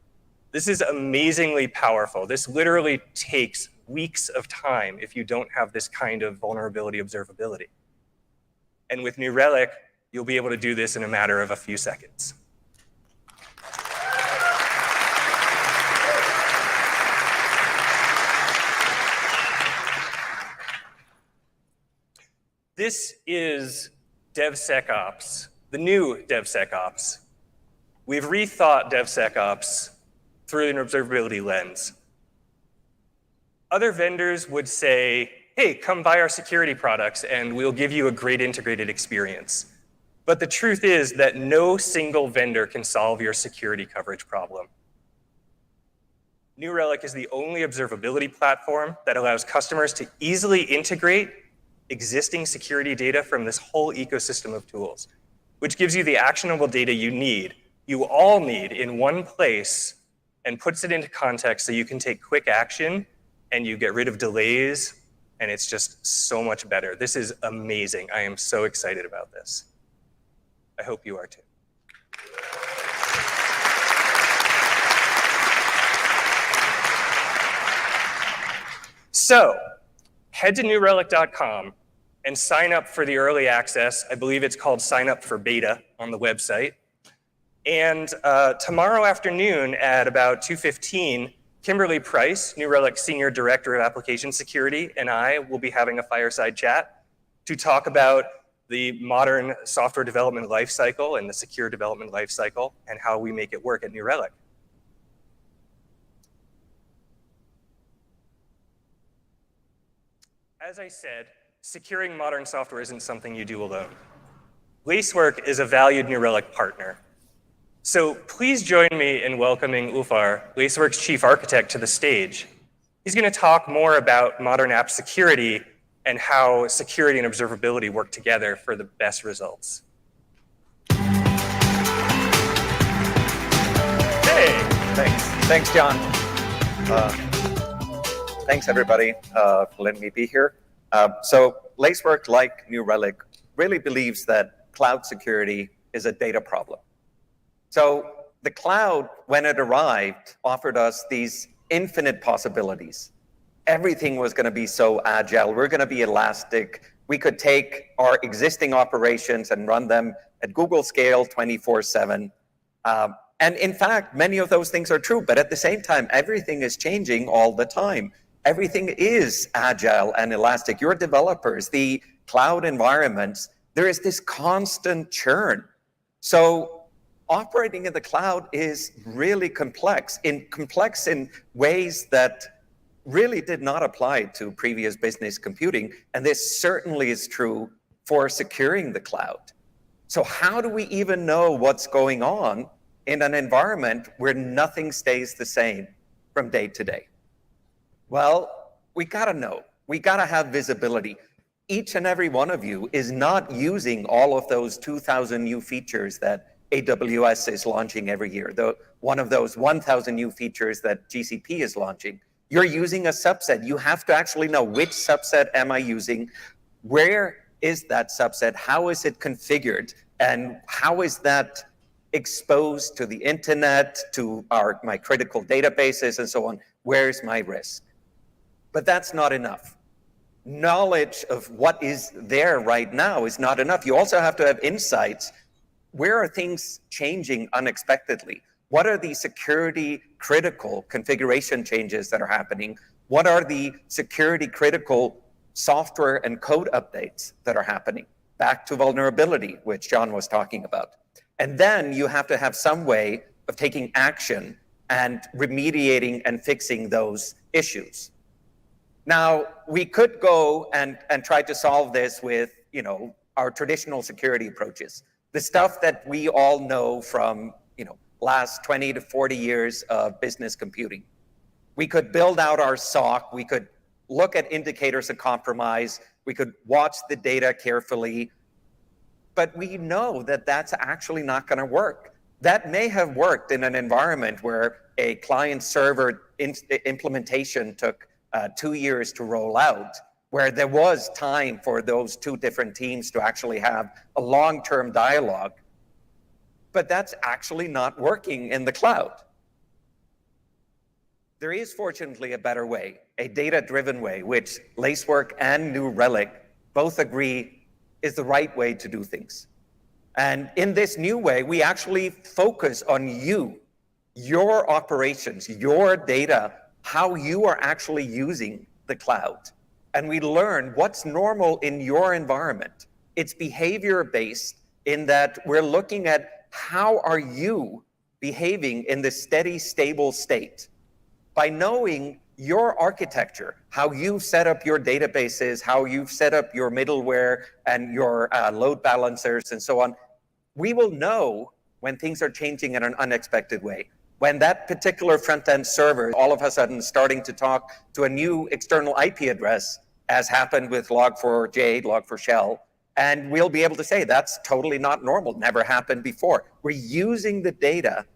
This is amazingly powerful. This literally takes weeks of time if you don't have this kind of vulnerability observability. And with New Relic, you'll be able to do this in a matter of a few seconds. This is Devsecops, the new Devsecops. We've rethought Devsecops through an observability lens. Other vendors would say, hey, come buy our security products and we'll give you a great integrated experience. But the truth is that no single vendor can solve your security coverage problem. New Relic is the only observability platform that allows customers to easily integrate existing security data from this whole ecosystem of tools, which gives you the actionable data you all need in one place, and puts it into context so you can take quick action and you get rid of delays, and it's just so much better. This is amazing. I am so excited about this. I hope you are too. So, head to newrelic.com and sign up for the early access. I believe it's called sign up for beta on the website. And tomorrow afternoon at about 2:15, Kimberly Price, New Relic Senior Director of Application Security, and I will be having a fireside chat to talk about the modern software development lifecycle and the secure development lifecycle and how we make it work at New Relic. As I said, securing modern software isn't something you do alone. Lacework is a valued New Relic partner. So please join me in welcoming Ufar, Lacework's chief architect, to the stage. He's going to talk more about modern app security and how security and observability work together for the best results. Hey! Thanks, John. Thanks, everybody, for letting me be here. So Lacework, like New Relic, really believes that cloud security is a data problem. So the cloud, when it arrived, offered us these infinite possibilities. Everything was going to be so agile. We're going to be elastic. We could take our existing operations and run them at Google scale 24/7. And in fact, many of those things are true. But at the same time, everything is changing all the time. Everything is agile and elastic. Your developers, the cloud environments, there is this constant churn. So operating in the cloud is really complex in ways that really did not apply to previous business computing. And this certainly is true for securing the cloud. So how do we even know what's going on in an environment where nothing stays the same, from day to day? Well, we gotta know. We gotta have visibility. Each and every one of you is not using all of those 2,000 new features that AWS is launching every year, one of those 1,000 new features that GCP is launching. You're using a subset. You have to actually know which subset am I using, where is that subset, how is it configured, and how is that exposed to the internet, to my critical databases, and so on. Where's my risk? But that's not enough. Knowledge of what is there right now is not enough. You also have to have insights. Where are things changing unexpectedly? What are the security critical configuration changes that are happening? What are the security critical software and code updates that are happening? Back to vulnerability, which John was talking about. And then you have to have some way of taking action and remediating and fixing those issues. Now, we could go and try to solve this with, our traditional security approaches. The stuff that we all know from, last 20 to 40 years of business computing. We could build out our SOC. We could look at indicators of compromise. We could watch the data carefully. But we know that that's actually not going to work. That may have worked in an environment where a client-server implementation took 2 years to roll out, where there was time for those two different teams to actually have a long-term dialogue. But that's actually not working in the cloud. There is fortunately a better way, a data-driven way, which Lacework and New Relic both agree is the right way to do things. And in this new way, we actually focus on you, your operations, your data, how you are actually using the cloud. And we learn what's normal in your environment. It's behavior-based in that we're looking at how are you behaving in this steady, stable state. By knowing your architecture, how you've set up your databases, how you've set up your middleware and your load balancers and so on, we will know when things are changing in an unexpected way. When that particular front-end server all of a sudden starting to talk to a new external IP address, as happened with Log4j, Log4Shell, and we'll be able to say that's totally not normal, never happened before. We're using the data,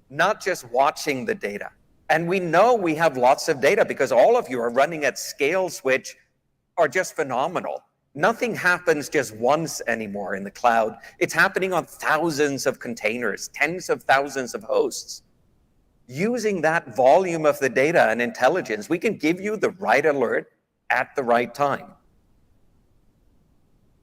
not just watching the data. And we know we have lots of data because all of you are running at scales which are just phenomenal. Nothing happens just once anymore in the cloud. It's happening on thousands of containers, tens of thousands of hosts. Using that volume of the data and intelligence, we can give you the right alert at the right time.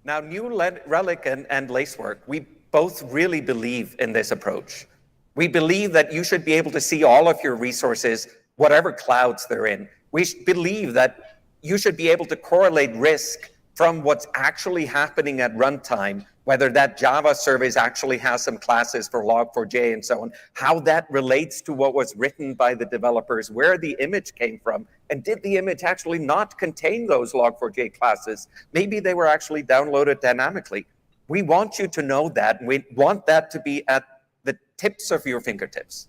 Now, New Relic and Lacework, we both really believe in this approach. We believe that you should be able to see all of your resources, whatever clouds they're in. We believe that you should be able to correlate risk from what's actually happening at runtime, whether that Java service actually has some classes for Log4j and so on, how that relates to what was written by the developers, where the image came from, and did the image actually not contain those Log4j classes? Maybe they were actually downloaded dynamically. We want you to know that, and we want that to be at the tips of your fingertips.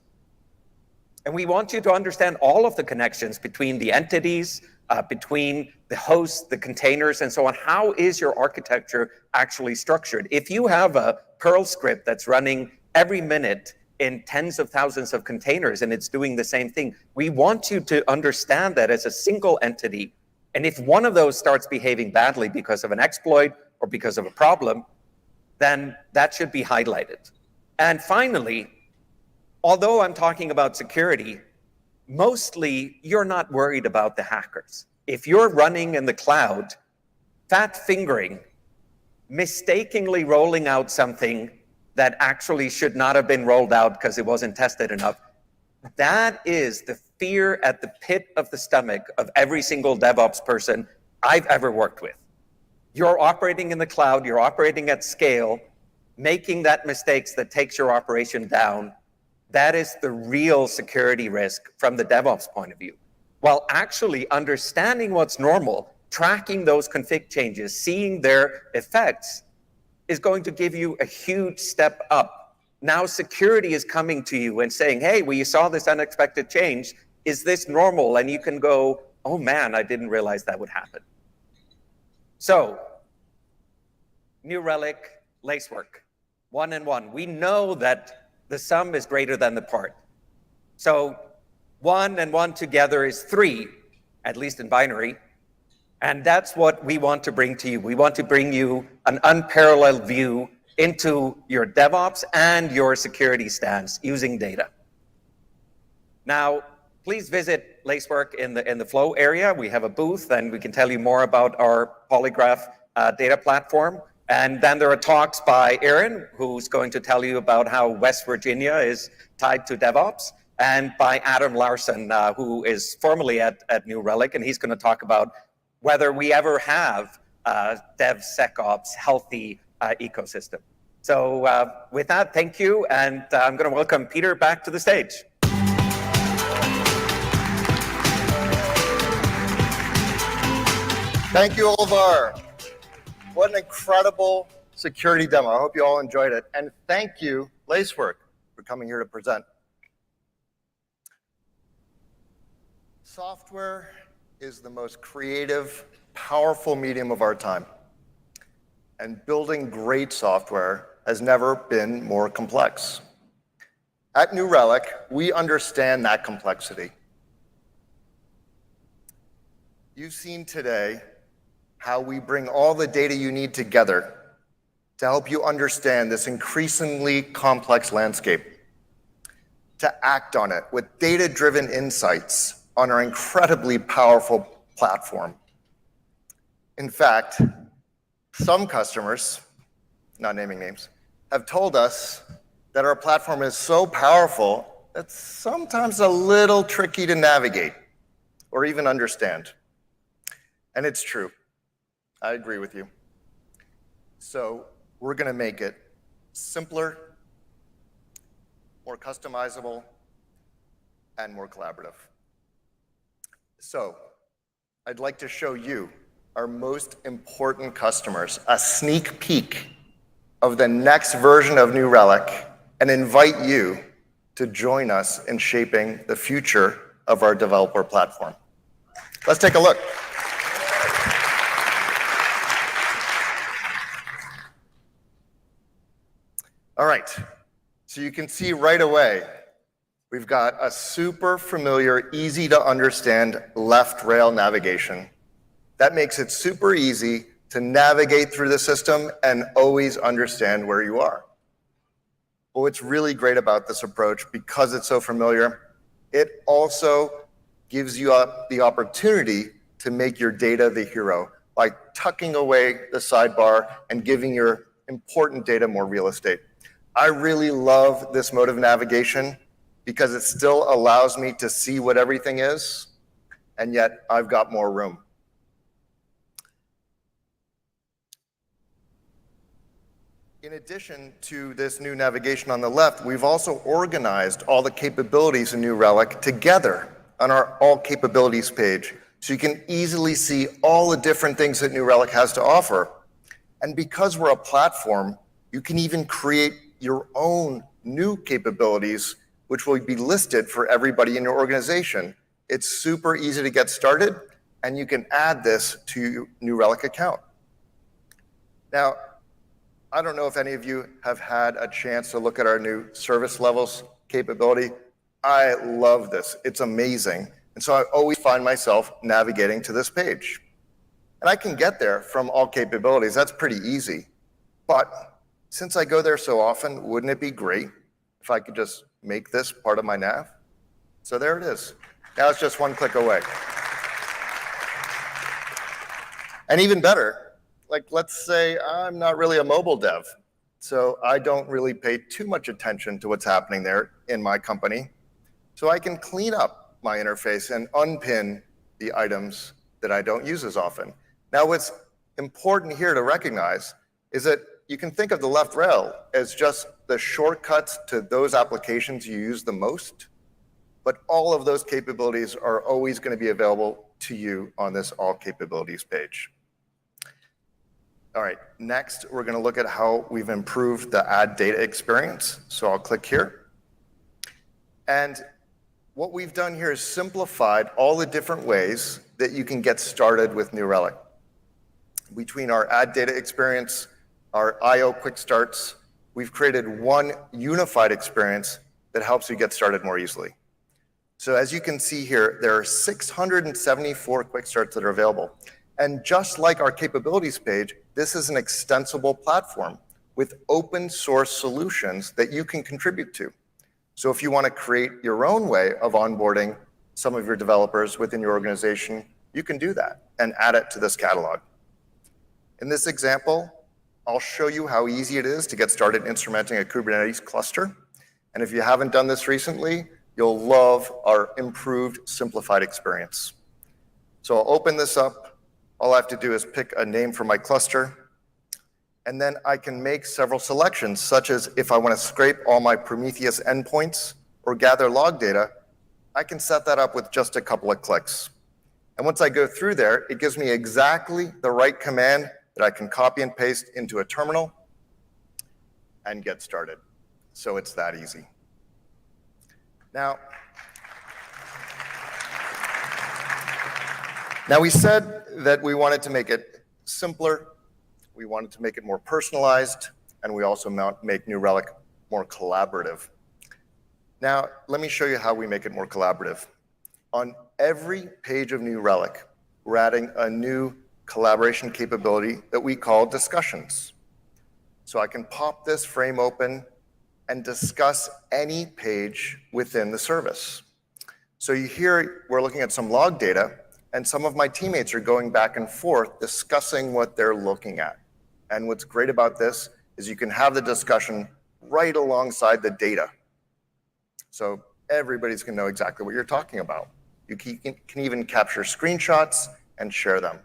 And we want you to understand all of the connections between the entities, between the hosts, the containers, and so on. How is your architecture actually structured? If you have a Perl script that's running every minute in tens of thousands of containers and it's doing the same thing, we want you to understand that as a single entity. And if one of those starts behaving badly because of an exploit or because of a problem, then that should be highlighted. And finally, although I'm talking about security, mostly you're not worried about the hackers. If you're running in the cloud, fat fingering, mistakenly rolling out something that actually should not have been rolled out because it wasn't tested enough, that is the fear at the pit of the stomach of every single DevOps person I've ever worked with. You're operating in the cloud, you're operating at scale, making that mistakes that takes your operation down. That is the real security risk from the DevOps point of view. While actually understanding what's normal, tracking those config changes, seeing their effects is going to give you a huge step up. Now security is coming to you and saying, hey, well, you saw this unexpected change. is this normal? And you can go, oh man, I didn't realize that would happen. So, New Relic, Lacework, 1 and 1. We know that the sum is greater than the part. So 1 and 1 together is 3, at least in binary. And that's what we want to bring to you. We want to bring you an unparalleled view into your DevOps and your security stance using data. Now, please visit Lacework in the Flow area. We have a booth, and we can tell you more about our Polygraph data platform. And then there are talks by Aaron, who's going to tell you about how West Virginia is tied to DevOps, and by Adam Larson, who is formerly at New Relic, and he's going to talk about whether we ever have Devsecops healthy ecosystem. So with that, thank you, and I'm going to welcome Peter back to the stage. Thank you, Olvar. What an incredible security demo. I hope you all enjoyed it. And thank you, Lacework, for coming here to present. Software is the most creative, powerful medium of our time. And building great software has never been more complex. At New Relic, we understand that complexity. You've seen today how we bring all the data you need together to help you understand this increasingly complex landscape, to act on it with data-driven insights on our incredibly powerful platform. In fact, some customers, not naming names, have told us that our platform is so powerful that it's sometimes a little tricky to navigate or even understand. And it's true. I agree with you. So we're going to make it simpler, more customizable, and more collaborative. So I'd like to show you, our most important customers, a sneak peek of the next version of New Relic and invite you to join us in shaping the future of our developer platform. Let's take a look. All right, so you can see right away, we've got a super familiar, easy to understand left rail navigation. That makes it super easy to navigate through the system and always understand where you are. But what's really great about this approach, because it's so familiar, it also gives you the opportunity to make your data the hero by tucking away the sidebar and giving your important data more real estate. I really love this mode of navigation because it still allows me to see what everything is, and yet I've got more room. In addition to this new navigation on the left, we've also organized all the capabilities in New Relic together on our All Capabilities page, so you can easily see all the different things that New Relic has to offer. And because we're a platform, you can even create your own new capabilities, which will be listed for everybody in your organization. It's super easy to get started, and you can add this to your New Relic account. Now, I don't know if any of you have had a chance to look at our new service levels capability. I love this. It's amazing. And so I always find myself navigating to this page. And I can get there from All Capabilities. That's pretty easy. But since I go there so often, wouldn't it be great if I could just make this part of my nav? So there it is. Now it's just one click away. And even better, like let's say I'm not really a mobile dev, so I don't really pay too much attention to what's happening there in my company. So I can clean up my interface and unpin the items that I don't use as often. Now what's important here to recognize is that you can think of the left rail as just the shortcuts to those applications you use the most, but all of those capabilities are always going to be available to you on this All Capabilities page. All right, next we're going to look at how we've improved the add data experience. So I'll click here. And what we've done here is simplified all the different ways that you can get started with New Relic. Between our add data experience, our IO quick starts, we've created one unified experience that helps you get started more easily. So as you can see here, there are 674 quick starts that are available. And just like our capabilities page, this is an extensible platform with open source solutions that you can contribute to. So if you want to create your own way of onboarding some of your developers within your organization, you can do that and add it to this catalog. In this example, I'll show you how easy it is to get started instrumenting a Kubernetes cluster. And if you haven't done this recently, you'll love our improved, simplified experience. So I'll open this up. All I have to do is pick a name for my cluster. And then I can make several selections, such as if I want to scrape all my Prometheus endpoints or gather log data, I can set that up with just a couple of clicks. And once I go through there, it gives me exactly the right command that I can copy and paste into a terminal and get started. So it's that easy. Now we said that we wanted to make it simpler, we wanted to make it more personalized, and we also make New Relic more collaborative. Now, let me show you how we make it more collaborative. On every page of New Relic, we're adding a new collaboration capability that we call discussions. So I can pop this frame open and discuss any page within the service. So you hear we're looking at some log data, and some of my teammates are going back and forth discussing what they're looking at. And what's great about this is you can have the discussion right alongside the data. So everybody's gonna know exactly what you're talking about. You can even capture screenshots and share them.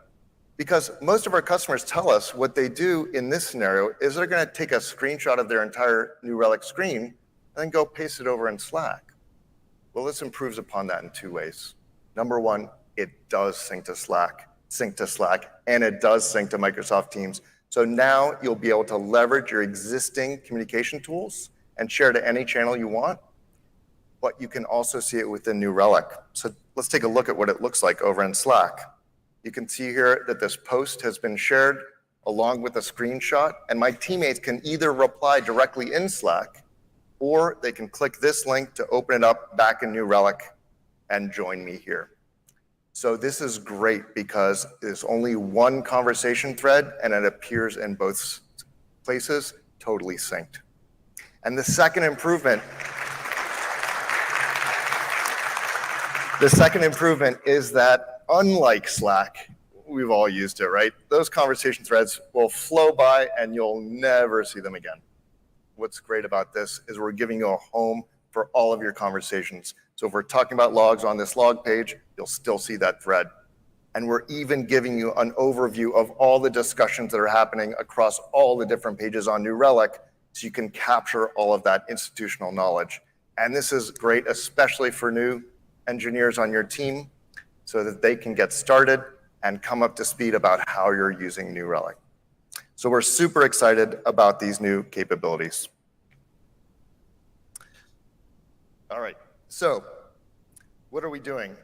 Because most of our customers tell us what they do in this scenario is they're going to take a screenshot of their entire New Relic screen and then go paste it over in Slack. Well, this improves upon that in two ways. Number one, it does sync to Slack, and it does sync to Microsoft Teams. So now you'll be able to leverage your existing communication tools and share to any channel you want, but you can also see it within New Relic. So let's take a look at what it looks like over in Slack. You can see here that this post has been shared along with a screenshot, and my teammates can either reply directly in Slack, or they can click this link to open it up back in New Relic and join me here. So this is great because there's only one conversation thread and it appears in both places, totally synced. And the second improvement is that unlike Slack, we've all used it, right? Those conversation threads will flow by and you'll never see them again. What's great about this is we're giving you a home for all of your conversations. So if we're talking about logs on this log page, you'll still see that thread. And we're even giving you an overview of all the discussions that are happening across all the different pages on New Relic, so you can capture all of that institutional knowledge. And this is great, especially for new engineers on your team, so that they can get started and come up to speed about how you're using New Relic. So we're super excited about these new capabilities. All right, so what are we doing?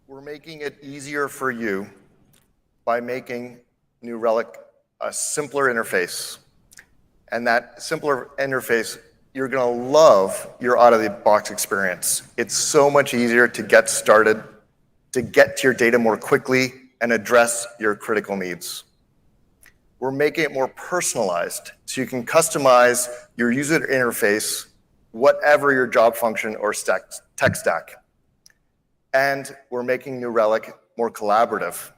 We're making it easier for you by making New Relic a simpler interface. And that simpler interface, you're gonna love your out-of-the-box experience. It's so much easier to get started, to get to your data more quickly and address your critical needs. We're making it more personalized so you can customize your user interface, whatever your job function or tech stack. And we're making New Relic more collaborative.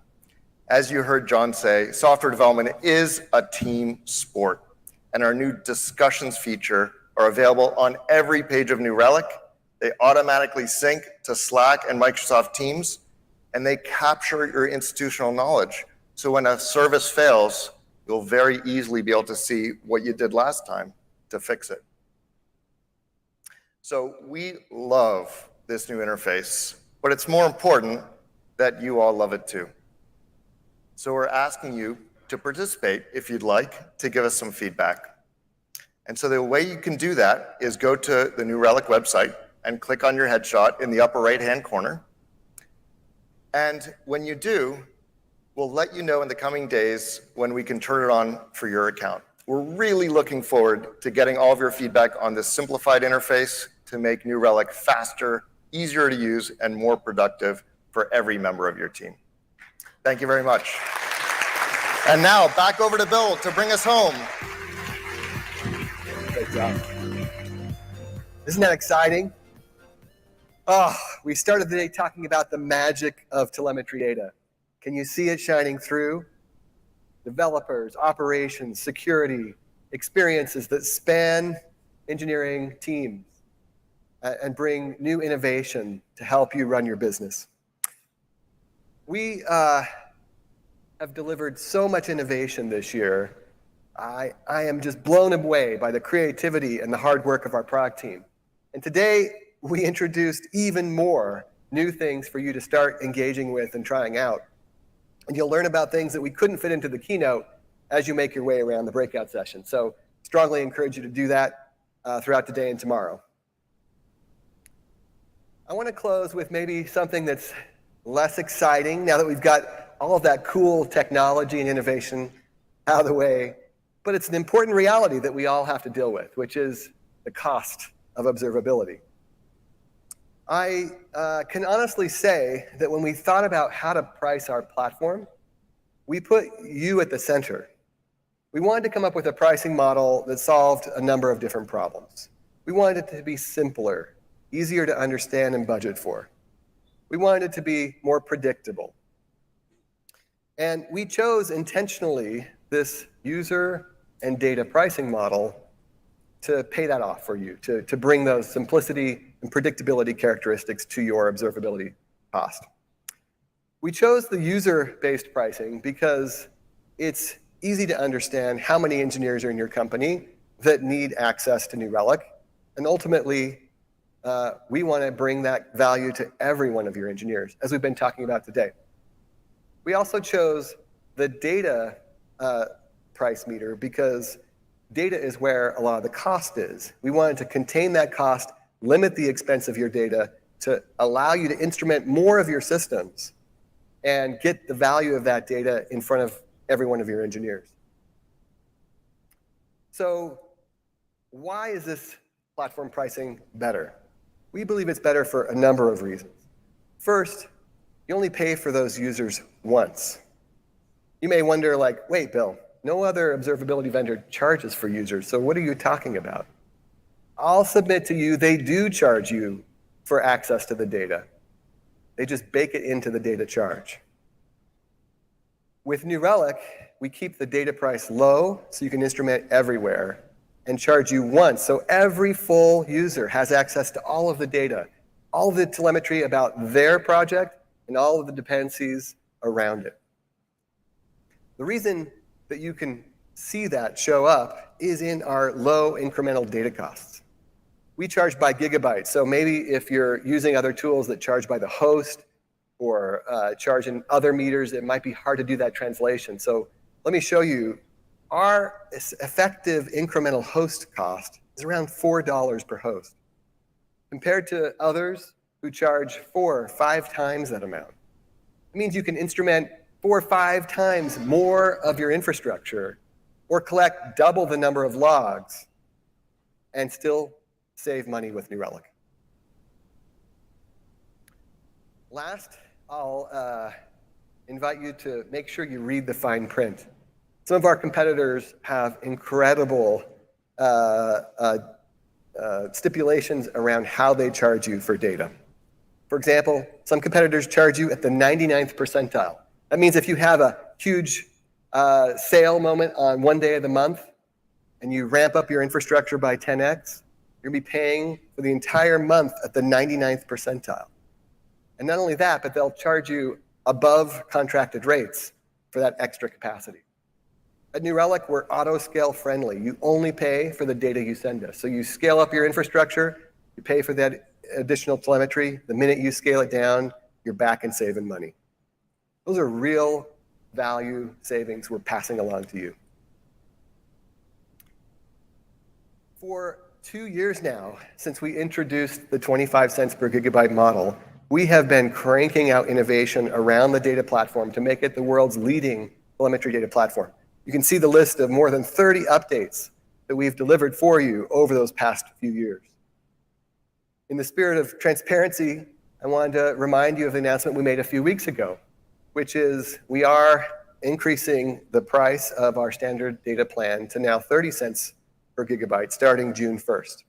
As you heard John say, software development is a team sport, and our new discussions feature are available on every page of New Relic. They automatically sync to Slack and Microsoft Teams, and they capture your institutional knowledge. So when a service fails, you'll very easily be able to see what you did last time to fix it. So we love this new interface, but it's more important that you all love it too. So we're asking you to participate, if you'd like, to give us some feedback. And so the way you can do that is go to the New Relic website, and click on your headshot in the upper right-hand corner. And when you do, we'll let you know in the coming days when we can turn it on for your account. We're really looking forward to getting all of your feedback on this simplified interface to make New Relic faster, easier to use, and more productive for every member of your team. Thank you very much. And now, back over to Bill to bring us home. Great job. Isn't that exciting? Oh, we started the day talking about the magic of telemetry data. Can you see it shining through? Developers, operations, security, experiences that span engineering teams and bring new innovation to help you run your business. We have delivered so much innovation this year. I am just blown away by the creativity and the hard work of our product team. And today, we introduced even more new things for you to start engaging with and trying out. And you'll learn about things that we couldn't fit into the keynote as you make your way around the breakout session. So strongly encourage you to do that throughout today and tomorrow. I want to close with maybe something that's less exciting now that we've got all of that cool technology and innovation out of the way. But it's an important reality that we all have to deal with, which is the cost of observability. I can honestly say that when we thought about how to price our platform, we put you at the center. We wanted to come up with a pricing model that solved a number of different problems. We wanted it to be simpler, easier to understand and budget for. We wanted it to be more predictable. And we chose intentionally this user and data pricing model to pay that off for you, to bring those simplicity and predictability characteristics to your observability cost. We chose the user-based pricing because it's easy to understand how many engineers are in your company that need access to New Relic. And ultimately, we want to bring that value to every one of your engineers, as we've been talking about today. We also chose the data price meter because data is where a lot of the cost is. We wanted to contain that cost, limit the expense of your data to allow you to instrument more of your systems and get the value of that data in front of every one of your engineers. So why is this platform pricing better? We believe it's better for a number of reasons. First, you only pay for those users once. You may wonder, like, wait, Bill, no other observability vendor charges for users, so what are you talking about? I'll submit to you, they do charge you for access to the data. They just bake it into the data charge. With New Relic, we keep the data price low so you can instrument everywhere and charge you once. So every full user has access to all of the data, all of the telemetry about their project, and all of the dependencies around it. The reason that you can see that show up is in our low incremental data costs. We charge by gigabyte. So maybe if you're using other tools that charge by the host or charge in other meters, it might be hard to do that translation. So let me show you. Our effective incremental host cost is around $4 per host, compared to others who charge 4 or 5 times that amount. It means you can instrument 4 or 5 times more of your infrastructure or collect double the number of logs and still save money with New Relic. Last, I'll invite you to make sure you read the fine print. Some of our competitors have incredible stipulations around how they charge you for data. For example, some competitors charge you at the 99th percentile. That means if you have a huge sale moment on one day of the month and you ramp up your infrastructure by 10x, you're going to be paying for the entire month at the 99th percentile. And not only that, but they'll charge you above contracted rates for that extra capacity. At New Relic, we're auto-scale friendly. You only pay for the data you send us. So you scale up your infrastructure, you pay for that additional telemetry. The minute you scale it down, you're back and saving money. Those are real value savings we're passing along to you. For 2 years now, since we introduced the 25 cents per gigabyte model, we have been cranking out innovation around the data platform to make it the world's leading telemetry data platform. You can see the list of more than 30 updates that we've delivered for you over those past few years. In the spirit of transparency, I wanted to remind you of the announcement we made a few weeks ago, which is we are increasing the price of our standard data plan to now 30 cents per gigabyte starting June 1st.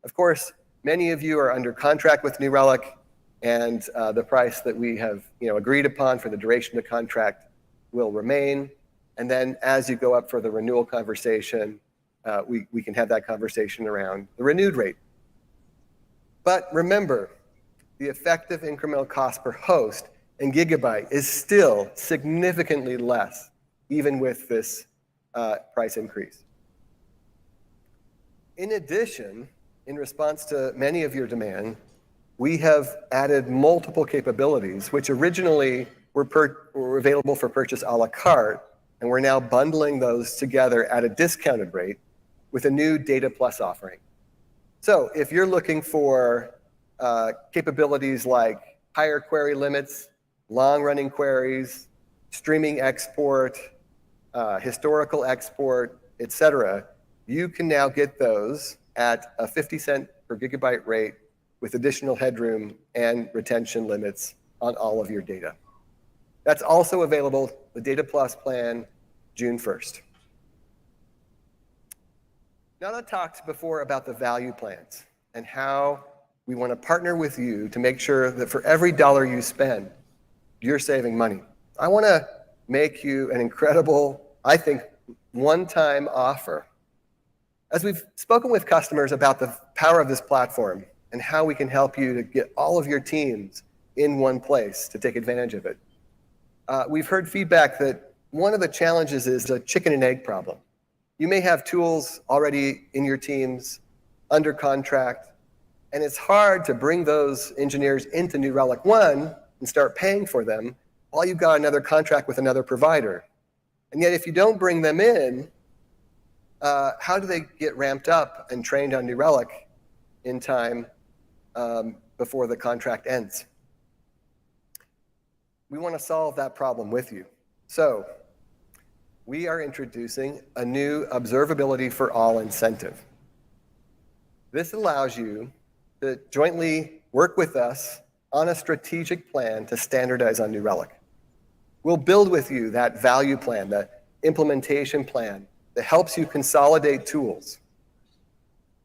Of course, many of you are under contract with New Relic, and the price that we have agreed upon for the duration of the contract will remain. And then as you go up for the renewal conversation, we can have that conversation around the renewed rate. But remember, the effective incremental cost per host and gigabyte is still significantly less, even with this price increase. In addition, in response to many of your demand, we have added multiple capabilities, which originally were available for purchase a la carte, and we're now bundling those together at a discounted rate with a new Data Plus offering. So if you're looking for capabilities like higher query limits, long-running queries, streaming export, historical export, etc., you can now get those at a 50 cent per gigabyte rate with additional headroom and retention limits on all of your data. That's also available, the Data Plus plan, June 1st. Now, I talked before about the value plans and how we want to partner with you to make sure that for every dollar you spend, you're saving money. I want to make you an incredible, I think, one-time offer. As we've spoken with customers about the power of this platform and how we can help you to get all of your teams in one place to take advantage of it, we've heard feedback that one of the challenges is a chicken and egg problem. You may have tools already in your teams under contract, and it's hard to bring those engineers into New Relic One and start paying for them while you've got another contract with another provider. And yet, if you don't bring them in, how do they get ramped up and trained on New Relic in time before the contract ends? We want to solve that problem with you. So we are introducing a new Observability for All incentive. This allows you to jointly work with us on a strategic plan to standardize on New Relic. We'll build with you that value plan, that implementation plan that helps you consolidate tools.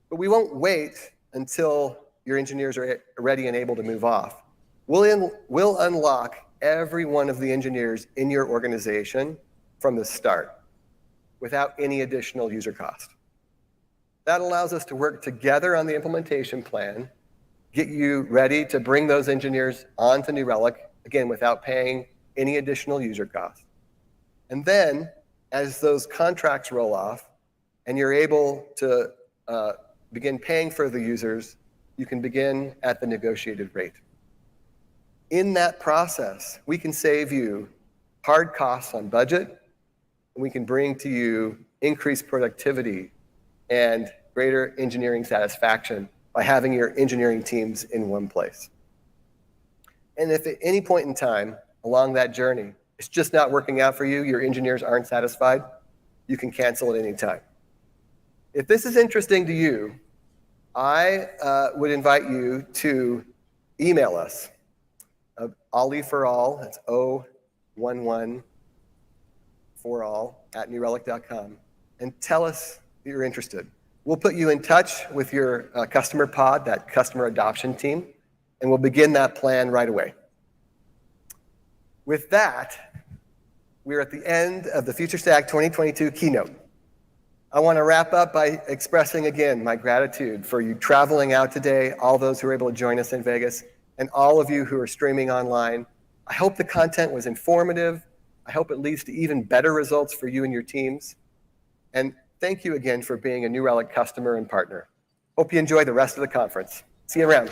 But we won't wait until your engineers are ready and able to move off. We'll unlock every one of the engineers in your organization from the start without any additional user cost. That allows us to work together on the implementation plan, get you ready to bring those engineers onto New Relic, again, without paying any additional user cost. And then, as those contracts roll off and you're able to begin paying for the users, you can begin at the negotiated rate. In that process, we can save you hard costs on budget, and we can bring to you increased productivity and greater engineering satisfaction by having your engineering teams in one place. And if at any point in time along that journey, it's just not working out for you, your engineers aren't satisfied, you can cancel at any time. If this is interesting to you, I would invite you to email us, Ollie for All, that's O11 for all at newrelic.com, and tell us that you're interested. We'll put you in touch with your customer pod, that customer adoption team, and we'll begin that plan right away. With that, we're at the end of the FutureStack 2022 keynote. I want to wrap up by expressing again my gratitude for you traveling out today, all those who were able to join us in Vegas, and all of you who are streaming online. I hope the content was informative. I hope it leads to even better results for you and your teams. And thank you again for being a New Relic customer and partner. Hope you enjoy the rest of the conference. See you around.